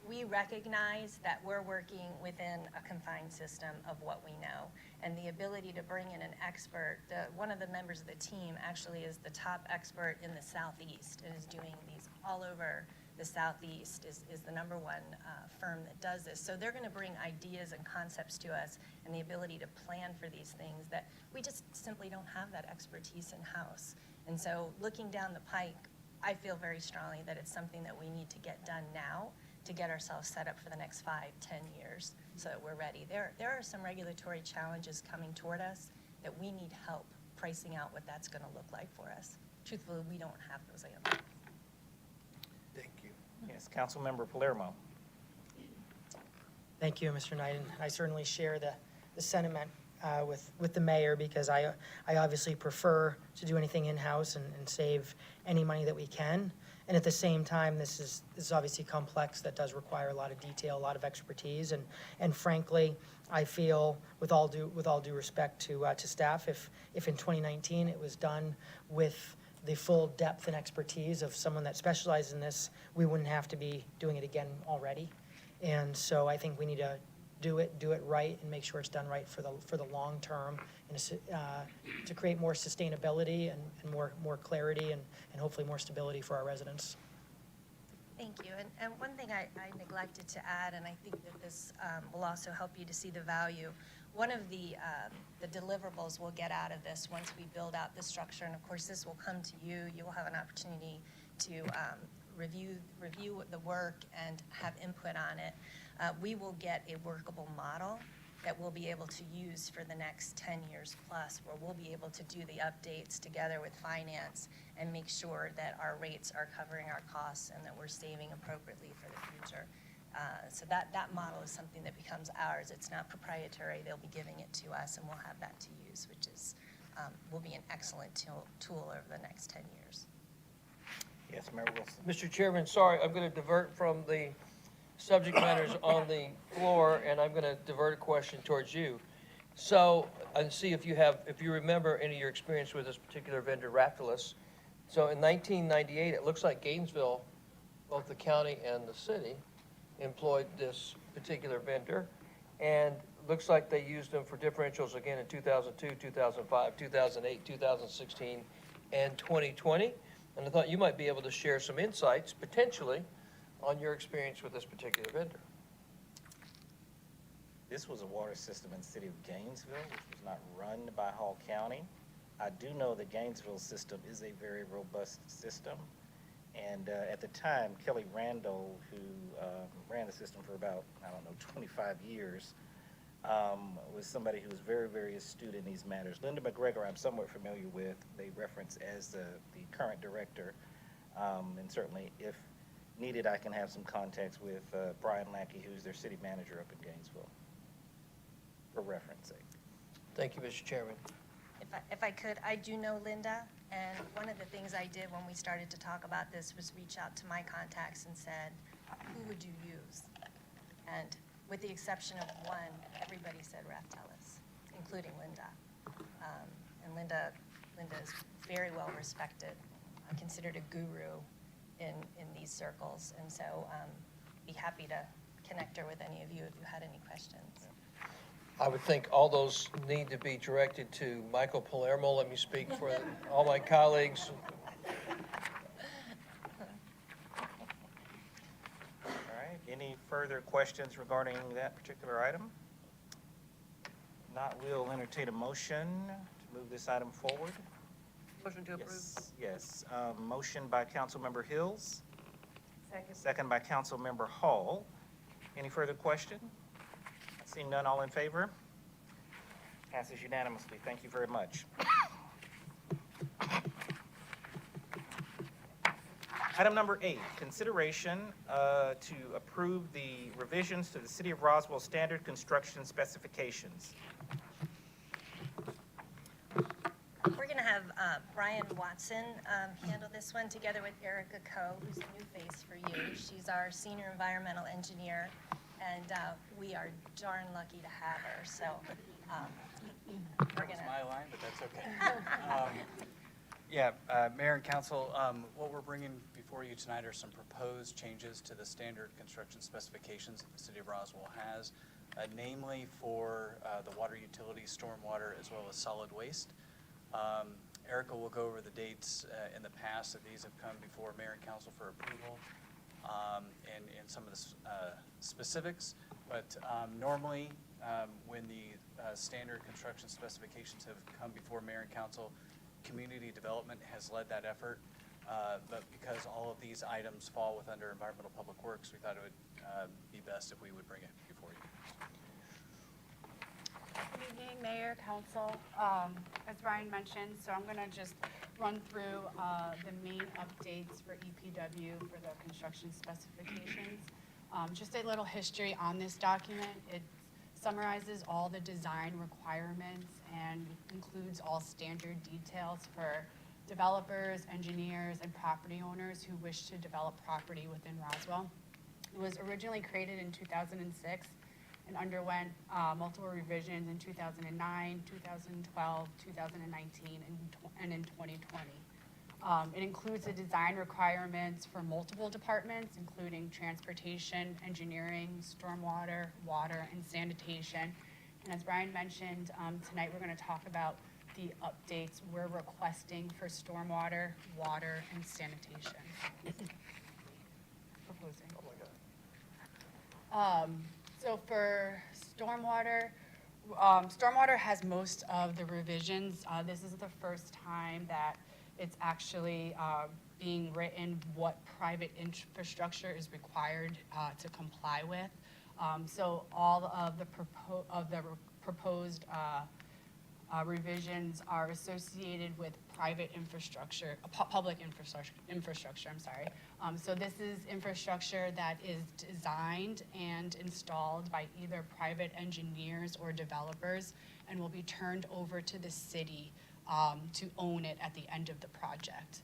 we recognize that we're working within a confined system of what we know, and the ability to bring in an expert. One of the members of the team actually is the top expert in the Southeast and is doing these all over the Southeast, is the #1 firm that does this. So they're going to bring ideas and concepts to us and the ability to plan for these things that we just simply don't have that expertise in-house. And so looking down the pike, I feel very strongly that it's something that we need to get done now to get ourselves set up for the next 5-10 years so that we're ready. There are some regulatory challenges coming toward us that we need help pricing out what that's going to look like for us. Truthfully, we don't have those answers. Thank you. Yes, Councilmember Palermo. Thank you, Mr. Knight, and I certainly share the sentiment with the mayor, because I obviously prefer to do anything in-house and save any money that we can. And at the same time, this is obviously complex, that does require a lot of detail, a lot of expertise, and frankly, I feel, with all due respect to staff, if in 2019 it was done with the full depth and expertise of someone that specializes in this, we wouldn't have to be doing it again already. And so I think we need to do it right and make sure it's done right for the long term, and to create more sustainability and more clarity and hopefully more stability for our residents. Thank you. And one thing I neglected to add, and I think that this will also help you to see the value. One of the deliverables we'll get out of this once we build out the structure, and of course this will come to you, you'll have an opportunity to review the work and have input on it. We will get a workable model that we'll be able to use for the next 10 years plus, where we'll be able to do the updates together with finance and make sure that our rates are covering our costs and that we're saving appropriately for the future. So that model is something that becomes ours. It's not proprietary. They'll be giving it to us, and we'll have that to use, which is will be an excellent tool over the next 10 years. Yes, Mayor Wilson. Mr. Chairman, sorry, I'm going to divert from the subject matters on the floor, and I'm going to divert a question towards you. So, and see if you remember any of your experience with this particular vendor, Raptalus. So in 1998, it looks like Gainesville, both the county and the city, employed this particular vendor, and looks like they used them for differentials again in 2002, 2005, 2008, 2016, and 2020. And I thought you might be able to share some insights, potentially, on your experience with this particular vendor. This was a water system in the city of Gainesville, which was not run by Hall County. I do know the Gainesville system is a very robust system. And at the time, Kelly Randall, who ran the system for about, 25 years, was somebody who was very, very astute in these matters. Linda McGregor, I'm somewhat familiar with. They reference as the current director. And certainly, if needed, I can have some contacts with Brian Lackey, who's their city manager up in Gainesville, for reference sake. Thank you, Mr. Chairman. If I could, I do know Linda, and one of the things I did when we started to talk about this was reach out to my contacts and said, who would you use? And with the exception of one, everybody said Raptalus, including Linda. And Linda is very well respected, considered a guru in these circles, and so be happy to connect her with any of you if you had any questions. I would think all those need to be directed to Michael Palermo. Let me speak for all my colleagues. All right, any further questions regarding that particular item? Not, we'll entertain a motion to move this item forward. Motion to approve. Yes. Motion by Councilmember Hills. Second. Second by Councilmember Hall. Any further question? Seeing none, all in favor? Passes unanimously. Thank you very much. Item number 8, consideration to approve the revisions to the City of Roswell Standard Construction Specifications. We're going to have Brian Watson handle this one together with Erica Coe, who's a new face for you. She's our senior environmental engineer, and we are darn lucky to have her. So we're going to. That was my line, but that's okay. Mayor and Council, what we're bringing before you tonight are some proposed changes to the standard construction specifications that the City of Roswell has, namely for the water utilities, stormwater, as well as solid waste. Erica will go over the dates in the past that these have come before Mayor and Council for approval, and some of the specifics. But normally, when the standard construction specifications have come before Mayor and Council, Community Development has led that effort. But because all of these items fall under Environmental Public Works, we thought it would be best if we would bring it before you. Good evening, Mayor, Council. As Brian mentioned, so I'm going to just run through the main updates for EPW for the construction specifications. Just a little history on this document. It summarizes all the design requirements and includes all standard details for developers, engineers, and property owners who wish to develop property within Roswell. It was originally created in 2006 and underwent multiple revisions in 2009, 2012, 2019, and in 2020. It includes the design requirements for multiple departments, including transportation, engineering, stormwater, water, and sanitation. And as Brian mentioned, tonight we're going to talk about the updates we're requesting for stormwater, water, and sanitation. Proposing. Oh my God. So for stormwater, stormwater has most of the revisions. This is the first time that it's actually being written what private infrastructure is required to comply with. So all of the proposed revisions are associated with private infrastructure, public infrastructure, I'm sorry. So this is infrastructure that is designed and installed by either private engineers or developers and will be turned over to the city to own it at the end of the project.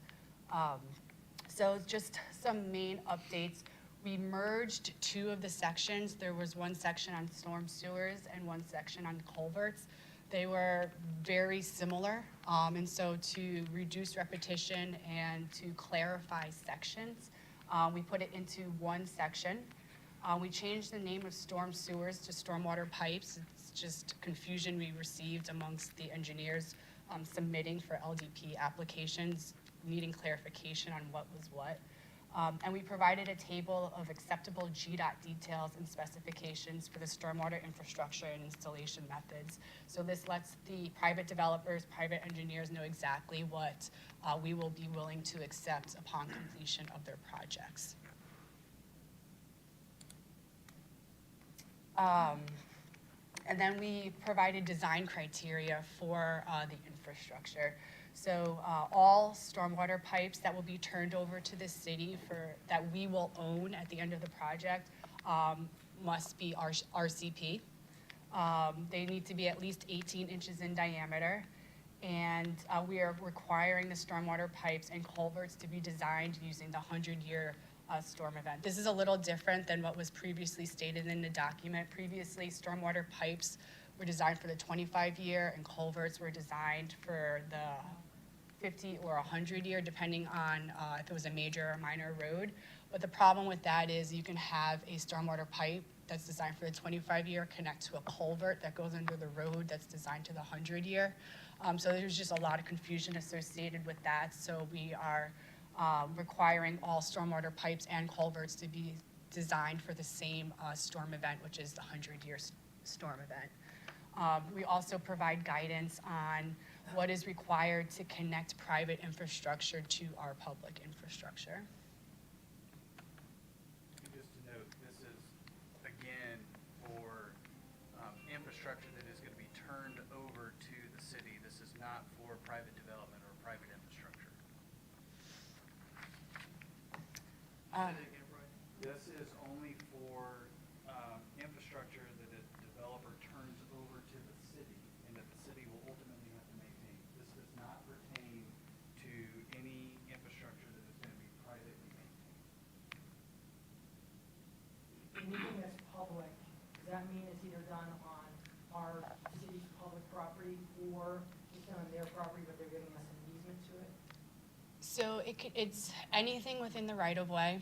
So just some main updates. We merged two of the sections. There was one section on storm sewers and one section on culverts. They were very similar, and so to reduce repetition and to clarify sections, we put it into one section. We changed the name of storm sewers to stormwater pipes. It's just confusion we received amongst the engineers submitting for LDP applications, needing clarification on what was what. And we provided a table of acceptable GDOT details and specifications for the stormwater infrastructure and installation methods. So this lets the private developers, private engineers know exactly what we will be willing to accept upon completion of their projects. And then we provided design criteria for the infrastructure. So all stormwater pipes that will be turned over to the city that we will own at the end of the project must be RCP. They need to be at least 18 inches in diameter. And we are requiring the stormwater pipes and culverts to be designed using the 100-year storm event. This is a little different than what was previously stated in the document. Previously, stormwater pipes were designed for the 25-year and culverts were designed for the 50 or 100-year, depending on if it was a major or minor road. But the problem with that is you can have a stormwater pipe that's designed for the 25-year connect to a culvert that goes under the road that's designed to the 100-year. So there's just a lot of confusion associated with that. So we are requiring all stormwater pipes and culverts to be designed for the same storm event, which is the 100-year storm event. We also provide guidance on what is required to connect private infrastructure to our public infrastructure. Just to note, this is, again, for infrastructure that is going to be turned over to the city. This is not for private development or private infrastructure. This is only for infrastructure that a developer turns over to the city and that the city will ultimately have to maintain. This does not pertain to any infrastructure that is going to be privately maintained. Anything that's public, does that mean it's either done on our city's public property or it's done on their property, but they're giving us an easement to it? So it's anything within the right-of-way.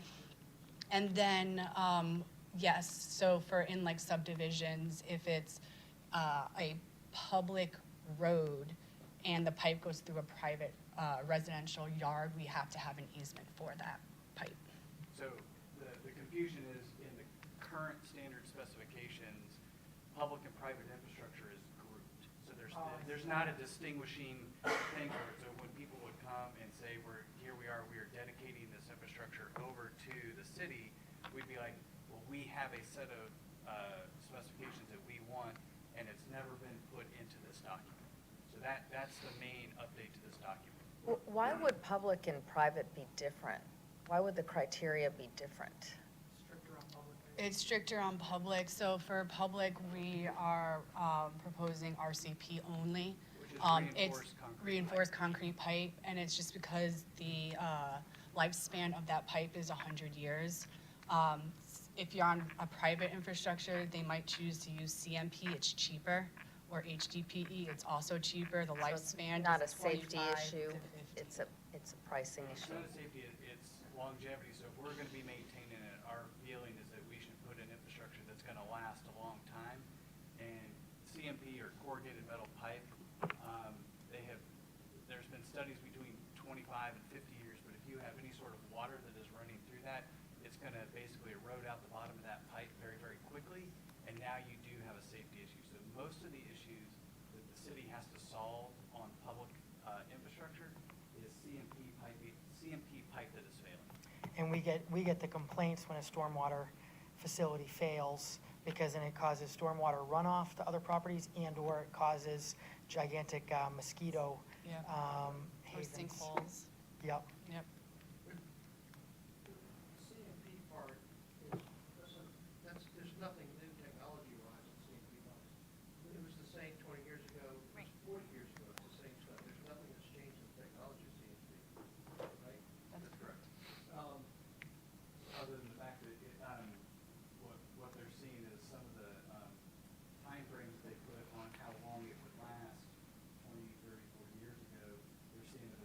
And then, yes, so for in like subdivisions, if it's a public road and the pipe goes through a private residential yard, we have to have an easement for that pipe. So the confusion is in the current standard specifications, public and private infrastructure is grouped. So there's not a distinguishing thing for it. So when people would come and say, we are dedicating this infrastructure over to the city, we'd be like, well, we have a set of specifications that we want, and it's never been put into this document. So that's the main update to this document. Why would public and private be different? Why would the criteria be different? It's stricter on public. So for public, we are proposing RCP only. It's reinforced concrete pipe, and it's just because the lifespan of that pipe is 100 years. If you're on a private infrastructure, they might choose to use CMP, it's cheaper, or HDPE, it's also cheaper. The lifespan Not a is safety 45 issue, to 50. it's a pricing It's issue. not a safety, it's longevity, so if we're gonna be maintaining it, our feeling is that we should put in infrastructure that's gonna last a long time. And CMP or corrugated metal pipe, there's been studies between 25 and 50 years, but if you have any sort of water that is running through that, it's gonna basically erode out the bottom of that pipe very, very quickly, and now you do have a safety issue. So most of the issues that the city has to solve on public infrastructure is CMP pipe that is failing. And we get the complaints when a stormwater facility fails, because then it causes stormwater runoff to other properties and/or it causes gigantic mosquito Yep. Or havens. sinkholes. Yep. Yep. CMP part there's nothing new technology-wise in CMP pipes. It was the same 20 years ago, it was 40 years ago, it's the same stuff. There's nothing that's changed in the technology of CMP, right? That's correct. Other than the fact that what they're seeing is some of the timeframes that they put on how long it would last 20, 30, 40 years ago, they're seeing that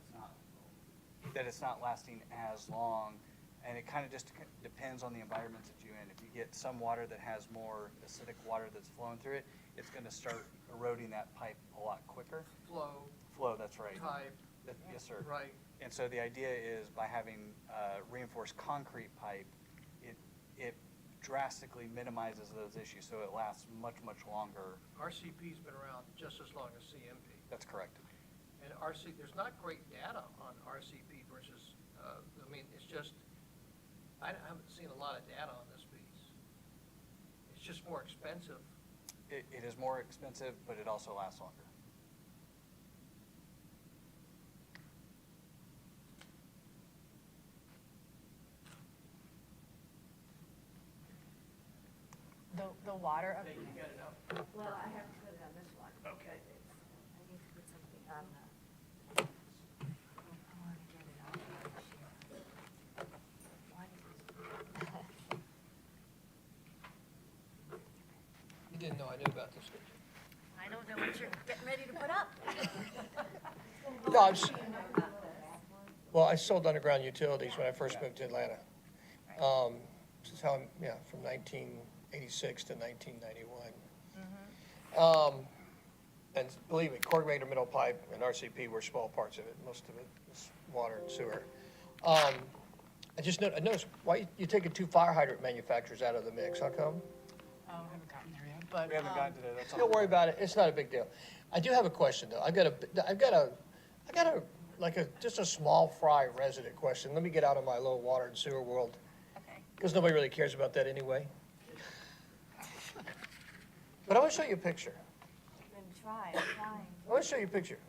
it's not lasting as long. And it kind of just depends on the environments that you're in. If you get some water that has more acidic water that's flowing through it, it's going to start eroding that pipe a lot quicker. Flow, that's right. Type. Yes, sir. Right. And so the idea is by having reinforced concrete pipe, it drastically minimizes those issues, so it lasts much, much longer. RCP's been around just as long as CMP. That's correct. And there's not great data on RCP versus, it's just, I haven't seen a lot of data on this piece. It's just more expensive. It is more expensive, but it also lasts longer. The water. Well, I have to put it on this one. Okay. I need to put something on the. I want to get it on here. You didn't know I knew about this, did you? I don't know what you're getting ready to put up. No, well, I sold underground utilities when I first moved to Atlanta. This is how, from 1986 to 1991. And believe me, corrugated metal pipe and RCP were small parts of it. Most of it was water and sewer. I noticed, why you taking two fire hydrant manufacturers out of the mix? How come? Oh, I haven't gotten there yet, but. We haven't gotten to that. That's all. Don't worry about it. It's not a big deal. I do have a question though. Just a small fry resident question. Let me get out of my little water and sewer world. Okay. Because nobody really cares about that anyway. But I want to show you a picture. I'm trying. I want to show you a picture.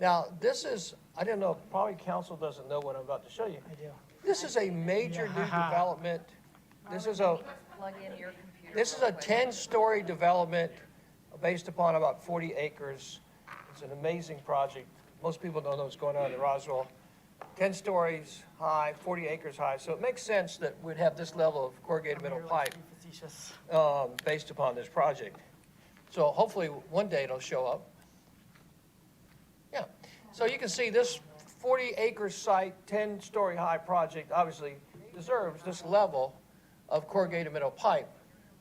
Now, this is, I don't know, probably council doesn't know what I'm about to show you. I do. This is a major new development. This is Plug in your computer. This is a 10-story development based upon about 40 acres. It's an amazing project. Most people don't know what's going on in Roswell. 10 stories high, 40 acres high. So it makes sense that we'd have this level of corrugated metal pipe Facetious. based upon this project. So hopefully one day it'll show up. Yeah. So you can see this 40-acre site, 10-story high project obviously deserves this level of corrugated metal pipe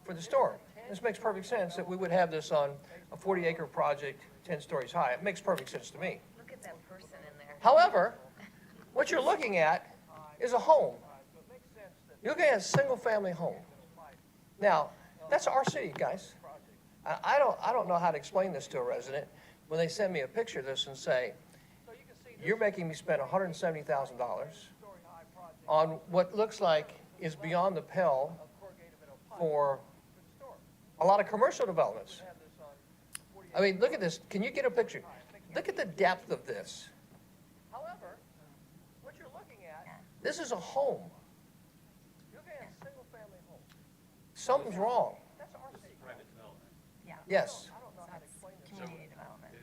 for the storm. This makes perfect sense that we would have this on a 40-acre project, 10 stories high. It makes perfect sense to me. Look at that person in there. However, what you're looking at is a home. You're looking at a single-family home. Now, that's our city, guys. I don't know how to explain this to a resident when they send me a picture of this and say, you're making me spend $170,000 on what looks like is beyond the pale for a lot of commercial developments. I mean, look at this. Can you get a picture? Look at the depth of this. However, what you're looking at, this is a home. You're looking at a single-family home. something's wrong. Yes. Community development.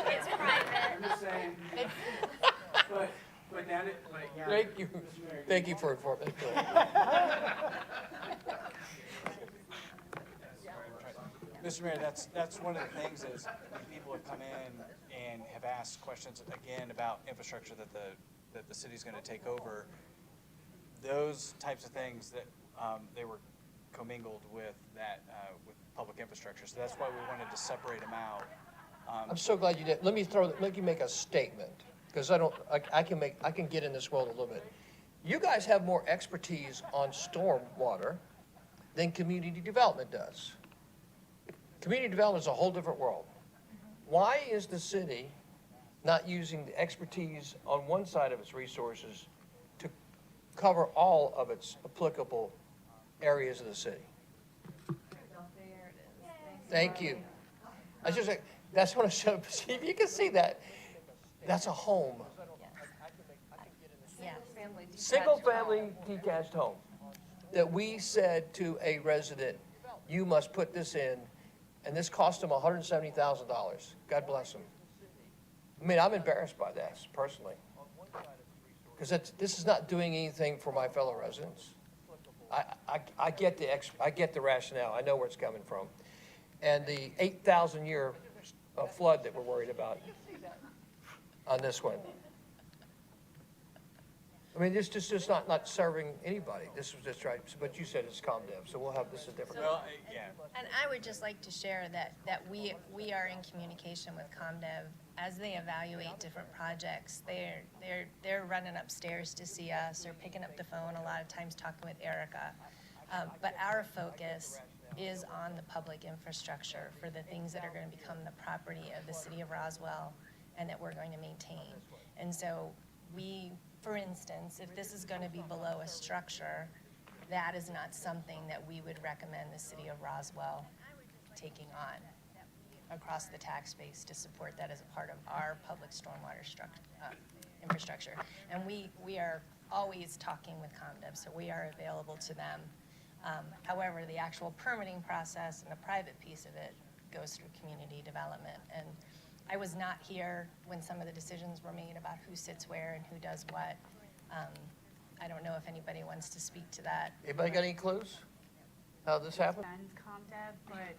It's private. But down it, yeah. Thank you for informing. Mr. Mayor, that's one of the things is when people have come in and have asked questions again about infrastructure that the city's going to take over, those types of things that they were commingled with that with public infrastructure. So that's why we wanted to separate them out. I'm so glad you did. Let me make a statement, because I can get in this world a little bit. You guys have more expertise on stormwater than community development does. Community development is a whole different world. Why is the city not using the expertise on one side of its resources to cover all of its applicable areas of the city? Thank you. I just, that's what I said. See, you can see that. That's a home. Yes. Single-family detached home that we said to a resident, you must put this in, and this cost them $170,000. God bless them. I mean, I'm embarrassed by this personally, because this is not doing anything for my fellow residents. I get the rationale. I know where it's coming from, and the 8,000-year flood that we're worried about on this one. I mean, this just not serving anybody. This was just right, but you said it's ComDev, so we'll have this a different. Well, yeah. And I would just like to share that we are in communication with ComDev as they evaluate different projects. They're running upstairs to see us or picking up the phone a lot of times talking with Erica. But our focus is on the public infrastructure for the things that are going to become the property of the city of Roswell and that we're going to maintain. And so for instance, if this is going to be below a structure, that is not something that we would recommend the city of Roswell taking on across the tax base to support that as a part of our public stormwater infrastructure. And we are always talking with ComDev, so we are available to them. However, the actual permitting process and the private piece of it goes through community development. And I was not here when some of the decisions were made about who sits where and who does what. I don't know if anybody wants to speak to that. Anybody got any clues how this happened? ComDev, but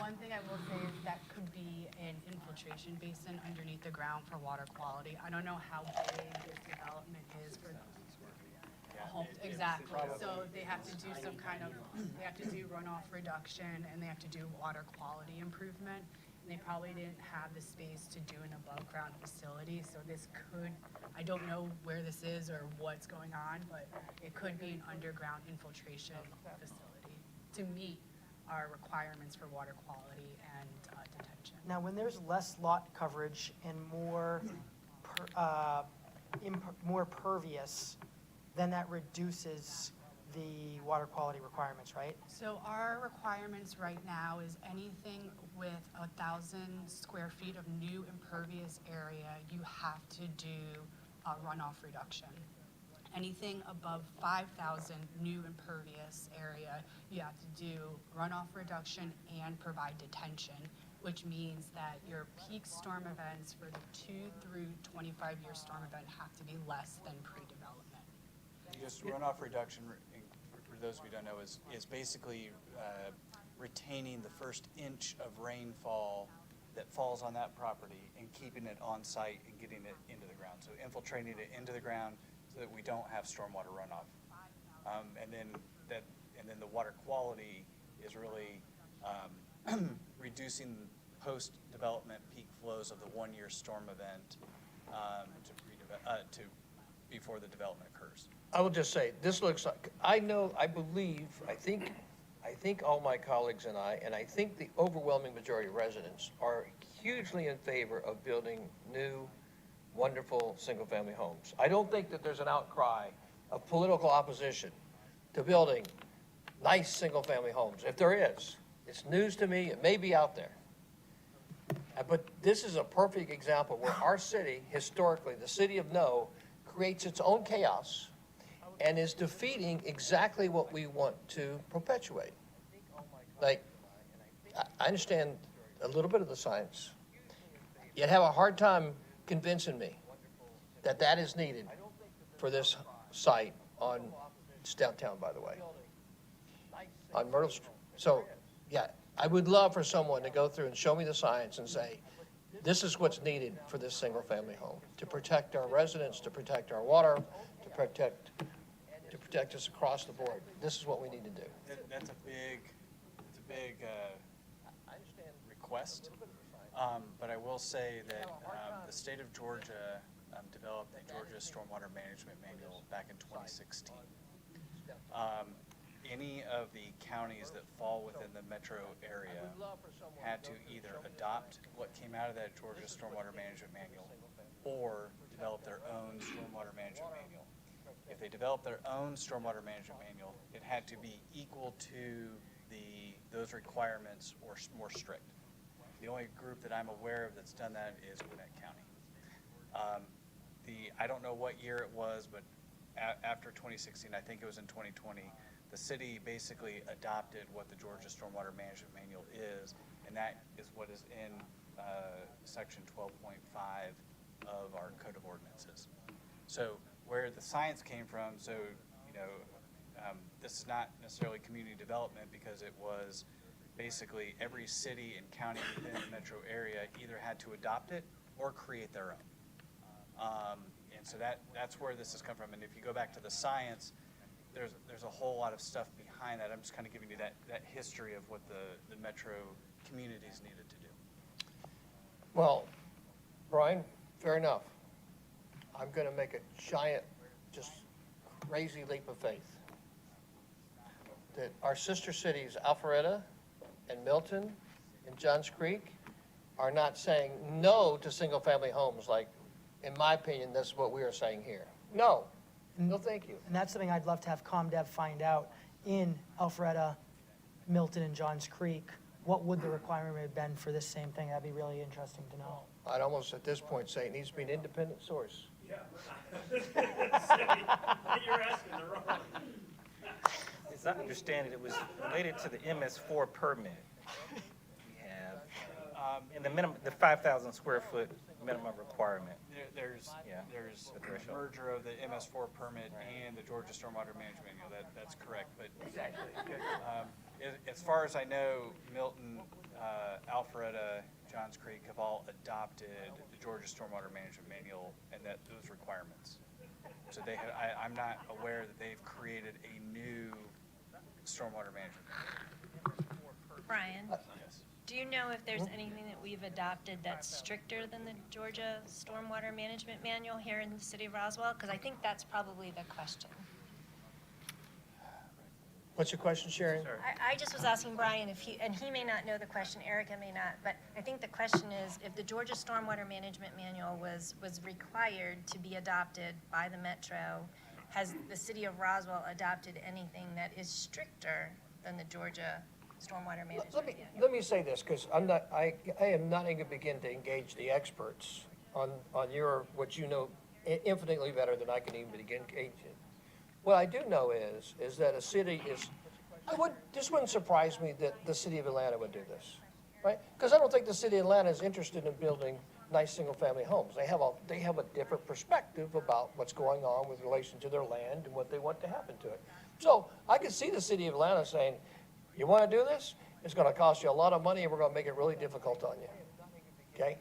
one thing I will say is that could be an infiltration basin underneath the ground for water quality. I don't know how big this development is for homes. Exactly. So they have to do some kind of, they have to do runoff reduction and they have to do water quality improvement. And they probably didn't have the space to do an above ground facility. So this could, I don't know where this is or what's going on, but it could be an underground infiltration facility to meet our requirements for water quality and detention. Now, when there's less lot coverage and more pervious, then that reduces the water quality requirements, right? So our requirements right now is anything with 1,000 square feet of new impervious area, you have to do a runoff reduction. Anything above 5,000 new impervious area, you have to do runoff reduction and provide detention, which means that your peak storm events for the 2 through 25-year storm event have to be less than pre-development. Just runoff reduction, for those who don't know, is basically retaining the first inch of rainfall that falls on that property and keeping it on site and getting it into the ground. So infiltrating it into the ground so that we don't have stormwater runoff. And then the water quality is really reducing post-development peak flows of the one-year storm event to before the development occurs. I will just say, this looks like, I think all my colleagues and I think the overwhelming majority of residents are hugely in favor of building new, wonderful, single-family homes. I don't think that there's an outcry of political opposition to building nice, single-family homes. If there is, it's news to me, it may be out there. But this is a perfect example where our city, historically, the city of No, creates its own chaos and is defeating exactly what we want to perpetuate. Like, I understand a little bit of the science. You'd have a hard time convincing me that that is needed for this site on, it's downtown, by the way, on Myrtle Street. So, yeah, I would love for someone to go through and show me the science and say, this is what's needed for this single-family home, to protect our residents, to protect our water, to protect us across the board. This is what we need to do. That's a big request, but I will say that the state of Georgia developed the Georgia Stormwater Management Manual back in 2016. Any of the counties that fall within the metro area had to either adopt what came out of that Georgia Stormwater Management Manual or develop their own stormwater management manual. If they developed their own stormwater management manual, it had to be equal to those requirements or more strict. The only group that I'm aware of that's done that is Gwinnett County. I don't know what year it was, but after 2016, I think it was in 2020, the city basically adopted what the Georgia Stormwater Management Manual is, and that is what is in section 12.5 of our Code of Ordinances. So where the science came from, so, you know, this is not necessarily community development because it was basically every city and county within the metro area either had to adopt it or create their own. And so that's where this has come from. And if you go back to the science, there's a whole lot of stuff behind that. I'm just kind of giving you that history of what the metro communities needed to do. Well, Brian, fair enough. I'm going to make a giant, just crazy leap of faith that our sister cities, Alpharetta and Milton and Johns Creek, are not saying no to single-family homes like, in my opinion, that's what we are saying here. No. No, thank you. And that's something I'd love to have ComDev find out in Alpharetta, Milton, and Johns Creek. What would the requirement have been for this same thing? That'd be really interesting to know. I'd almost at this point say it needs to be an independent source. Yeah. You're asking the wrong. As I understand it, it was related to the MS4 permit. We have, in the minimum, the 5,000 square foot minimum requirement. There's a merger of the MS4 permit and the Georgia Stormwater Management Manual. That's correct. But as far as I know, Milton, Alpharetta, Johns Creek have all adopted the Georgia Stormwater Management Manual and those requirements. So I'm not aware that they've created a new stormwater management manual. Brian, Yes. do you know if there's anything that we've adopted that's stricter than the Georgia Stormwater Management Manual here in the city of Roswell? Because I think that's probably the question. What's your question, Sharon? I just was asking Brian if and he may not know the question, Erica may not, but I think the question is if the Georgia Stormwater Management Manual was required to be adopted by the Metro, has the city of Roswell adopted anything that is stricter than the Georgia Stormwater Management Manual? Let me say this, because I am not going to begin to engage the experts on what you know infinitely better than I can even begin engaging. What I do know is that a city is, this wouldn't surprise me that the city of Atlanta would do this, right? Because I don't think the city of Atlanta is interested in building nice single-family homes. They have a different perspective about what's going on with relation to their land and what they want to happen to it. So I could see the city of Atlanta saying, you want to do this? It's going to cost you a lot of money and we're going to make it really difficult on you, okay?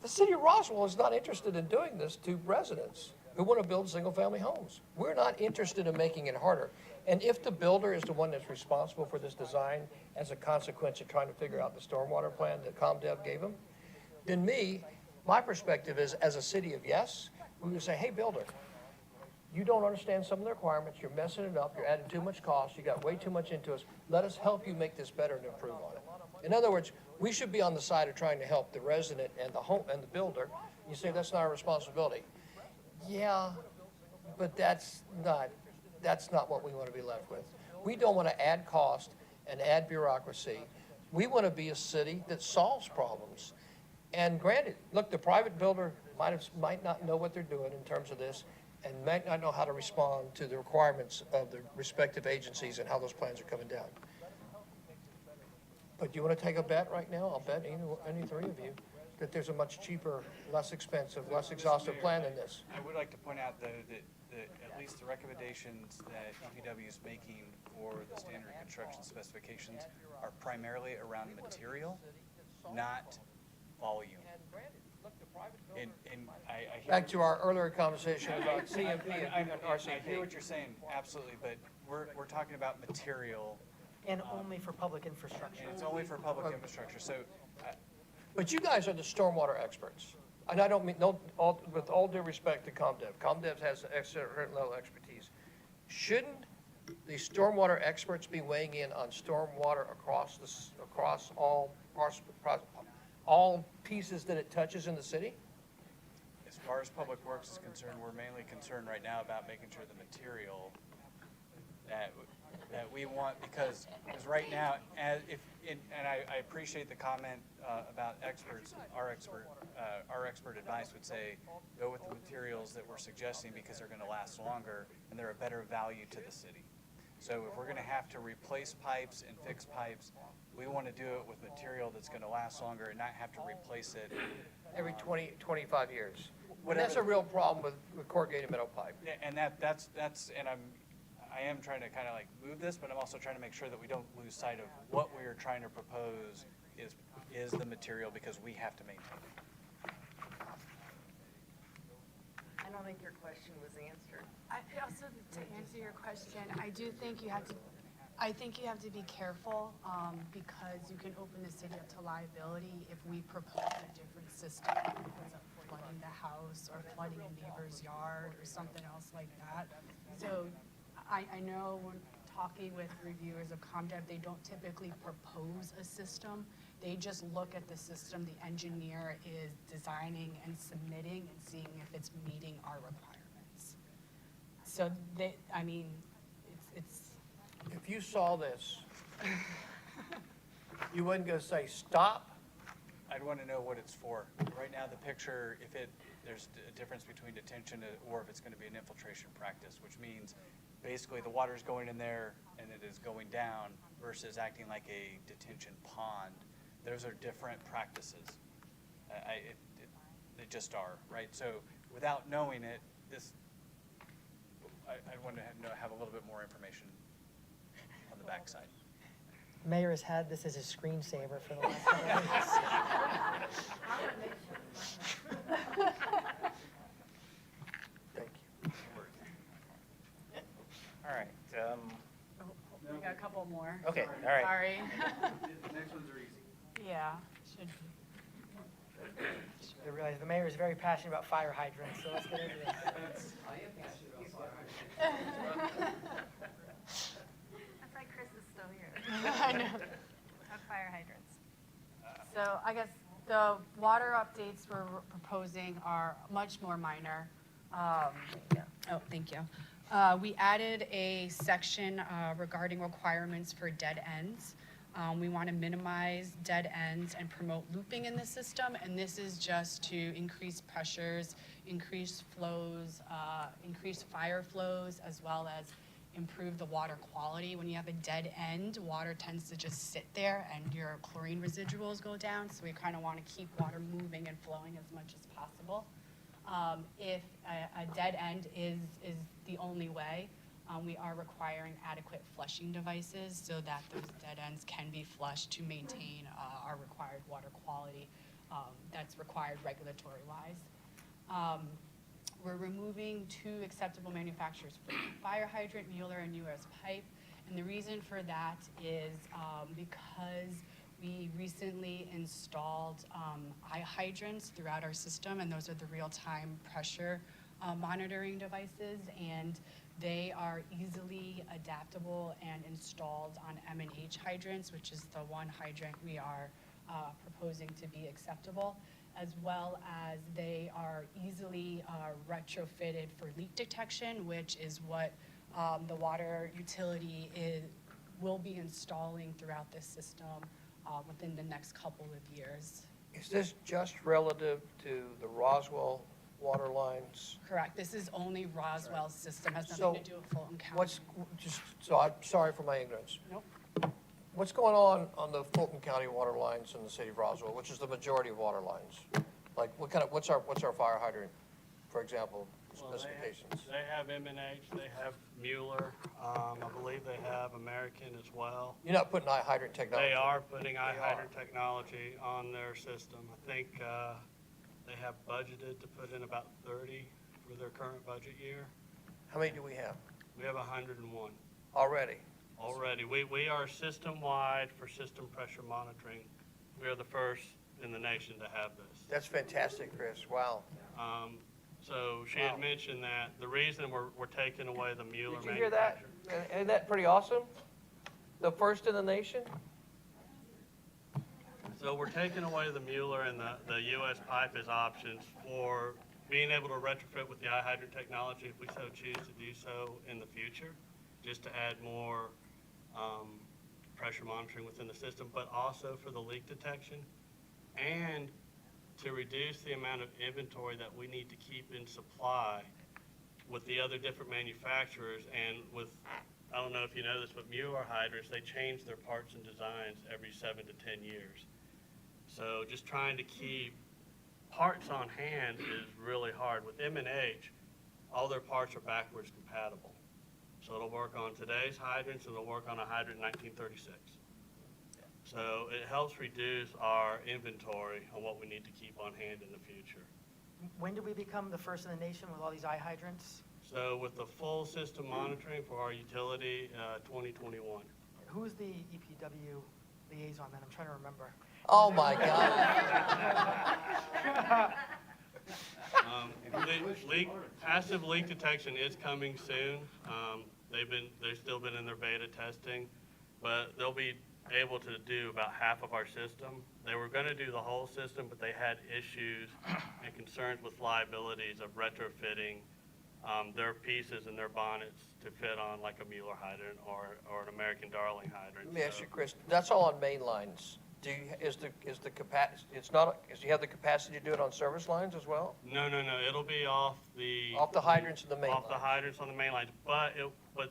The city of Roswell is not interested in doing this to residents who want to build single-family homes. We're not interested in making it harder. And if the builder is the one that's responsible for this design as a consequence of trying to figure out the stormwater plan that ComDev gave them, then my perspective is, as a city of yes, we would say, hey, builder, you don't understand some of the requirements, you're messing it up, you're adding too much cost, you got way too much into us, let us help you make this better and improve on it. In other words, we should be on the side of trying to help the resident and the home and the builder. You say that's not our responsibility. Yeah, but that's not what we want to be left with. We don't want to add cost and add bureaucracy. We want to be a city that solves problems. And granted, look, the private builder might not know what they're doing in terms of this, and might not know how to respond to the requirements of the respective agencies and how those plans are coming down. But do you want to take a bet right now? I'll bet any three of you that there's a much cheaper, less expensive, less exhaustive plan than this. I would like to point out, though, that at least the recommendations that DPW is making for the standard construction specifications are primarily around material, not volume. And I hear Back to our earlier conversation about CMP and I RCP. hear what you're saying, absolutely, but we're talking about material. And only for public infrastructure. And it's only for public infrastructure, so But you guys are the stormwater experts. And I don't mean, with all due respect to ComDev, ComDev has a certain level of expertise. Shouldn't the stormwater experts be weighing in on stormwater across all pieces that it touches in the city? as far as Public Works is concerned, we're mainly concerned right now about making sure the material that we want, because right now, and I appreciate the comment about experts. Our expert advice would say, go with the materials that we're suggesting because they're going to last longer and they're a better value to the city. So if we're going to have to replace pipes and fix pipes, we want to do it with material that's going to last longer and not have to replace it Every 20, 25 years. And that's a real problem with corrugated metal pipe. Yeah, and that's and I am trying to kind of like move this, but I'm also trying to make sure that we don't lose sight of what we are trying to propose is the material, because we have to maintain it. I don't think your question was answered. I also, to answer your question, I think you have to be careful, because you can open the city up to liability if we propose a different system, that ends up flooding the house or flooding a neighbor's yard or something else like that. So I know when talking with reviewers of ComDev, they don't typically propose a system. They just look at the system the engineer is designing and submitting and seeing if it's meeting our requirements. So it's. If you saw this, you wouldn't go say, stop? I'd want to know what it's for. Right now, the picture, there's a difference between detention or if it's going to be an infiltration practice, which means basically the water's going in there and it is going down versus acting like a detention pond. Those are different practices. They just are, right? So without knowing it, I want to have a little bit more information on the backside. Mayor has had this as his screensaver for the last couple of weeks. Thank you. All right. We got a couple more. Okay, all right. Sorry. Next ones are easy. Yeah, should be. I realize the mayor is very passionate about fire hydrants, so let's get into this. That's why Chris is still here. I know. Of fire hydrants. So I guess the water updates we're proposing are much more minor. Oh, thank you. We added a section regarding requirements for dead ends. We want to minimize dead ends and promote looping in the system, and this is just to increase pressures, increase flows, increase fire flows, as well as improve the water quality. When you have a dead end, water tends to just sit there and your chlorine residuals go down, so we kind of want to keep water moving and flowing as much as possible. If a dead end is the only way, we are requiring adequate flushing devices so that those dead ends can be flushed to maintain our required water quality that's required regulatory-wise. We're removing 2 acceptable manufacturers for fire hydrant, Mueller and US Pipe, and the reason for that is because we recently installed eye hydrants throughout our system, and those are the real-time pressure monitoring devices, and they are easily adaptable and installed on M&H hydrants, which is the one hydrant we are proposing to be acceptable, as well as they are easily retrofitted for leak detection, which is what the water utility will be installing throughout this system within the next couple of years. Is this just relative to the Roswell water lines? Correct. This is only Roswell's system, has So, nothing to do with Fulton County. I'm sorry for my ignorance. Nope. What's going on the Fulton County water lines in the city of Roswell, which is the majority of water lines? Like, what's our fire hydrant, for example, specifications? They have M&H, they have Mueller, I believe they have American as well. You're not putting hydrant technology? They are putting They hydrant technology on their system. I think they have budgeted to put in about 30 for their current budget year. How many do we have? We have 101 already. We are system-wide for system pressure monitoring. We are the first in the nation to have this. That's fantastic, Chris. Wow. So she had mentioned that the reason we're taking away the Mueller Did you hear that? manufacturer. Isn't that pretty awesome? The first in the nation? So we're taking away the Mueller and the U.S. pipe as options for being able to retrofit with the iHydrant technology if we so choose to do so in the future, just to add more pressure monitoring within the system, but also for the leak detection and to reduce the amount of inventory that we need to keep in supply with the other different manufacturers. And with, I don't know if you know this, but Mueller hydrants, they change their parts and designs every 7 to 10 years. So just trying to keep parts on hand is really hard. With M&H, all their parts are backwards compatible. So it'll work on today's hydrants and it'll work on a hydrant in 1936. So it helps reduce our inventory on what we need to keep on hand in the future. When did we become the first in the nation with all these eye hydrants? So with the full system monitoring for our utility, 2021. Who's the EPW liaison then? I'm trying to remember. Oh, my God. Passive leak detection is coming soon. They've still been in their beta testing, but they'll be able to do about half of our system. They were going to do the whole system, but they had issues and concerns with liabilities of retrofitting their pieces and their bonnets to fit on like a Mueller hydrant or an American Darling hydrant. Let me ask you, Chris, that's all on main lines. Do you have the capacity to do it on service lines as well? No. It'll be off the hydrants and the main off the lines. hydrants on the main lines. But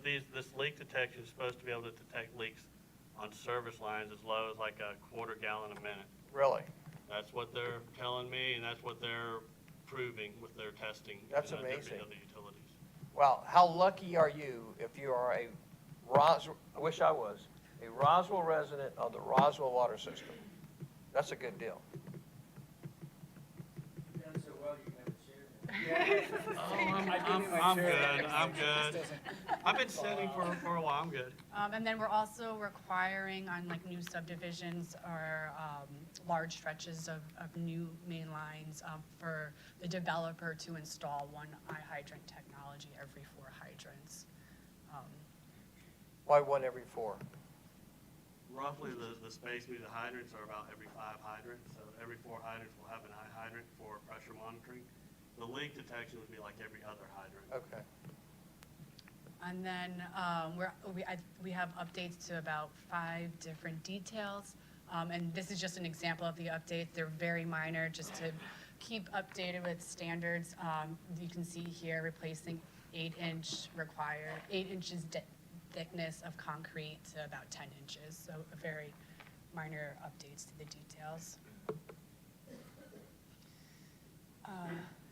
this leak detection is supposed to be able to detect leaks on service lines as low as like a quarter gallon a minute. Really? That's what they're telling me, and that's what they're proving with their testing. That's in the different amazing. other utilities. Wow, how lucky are you if you are I wish I was, a Roswell resident of the Roswell water system? That's a good deal. I'm good. I've been sitting for a while, I'm good. And then we're also requiring on like new subdivisions or large stretches of new main lines for the developer to install one eye hydrant technology every 4 hydrants. Why one every 4? Roughly the space between the hydrants are about every 5 hydrants. So every 4 hydrants will have an eye hydrant for pressure monitoring. The leak detection would be like every other hydrant. Okay. And then we have updates to about 5 different details. And this is just an example of the updates. They're very minor, just to keep updated with standards. You can see here replacing 8 inches thickness of concrete to about 10 inches. So a very minor updates to the details.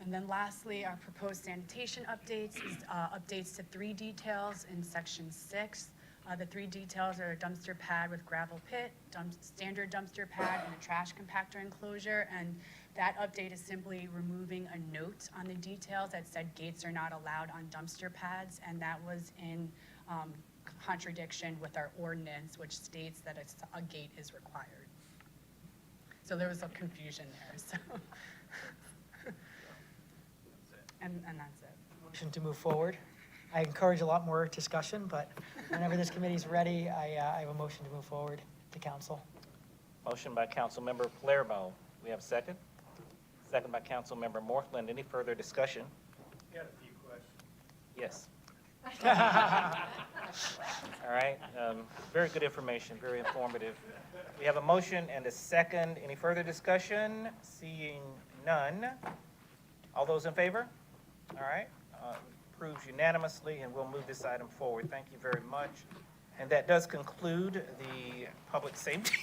And then lastly, our proposed sanitation updates is updates to 3 details in section 6. The 3 details are a dumpster pad with gravel pit, standard dumpster pad, and a trash compactor enclosure. And that update is simply removing a note on the details that said gates are not allowed on dumpster pads, and that was in contradiction with our ordinance, which states that a gate is required. So there was a confusion there. So. And that's it. Motion to move forward. I encourage a lot more discussion, but whenever this committee's ready, I have a motion to move forward to council. Motion by Councilmember Palermo. We have a second? Second by Councilmember Morthland. Any further discussion? Got a few questions. Yes. All right, very good information, very informative. We have a motion and a second. Any further discussion? Seeing none. All those in favor? All right, approves unanimously, and we'll move this item forward. Thank you very much. And that does conclude the public safety.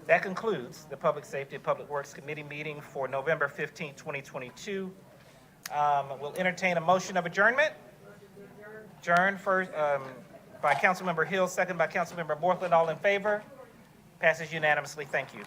That concludes the Public Safety and Public Works Committee meeting for November 15, 2022. We'll entertain a motion of adjournment. Adjourn first by Councilmember Hill, second by Councilmember Borthland. All in favor? Passes unanimously. Thank you.